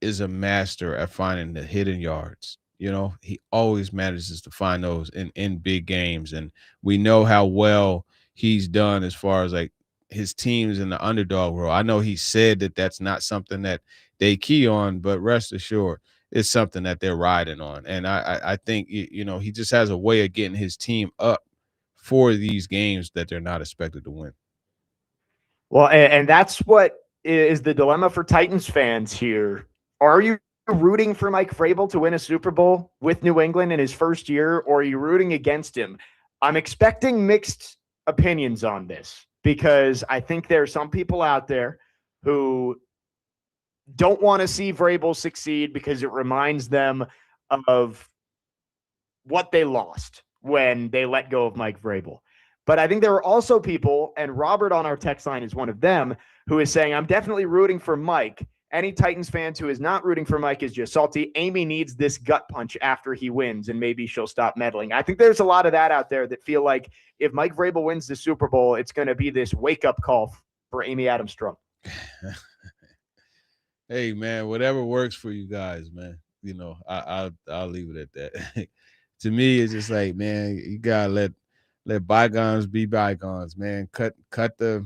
is a master at finding the hidden yards. He always manages to find those in big games. And we know how well he's done as far as like his teams in the underdog role. I know he said that that's not something that they key on, but rest assured, it's something that they're riding on. And I think, he just has a way of getting his team up for these games that they're not expected to win. Well, and that's what is the dilemma for Titans fans here. Are you rooting for Mike Vrabel to win a Super Bowl with New England in his first year, or are you rooting against him? I'm expecting mixed opinions on this, because I think there are some people out there who don't want to see Vrabel succeed because it reminds them of what they lost when they let go of Mike Vrabel. But I think there are also people, and Robert on our text line is one of them, who is saying, I'm definitely rooting for Mike. Any Titans fans who is not rooting for Mike is just salty. Amy needs this gut punch after he wins, and maybe she'll stop meddling. I think there's a lot of that out there that feel like if Mike Vrabel wins the Super Bowl, it's going to be this wake-up call for Amy Adams-Strunk. Hey, man, whatever works for you guys, man. I'll leave it at that. To me, it's just like, man, you gotta let bygones be bygones, man. Cut the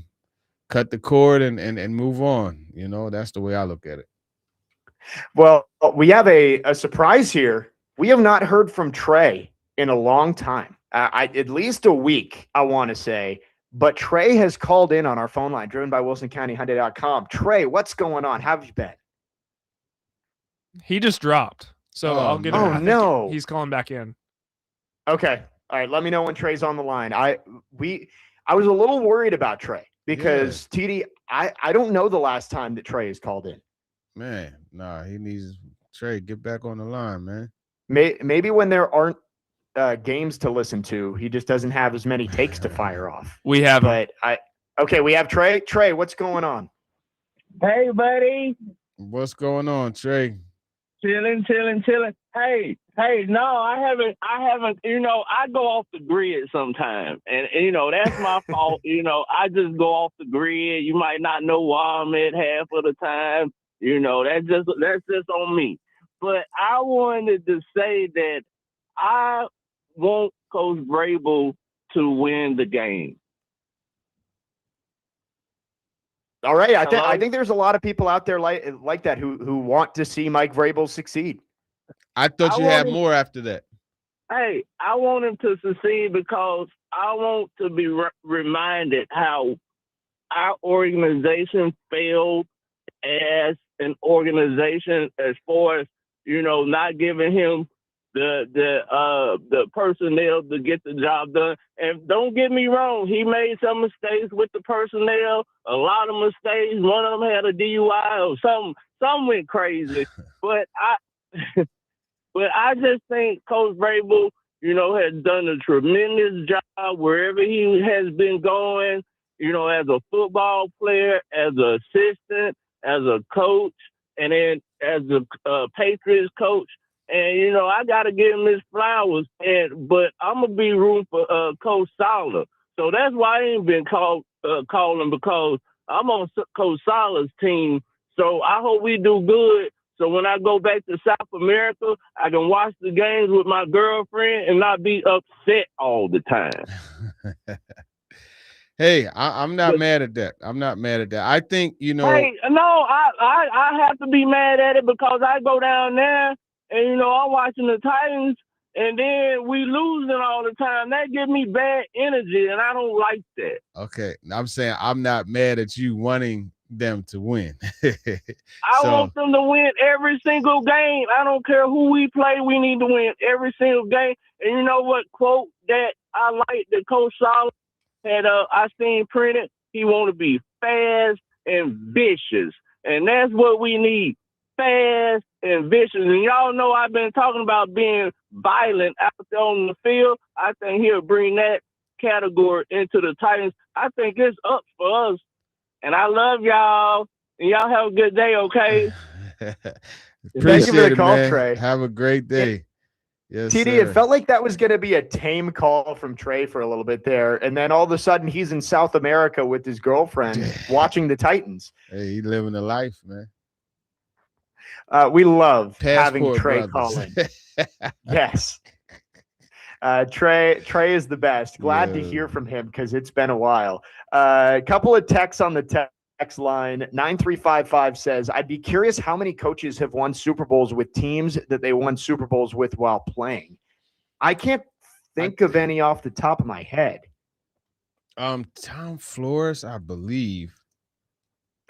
cord and move on. That's the way I look at it. Well, we have a surprise here. We have not heard from Trey in a long time. At least a week, I want to say. But Trey has called in on our phone line, driven by WilsonCountyHyundai.com. Trey, what's going on? How have you been? He just dropped. So I'll get him. Oh, no. He's calling back in. Okay. All right. Let me know when Trey's on the line. I was a little worried about Trey because TD, I don't know the last time that Trey has called in. Man, he needs Trey, get back on the line, man. Maybe when there aren't games to listen to, he just doesn't have as many takes to fire off. We have we have Trey. Trey, what's going on? Hey, buddy. What's going on, Trey? Chilling. Hey, no, I haven't, I go off the grid sometimes. And that's my fault. I just go off the grid. You might not know where I'm at half of the time. That's just on me. But I wanted to say that I want Coach Vrabel to win the game. All right, I think there's a lot of people out there like that who want to see Mike Vrabel succeed. I thought you had more after that. Hey, I want him to succeed because I want to be reminded how our organization failed as an organization, as far as, you know, not giving him the personnel to get the job done. And don't get me wrong, he made some mistakes with the personnel, a lot of mistakes. One of them had a DUI or some went crazy. But I just think Coach Vrabel, you know, has done a tremendous job wherever he has been going, you know, as a football player, as an assistant, as a coach, and then as a Patriots coach. And, you know, I got to give him his flowers. But I'm going to be rooting for Coach Saleh. So that's why I ain't been calling, because I'm on Coach Saleh's team. So I hope we do good. So when I go back to South America, I can watch the games with my girlfriend and not be upset all the time. Hey, I'm not mad at that. I'm not mad at that. I think, you know. Hey, no, I have to be mad at it because I go down there and, you know, I'm watching the Titans and then we losing all the time. That gives me bad energy and I don't like that. Okay. I'm saying I'm not mad at you wanting them to win. I want them to win every single game. I don't care who we play. We need to win every single game. And you know what quote that I like that Coach Saleh had I seen printed? He want to be fast and vicious. And that's what we need. Fast and vicious. And y'all know I've been talking about being violent out there on the field. I think he'll bring that category into the Titans. I think it's up for us. And I love y'all. And y'all have a good day, okay? Thank you for the call, man. Trey. Have a great day. Yes, TD, sir. It felt like that was going to be a tame call from Trey for a little bit there. And then all of a sudden he's in South America with his girlfriend watching the Titans. Hey, he's living the life, man. We love Passport having Trey brothers. call in. Yes. Trey is the best. Glad to hear from him because it's been a while. A couple of texts on the text line. 9355 says, I'd be curious how many coaches have won Super Bowls with teams that they won Super Bowls with while playing. I can't think of any off the top of my head. Tom Flores, I believe.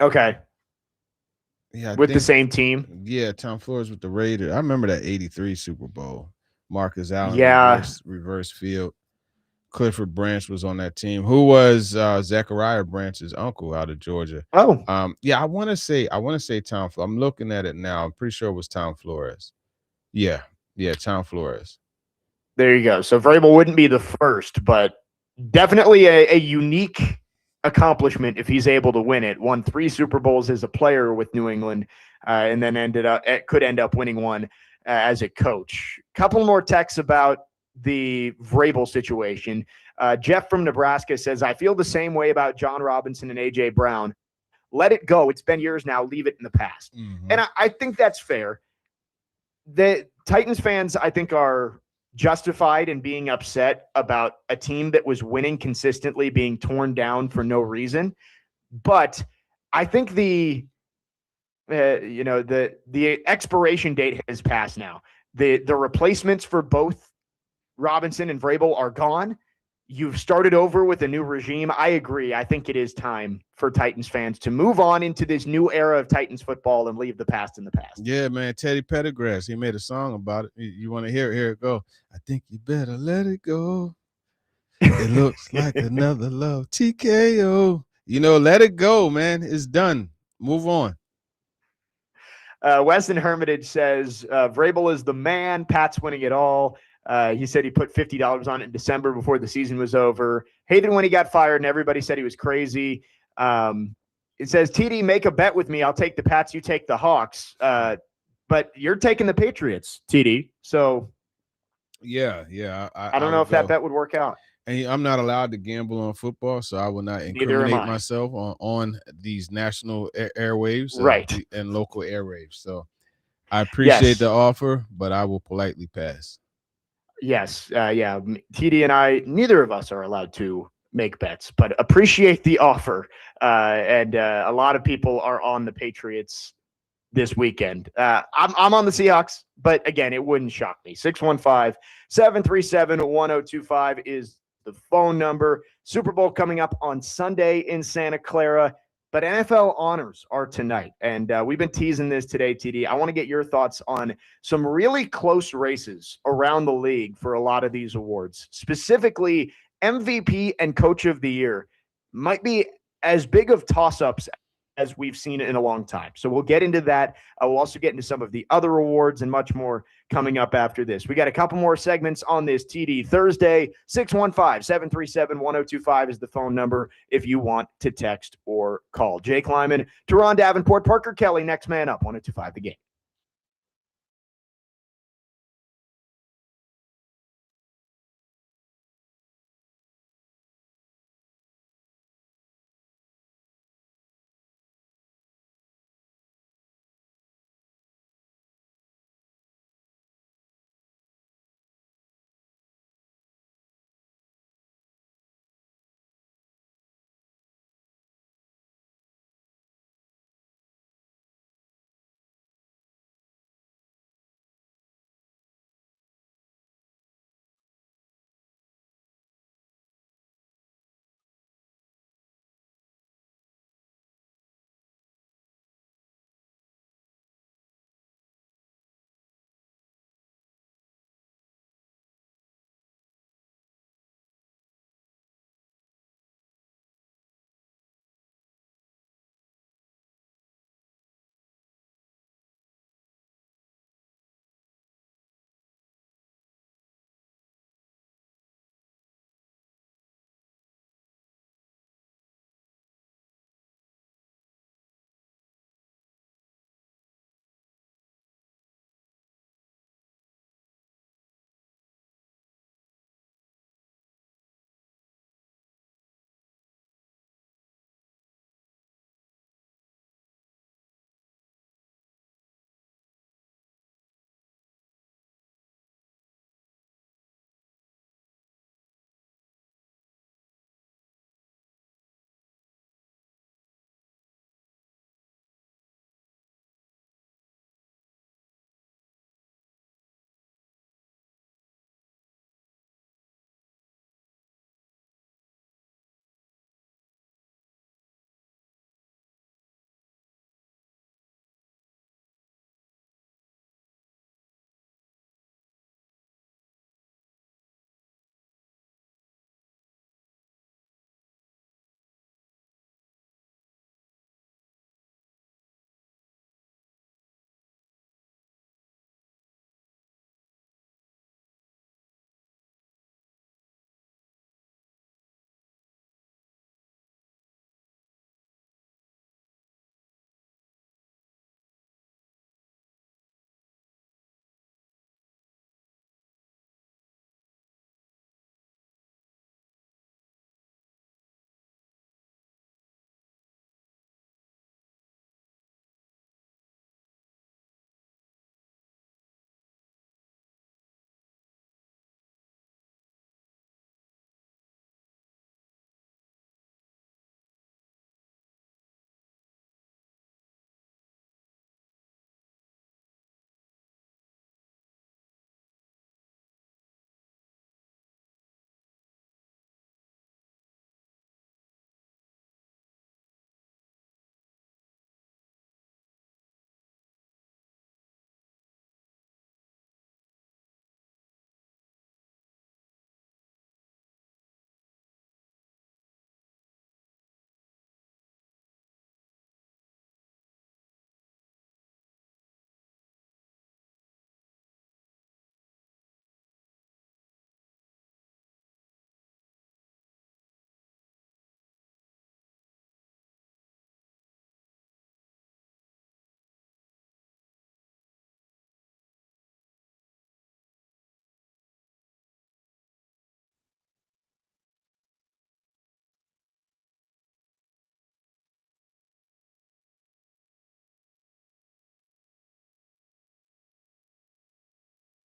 Okay. Yeah, with the same team. Yeah, Tom Flores with the Raiders. I remember that 83 Super Bowl. Marcus Allen, reverse field. Clifford Branch was on that team. Who was Zachariah Branch's uncle out of Georgia? Oh, yeah, I want to say Tom. I'm looking at it now. I'm pretty sure it was Tom Flores. Yeah, Tom Flores. There you go. So Vrabel wouldn't be the first, but definitely a unique accomplishment if he's able to win it. Won 3 Super Bowls as a player with New England, and then could end up winning one as a coach. Couple more texts about the Vrabel situation. Jeff from Nebraska says, I feel the same way about John Robinson and A.J. Brown. Let it go. It's been years now. Leave it in the past. Mm-hmm. And I think that's fair. The Titans fans, I think, are justified in being upset about a team that was winning consistently being torn down for no reason. But I think the expiration date has passed now. The replacements for both Robinson and Vrabel are gone. You've started over with a new regime. I agree. I think it is time for Titans fans to move on into this new era of Titans football and leave the past in the past. Yeah, man. Teddy Pendergrass, he made a song about it. You want to hear it? Here it go. I think you better let it go. It looks like another love TKO. Let it go, man. It's done. Move on. Weston Hermitage says, Vrabel is the man. Pat's winning it all. He said he put $50 on it in December before the season was over. Hated when he got fired, and everybody said he was crazy. It says, TD, make a bet with me. I'll take the Pats. You take the Hawks. But you're taking the Patriots, TD. So, yeah. I don't know if that bet would work out. And I'm not allowed to gamble on football, so I will not incriminate myself on these national airwaves, right, and local airwaves. So I appreciate Yes. the offer, but I will politely pass. Yes. Yeah. TD and I, neither of us are allowed to make bets, but appreciate the offer. And a lot of people are on the Patriots this weekend. I'm on the Seahawks, but again, it wouldn't shock me. 615-737-1025 is the phone number. Super Bowl coming up on Sunday in Santa Clara, but NFL honors are tonight. And we've been teasing this today, TD. I want to get your thoughts on some really close races around the league for a lot of these awards, specifically MVP and Coach of the Year might be as big of toss-ups as we've seen in a long time. So we'll get into that. We'll also get into some of the other awards and much more coming up after this. We got a couple more segments on this TD Thursday. 615-737-1025 is the phone number if you want to text or call. Jake Lyman, Turron, Davenport, Parker Kelly, next man up, 1025 The Game.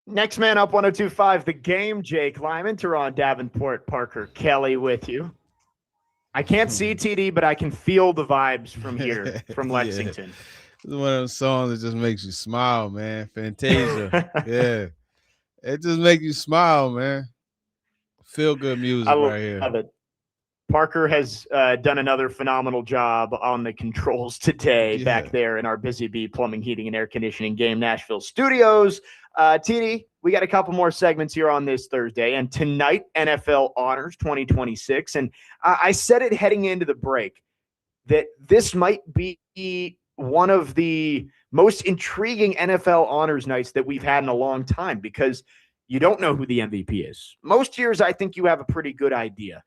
Next man up, 102.5 The Game, Jake Lyman, Turron, Davenport, Parker, Kelly with you. I can't see TD, but I can feel the vibes from here, from Lexington. It's one of those songs that just makes you smile, man. Fantasia. Yeah. It just makes you smile, man. Feel good music right here. I love it. Parker has done another phenomenal job on the controls today back there in our Busy Bee Plumbing, Heating, and Air Conditioning Game Nashville studios. TD, we got a couple more segments here on this Thursday. And tonight, NFL Honors 2026. And I said it heading into the break that this might be one of the most intriguing NFL Honors nights that we've had in a long time because you don't know who the MVP is. Most years, I think you have a pretty good idea.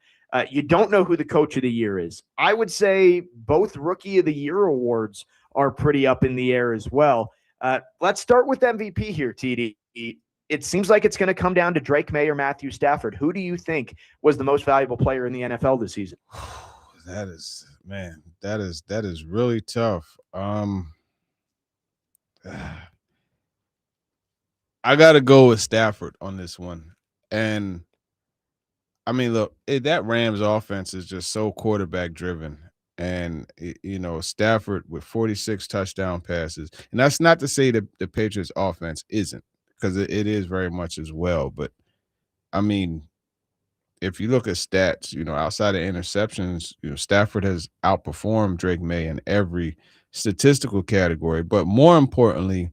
You don't know who the coach of the year is. I would say both Rookie of the Year awards are pretty up in the air as well. Let's start with MVP here, TD. It seems like it's going to come down to Drake May or Matthew Stafford. Who do you think was the most valuable player in the NFL this season? That is really tough. I got to go with Stafford on this one. And I mean, look, that Rams offense is just so quarterback driven. And, Stafford with 46 touchdown passes. And that's not to say that the Patriots offense isn't, because it is very much as well. But, I mean, if you look at stats, outside of interceptions, Stafford has outperformed Drake May in every statistical category. But more importantly,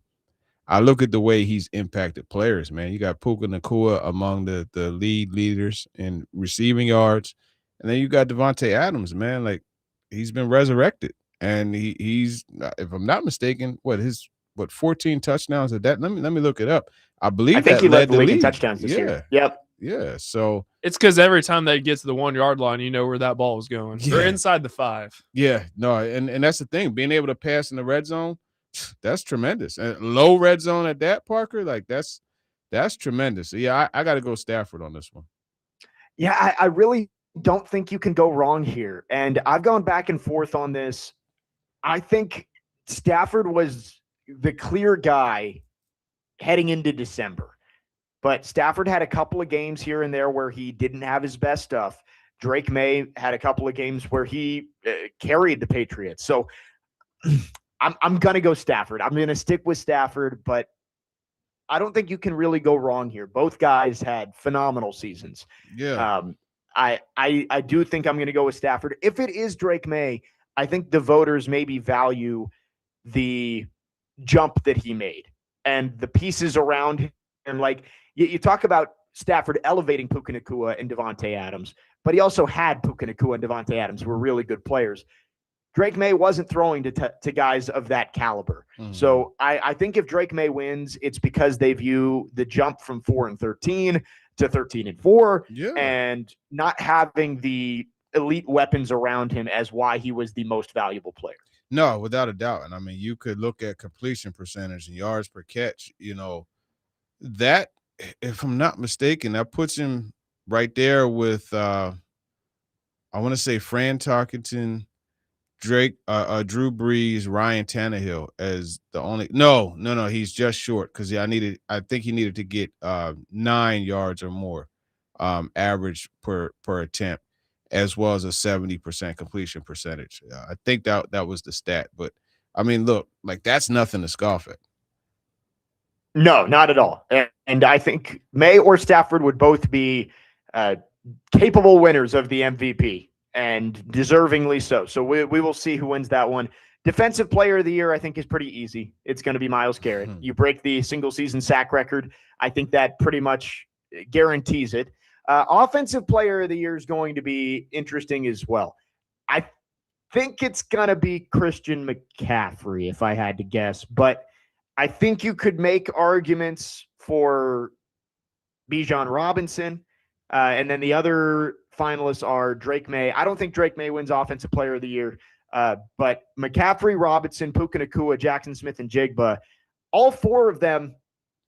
I look at the way he's impacted players, man. You got Puka Nacua among the lead leaders in receiving yards. And then you got Devontae Adams, man. Like, he's been resurrected. And he's, if I'm not mistaken, 14 touchdowns at that? Let me look it up. I think he led the league in touchdowns this year. Yep. Yeah. So it's because every time they get to the 1 yard line, you know where that ball is going. Yeah. They're inside the 5. Yeah. No, and that's the thing. Being able to pass in the red zone, that's tremendous. And low red zone at that, Parker, like that's tremendous. So yeah, I got to go Stafford on this one. Yeah, I really don't think you can go wrong here. And I've gone back and forth on this. I think Stafford was the clear guy heading into December. But Stafford had a couple of games here and there where he didn't have his best stuff. Drake May had a couple of games where he carried the Patriots. So I'm going to go Stafford. I'm going to stick with Stafford, but I don't think you can really go wrong here. Both guys had phenomenal seasons. Yeah. I do think I'm going to go with Stafford. If it is Drake May, I think the voters maybe value the jump that he made and the pieces around him. And like you talk about Stafford elevating Puka Nacua and Devontae Adams, but he also had Puka Nacua and Devontae Adams who were really good players. Drake May wasn't throwing to guys of that caliber. Mm-hmm. So I think if Drake May wins, it's because they view the jump from 4-13 to 13-4 and not having the elite weapons around him as why he was the most valuable player. No, without a doubt. And I mean, you could look at completion percentage and yards per catch, that, if I'm not mistaken, that puts him right there with, I want to say Fran Tarkenton, Drake, Drew Brees, Ryan Tannehill as the only. No, he's just short because I think he needed to get 9 yards or more average per attempt, as well as a 70% completion percentage. I think that was the stat. But I mean, look, like that's nothing to scoff at. No, not at all. And I think May or Stafford would both be capable winners of the MVP. And deservingly so. So we will see who wins that one. Defensive player of the year, I think, is pretty easy. It's going to be Myles Garrett. You break the single-season sack record. I think that pretty much guarantees it. Offensive player of the year is going to be interesting as well. I think it's going to be Christian McCaffrey, if I had to guess. But I think you could make arguments for Bijan Robinson. And then the other finalists are Drake May. I don't think Drake May wins Offensive Player of the Year, but McCaffrey, Robinson, Puka Nacua, Jackson Smith, and Jigba, all 4 of them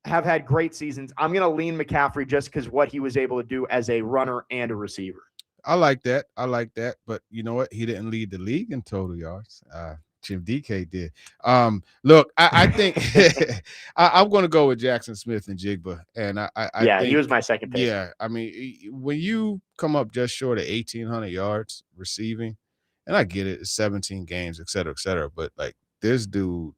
have had great seasons. I'm going to lean McCaffrey just because what he was able to do as a runner and a receiver. I like that. But you know what? He didn't lead the league in total yards. Jim DK did. Look, I think I'm going to go with Jackson Smith and Jigba, and I think, he was my second pick. Yeah, I mean, when you come up just short of 1,800 yards receiving, and I get it, it's 17 games, et cetera, but like this dude,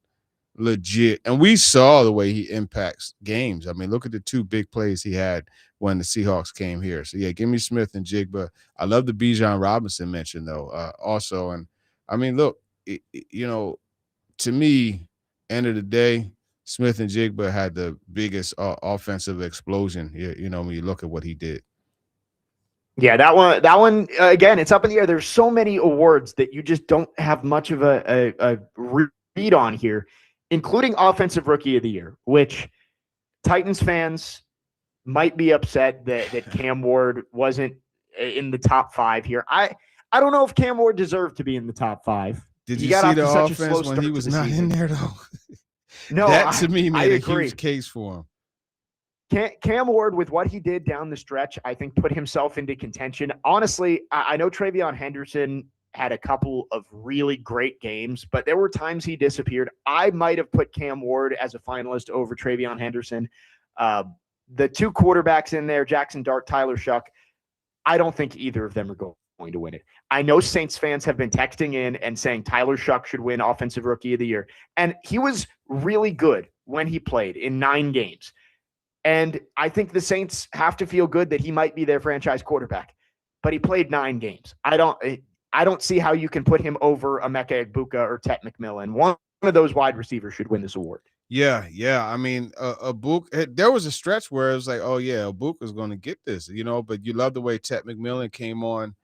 legit, and we saw the way he impacts games. I mean, look at the two big plays he had when the Seahawks came here. So yeah, give me Smith and Jigba. I love the Bijan Robinson mention though, also, and I mean, look, to me, end of the day, Smith and Jigba had the biggest offensive explosion. When you look at what he did. Yeah, that one again, it's up in the air. There's so many awards that you just don't have much of a read on here, including Offensive Rookie of the Year, which Titans fans might be upset that Cam Ward wasn't in the top 5 here. I don't know if Cam Ward deserved to be in the top 5. Did you see the offense when he was not in there though? No, that to me made a agree. huge case for him. Cam Ward, with what he did down the stretch, I think put himself into contention. Honestly, I know Travion Henderson had a couple of really great games, but there were times he disappeared. I might have put Cam Ward as a finalist over Travion Henderson. The two quarterbacks in there, Jackson Dart, Tyler Shuck, I don't think either of them are going to win it. I know Saints fans have been texting in and saying Tyler Shuck should win Offensive Rookie of the Year. And he was really good when he played in 9 games. And I think the Saints have to feel good that he might be their franchise quarterback. But he played 9 games. I don't see how you can put him over Emeka Egbuka or Tet McMillan. One of those wide receivers should win this award. Yeah. I mean, Egbuka, there was a stretch where it was like, oh yeah, Egbuka's going to get this, but you love the way Tet McMillan came on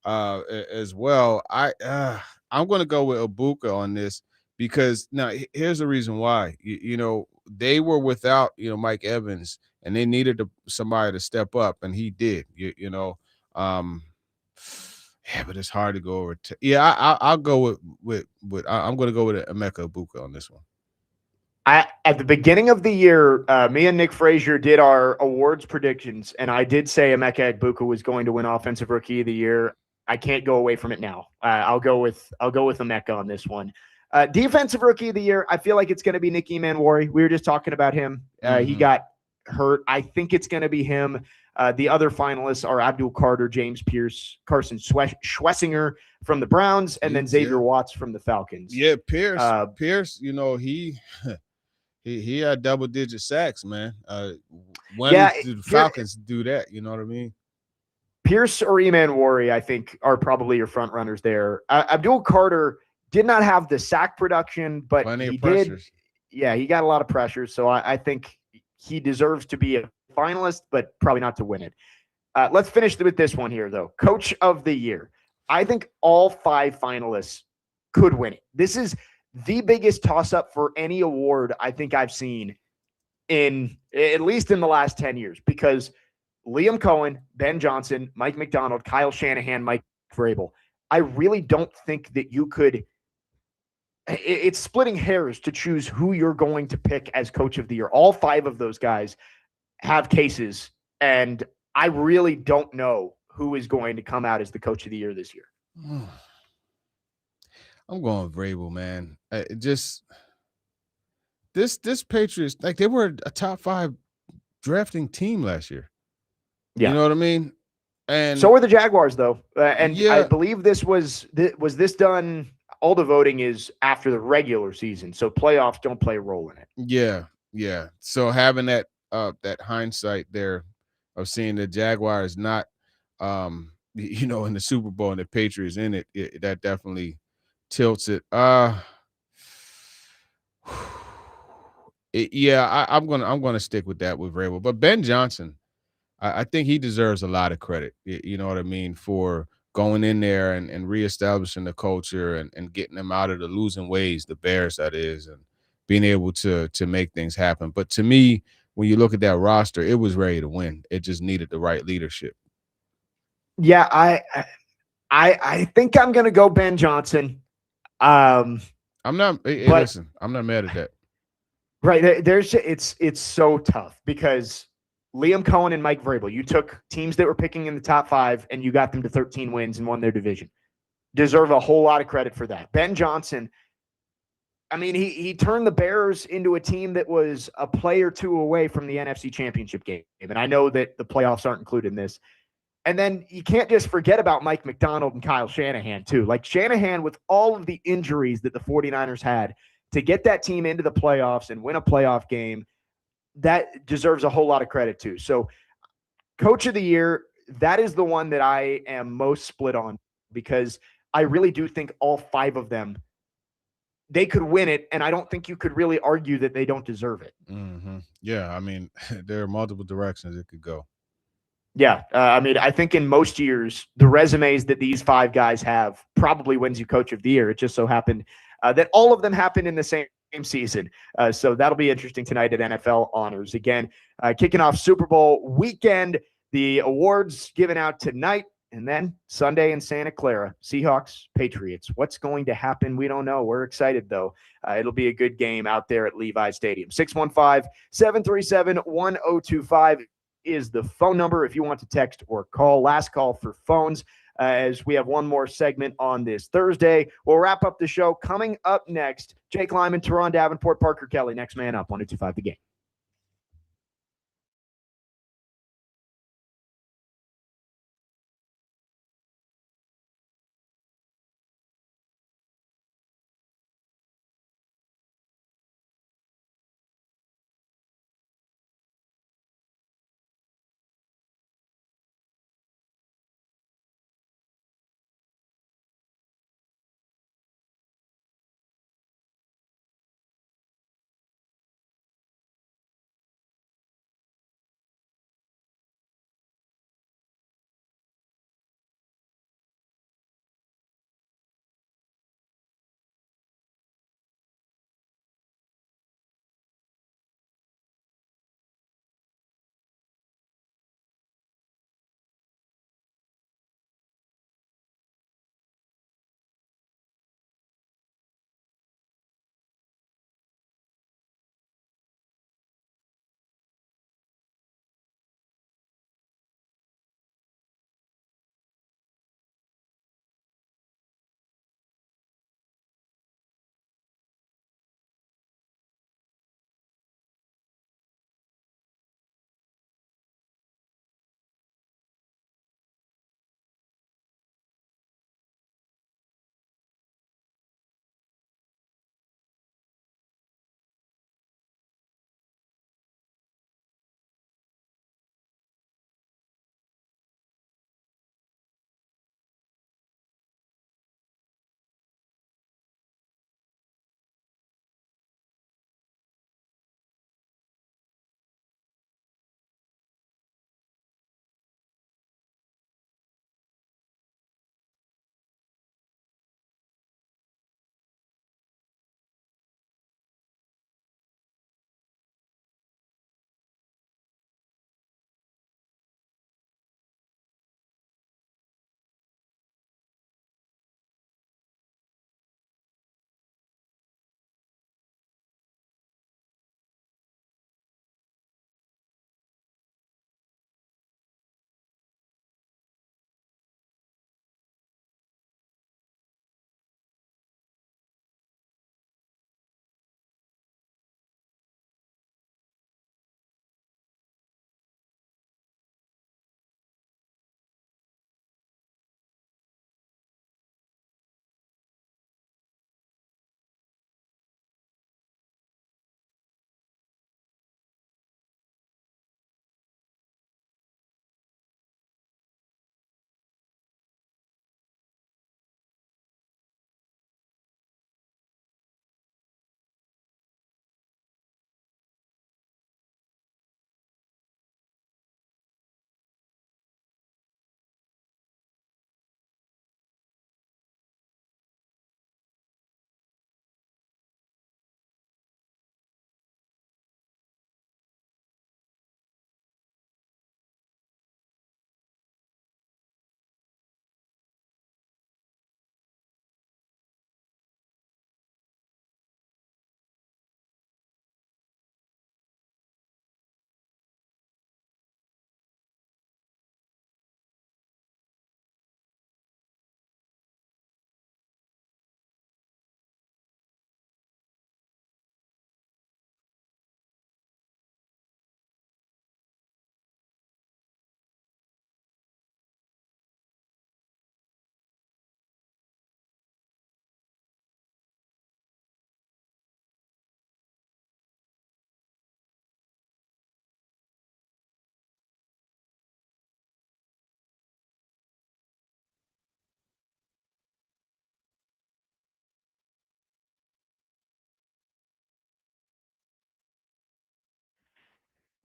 as well. I'm going to go with Egbuka on this because now here's the reason why. They were without, Mike Evans, and they needed somebody to step up, and he did. Yeah, but it's hard to go over. I'll go with I'm going to go with Emeka Egbuka on this one. At the beginning of the year, me and Nick Frazier did our awards predictions, and I did say Emeka Egbuka was going to win Offensive Rookie of the Year. I can't go away from it now. I'll go with Emeka on this one. Defensive Rookie of the Year, I feel like it's going to be Nick Emanwari. We were just talking about him. He got hurt. I think it's going to be him. The other finalists are Abdul Carter, James Pierce, Carson Schwessinger from the Browns, and then Xavier Watts from the Falcons. Yeah, Pierce, he had double-digit sacks, man. When did the Falcons do that? You know what I mean? Pierce or Emanwari, I think, are probably your front runners there. Abdul Carter did not have the sack production, but he did. Yeah, he got a lot of pressure. So I think he deserves to be a finalist, but probably not to win it. Let's finish with this one here, though. Coach of the Year. I think all 5 finalists could win it. This is the biggest toss-up for any award I think I've seen at least in the last 10 years, because Liam Cohen, Ben Johnson, Mike McDonald, Kyle Shanahan, Mike Vrabel. I really don't think that you could – it's splitting hairs to choose who you're going to pick as Coach of the Year. All 5 of those guys have cases, and I really don't know who is going to come out as the Coach of the Year this year. I'm going Vrabel, man. This Patriots, like, they were a top 5 drafting team last year. Yeah. You know what I mean? And so were the Jaguars, though. I believe this was done. All the voting is after the regular season, so playoffs don't play a role in it. Yeah. So having that hindsight there of seeing the Jaguars not, in the Super Bowl and the Patriots in it, that definitely tilts it. I'm gonna stick with that with Vrabel, but Ben Johnson, I think he deserves a lot of credit. You know what I mean, for going in there and reestablishing the culture and getting them out of the losing ways, the Bears that is, and being able to make things happen. But to me, when you look at that roster, it was ready to win. It just needed the right leadership. Yeah, I think I'm gonna go Ben Johnson. I'm not. Listen, I'm not mad at that. Right. It's so tough because Liam Cohen and Mike Vrabel, you took teams that were picking in the top 5 and you got them to 13 wins and won their division. Deserve a whole lot of credit for that. Ben Johnson, I mean, he turned the Bears into a team that was a play or two away from the NFC Championship game. And I know that the playoffs aren't included in this. And then you can't just forget about Mike McDonald and Kyle Shanahan, too. Like Shanahan, with all of the injuries that the 49ers had, to get that team into the playoffs and win a playoff game, that deserves a whole lot of credit, too. So, Coach of the Year, that is the one that I am most split on because I really do think all 5 of them, they could win it, and I don't think you could really argue that they don't deserve it. Mm-hmm. Yeah, I mean, there are multiple directions it could go. Yeah, I mean, I think in most years, the resumes that these 5 guys have probably wins you Coach of the Year. It just so happened that all of them happened in the same season. So that'll be interesting tonight at NFL Honors. Again, kicking off Super Bowl weekend, the awards given out tonight. And then Sunday in Santa Clara, Seahawks, Patriots. What's going to happen? We don't know. We're excited, though. It'll be a good game out there at Levi Stadium. 615-737-1025 is the phone number if you want to text or call. Last call for phones as we have one more segment on this Thursday. We'll wrap up the show. Coming up next, Jake Lyman, Turron, Davenport, Parker Kelly. Next man up, 102.5 The Game.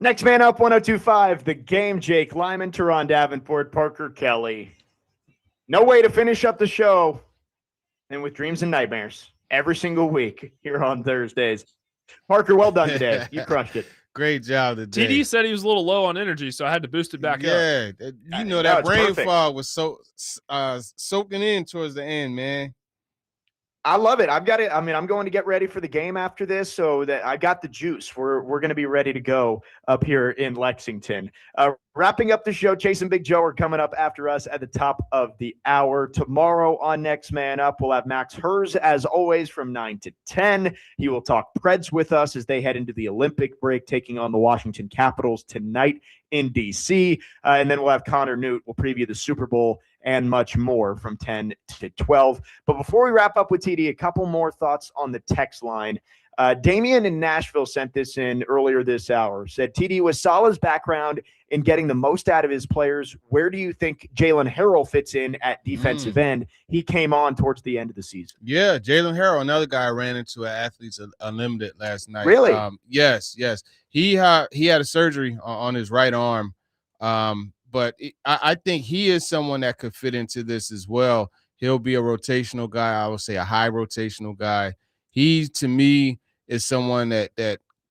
Next man up, 102.5, The Game. Jake Lyman, Turron, Davenport, Parker Kelly. No way to finish up the show and with dreams and nightmares every single week here on Thursdays. Parker, well done today. You crushed it. Great job today. TD said he was a little low on energy, so I had to boost it back up. Yeah, you know that brain fog was soaking in towards the end, man. I love it. I've got it. I mean, I'm going to get ready for the game after this, so that I got the juice. We're going to be ready to go up here in Lexington. Wrapping up the show, Chase and Big Joe are coming up after us at the top of the hour. Tomorrow on Next Man Up, we'll have Max Hers, as always, from 9 to 10. He will talk Preds with us as they head into the Olympic break, taking on the Washington Capitals tonight in D.C. And then we'll have Connor Newt. We'll preview the Super Bowl and much more from 10 to 12. But before we wrap up with TD, a couple more thoughts on the text line. Damian in Nashville sent this in earlier this hour. Said, TD, with Salah's background in getting the most out of his players, where do you think Jalen Harrell fits in at defensive end? He came on towards the end of the season. Yeah, Jalen Harrell, another guy I ran into at Athletes Unlimited last night. Really? Yes. He had a surgery on his right arm, but I think he is someone that could fit into this as well. He'll be a rotational guy. I would say a high rotational guy. He, to me, is someone that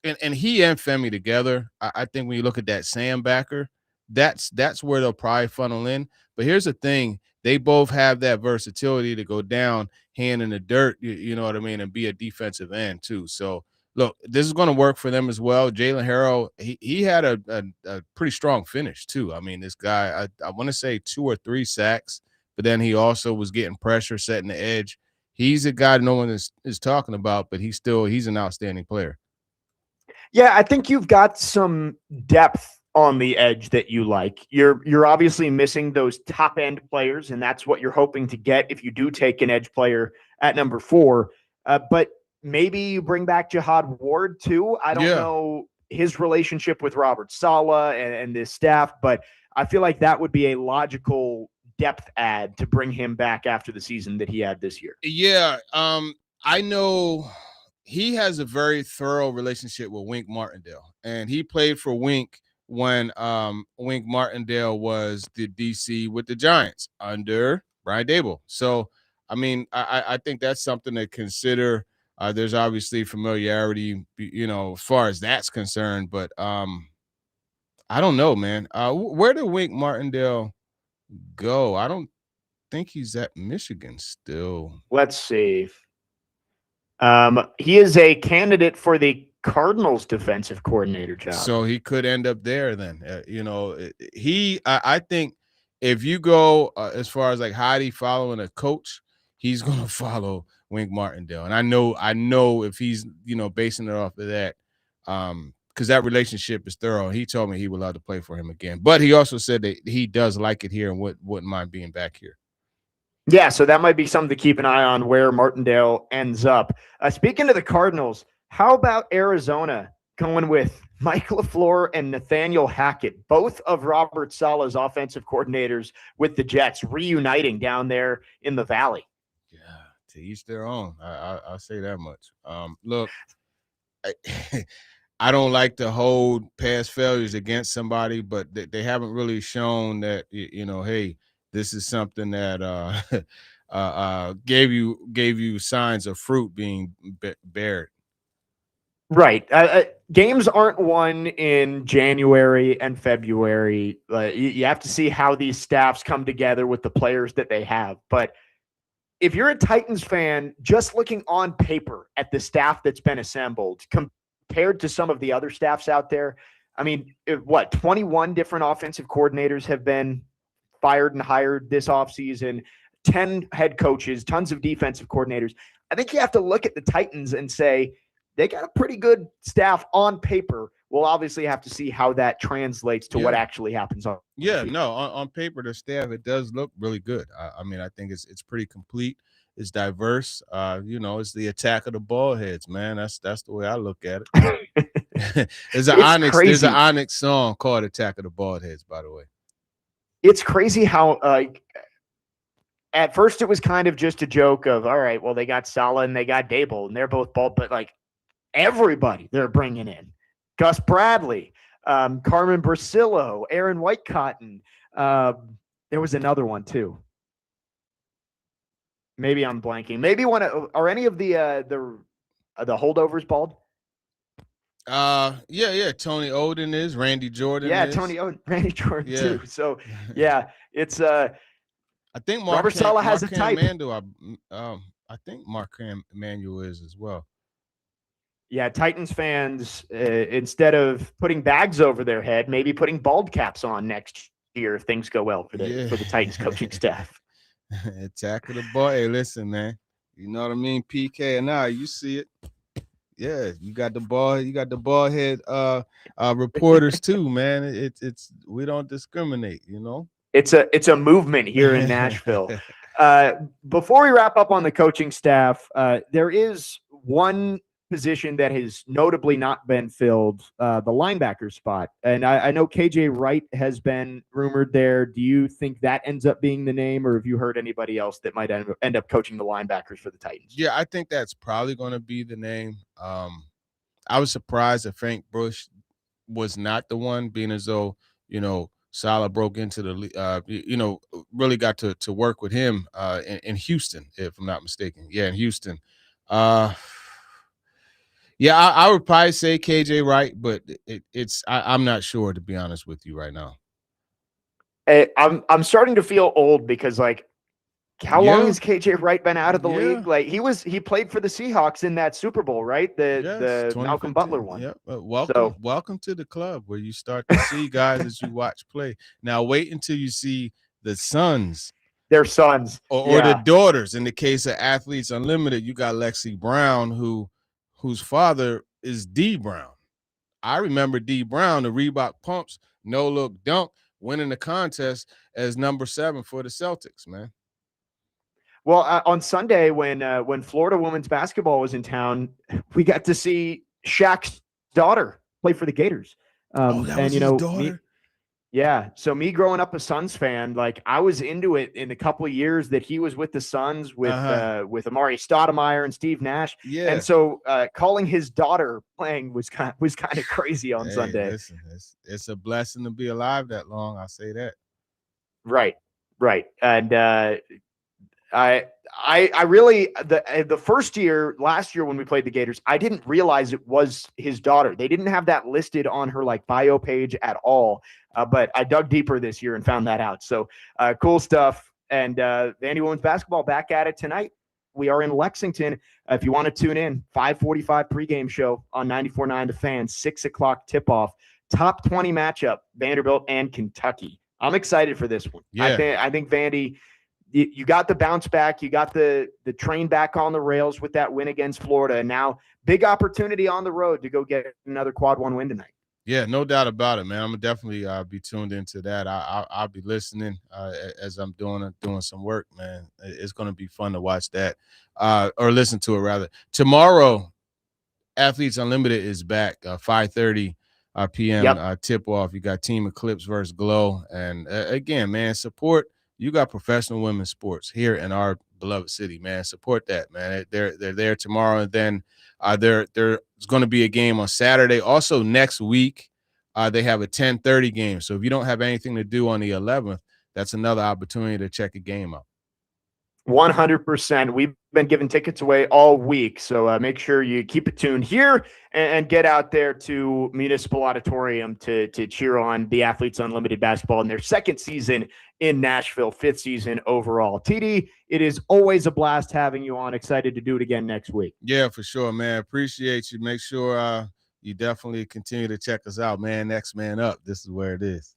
he and Femi together. I think when you look at that Sam backer, that's where they'll probably funnel in. But here's the thing. They both have that versatility to go down, hand in the dirt, you know what I mean, and be a defensive end too. So, look, this is going to work for them as well. Jalen Harrell, he had a pretty strong finish too. I mean, this guy, I want to say 2 or 3 sacks, but then he also was getting pressure, setting the edge. He's a guy no one is talking about, but he's an outstanding player. Yeah, I think you've got some depth on the edge that you like. You're obviously missing those top end players, and that's what you're hoping to get if you do take an edge player at number 4. But maybe you bring back Jihad Ward too. I don't know his relationship with Robert Saleh and this staff, but I feel like that would be a logical depth add to bring him back after the season that he had this year. Yeah, I know he has a very thorough relationship with Wink Martindale, and he played for Wink when Wink Martindale was the DC with the Giants under Brian Daboll. So, I mean, I think that's something to consider. There's obviously familiarity, as far as that's concerned, but I don't know, man. Where did Wink Martindale go? I don't think he's at Michigan still. Let's see. He is a candidate for the Cardinals defensive coordinator job. So he could end up there then. I think if you go as far as like Heidi following a coach, he's going to follow Wink Martindale. And I know if he's, basing it off of that, because that relationship is thorough. He told me he would love to play for him again. But he also said that he does like it here and wouldn't mind being back here. Yeah, so that might be something to keep an eye on where Martindale ends up. Speaking of the Cardinals, how about Arizona going with Mike LaFleur and Nathaniel Hackett, both of Robert Saleh's offensive coordinators with the Jets, reuniting down there in the Valley? Yeah, to each their own. I'll say that much. Look, I don't like to hold past failures against somebody, but they haven't really shown that, hey, this is something that gave you signs of fruit being bared. Right. Games aren't won in January and February. You have to see how these staffs come together with the players that they have. But if you're a Titans fan, just looking on paper at the staff that's been assembled compared to some of the other staffs out there, I mean, 21 different offensive coordinators have been fired and hired this offseason, 10 head coaches, tons of defensive coordinators. I think you have to look at the Titans and say they got a pretty good staff on paper. We'll obviously have to see how that translates to what actually happens on. Yeah, no, on paper, the staff, it does look really good. I mean, I think it's pretty complete. It's diverse. It's the attack of the ball heads, man. That's the way I look at it. There's an Onyx song called Attack of the Bald Heads, by the way. It's crazy how at first it was kind of just a joke of, all right, well, they got Saleh and they got Daboll and they're both bald, but like everybody they're bringing in, Gus Bradley, Carmen Brasillo, Aaron Whitecotton. There was another one too. Maybe I'm blanking. Maybe are any of the holdovers bald? Yeah. Tony Oden is, Randy Jordan is. Tony Oden, Randy Jordan too. So it's I think Robert Saleh has a type. I think Marquand Manuel is as well. Yeah, Titans fans, instead of putting bags over their head, maybe putting bald caps on next year if things go well for the Titans coaching staff. Tackle the ball. Hey, listen, man. You know what I mean? PK and I, you see it. Yeah, you got the ball head reporters too, man. It's we don't discriminate, you know. It's a movement here in Nashville. Before we wrap up on the coaching staff, there is one position that has notably not been filled, the linebacker spot. And I know KJ Wright has been rumored there. Do you think that ends up being the name, or have you heard anybody else that might end up coaching the linebackers for the Titans? Yeah, I think that's probably going to be the name. I was surprised that Frank Bush was not the one, being as though, you know, Saleh broke into the, really got to work with him in Houston, if I'm not mistaken. Yeah, in Houston. Yeah, I would probably say KJ Wright, but I'm not sure, to be honest with you right now. I'm starting to feel old because, like, how long has KJ Wright been out of the league? Like, he played for the Seahawks in that Super Bowl, right? The Malcolm Butler one. Yeah, welcome to the club where you start to see guys that you watch play. Now wait until you see the sons. Their sons. Or the daughters. In the case of Athletes Unlimited, you got Lexi Brown, whose father is D Brown. I remember D Brown, the Reebok pumps, no look dunk, winning the contest as number 7 for the Celtics, man. Well, on Sunday when Florida women's basketball was in town, we got to see Shaq's daughter play for the Gators. That was his daughter? So me growing up a Suns fan, like, I was into it in the couple of years that he was with the Suns with Amari Stoudemire and Steve Nash. Yeah. And so calling his daughter playing was kind of crazy on Sunday. Listen, it's a blessing to be alive that long. I'll say that. Right. And I really, the first year, last year when we played the Gators, I didn't realize it was his daughter. They didn't have that listed on her like bio page at all. But I dug deeper this year and found that out. So cool stuff. And Vandy women's basketball back at it tonight. We are in Lexington. If you want to tune in, 5:45 pregame show on 94.9 The Fan, 6 o'clock tip-off. Top 20 matchup, Vanderbilt and Kentucky. I'm excited for this one. Yeah. I think Vandy, you got the bounce back. You got the train back on the rails with that win against Florida. And now big opportunity on the road to go get another quad 1 win tonight. Yeah, no doubt about it, man. I'm gonna definitely be tuned into that. I'll be listening as I'm doing some work, man. It's gonna be fun to watch that or listen to it rather. Tomorrow, Athletes Unlimited is back, 5:30 p.m. Tip off. You got Team Eclipse versus Glow, and again, man, support. You got professional women's sports here in our beloved city, man. Support that, man. They're there tomorrow, and then there's going to be a game on Saturday. Also next week, they have a 10:30 game. So if you don't have anything to do on the 11th, that's another opportunity to check a game out. 100%. We've been giving tickets away all week, so make sure you keep it tuned here and get out there to Municipal Auditorium to cheer on the Athletes Unlimited basketball in their second season in Nashville, 5th season overall. TD, it is always a blast having you on. Excited to do it again next week. Yeah, for sure, man. Appreciate you. Make sure you definitely continue to check us out, man. Next Man Up. This is where it is.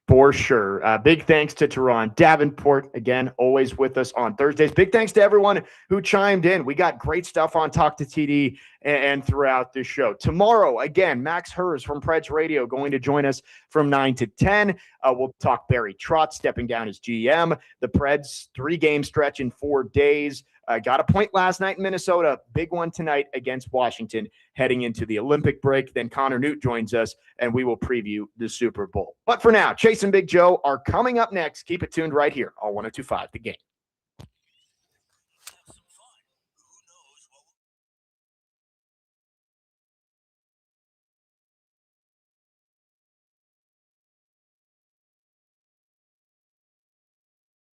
For sure. Big thanks to Turron. Davenport, again, always with us on Thursdays. Big thanks to everyone who chimed in. We got great stuff on Talk to TD and throughout the show. Tomorrow, again, Max Hers from Preds Radio going to join us from 9 to 10. We'll talk Barry Trotz stepping down as GM. The Preds 3-game stretch in 4 days. Got a point last night in Minnesota. Big one tonight against Washington heading into the Olympic break. Then Connor Newt joins us, and we will preview the Super Bowl. But for now, Chase and Big Joe are coming up next. Keep it tuned right here on 102.5 The Game.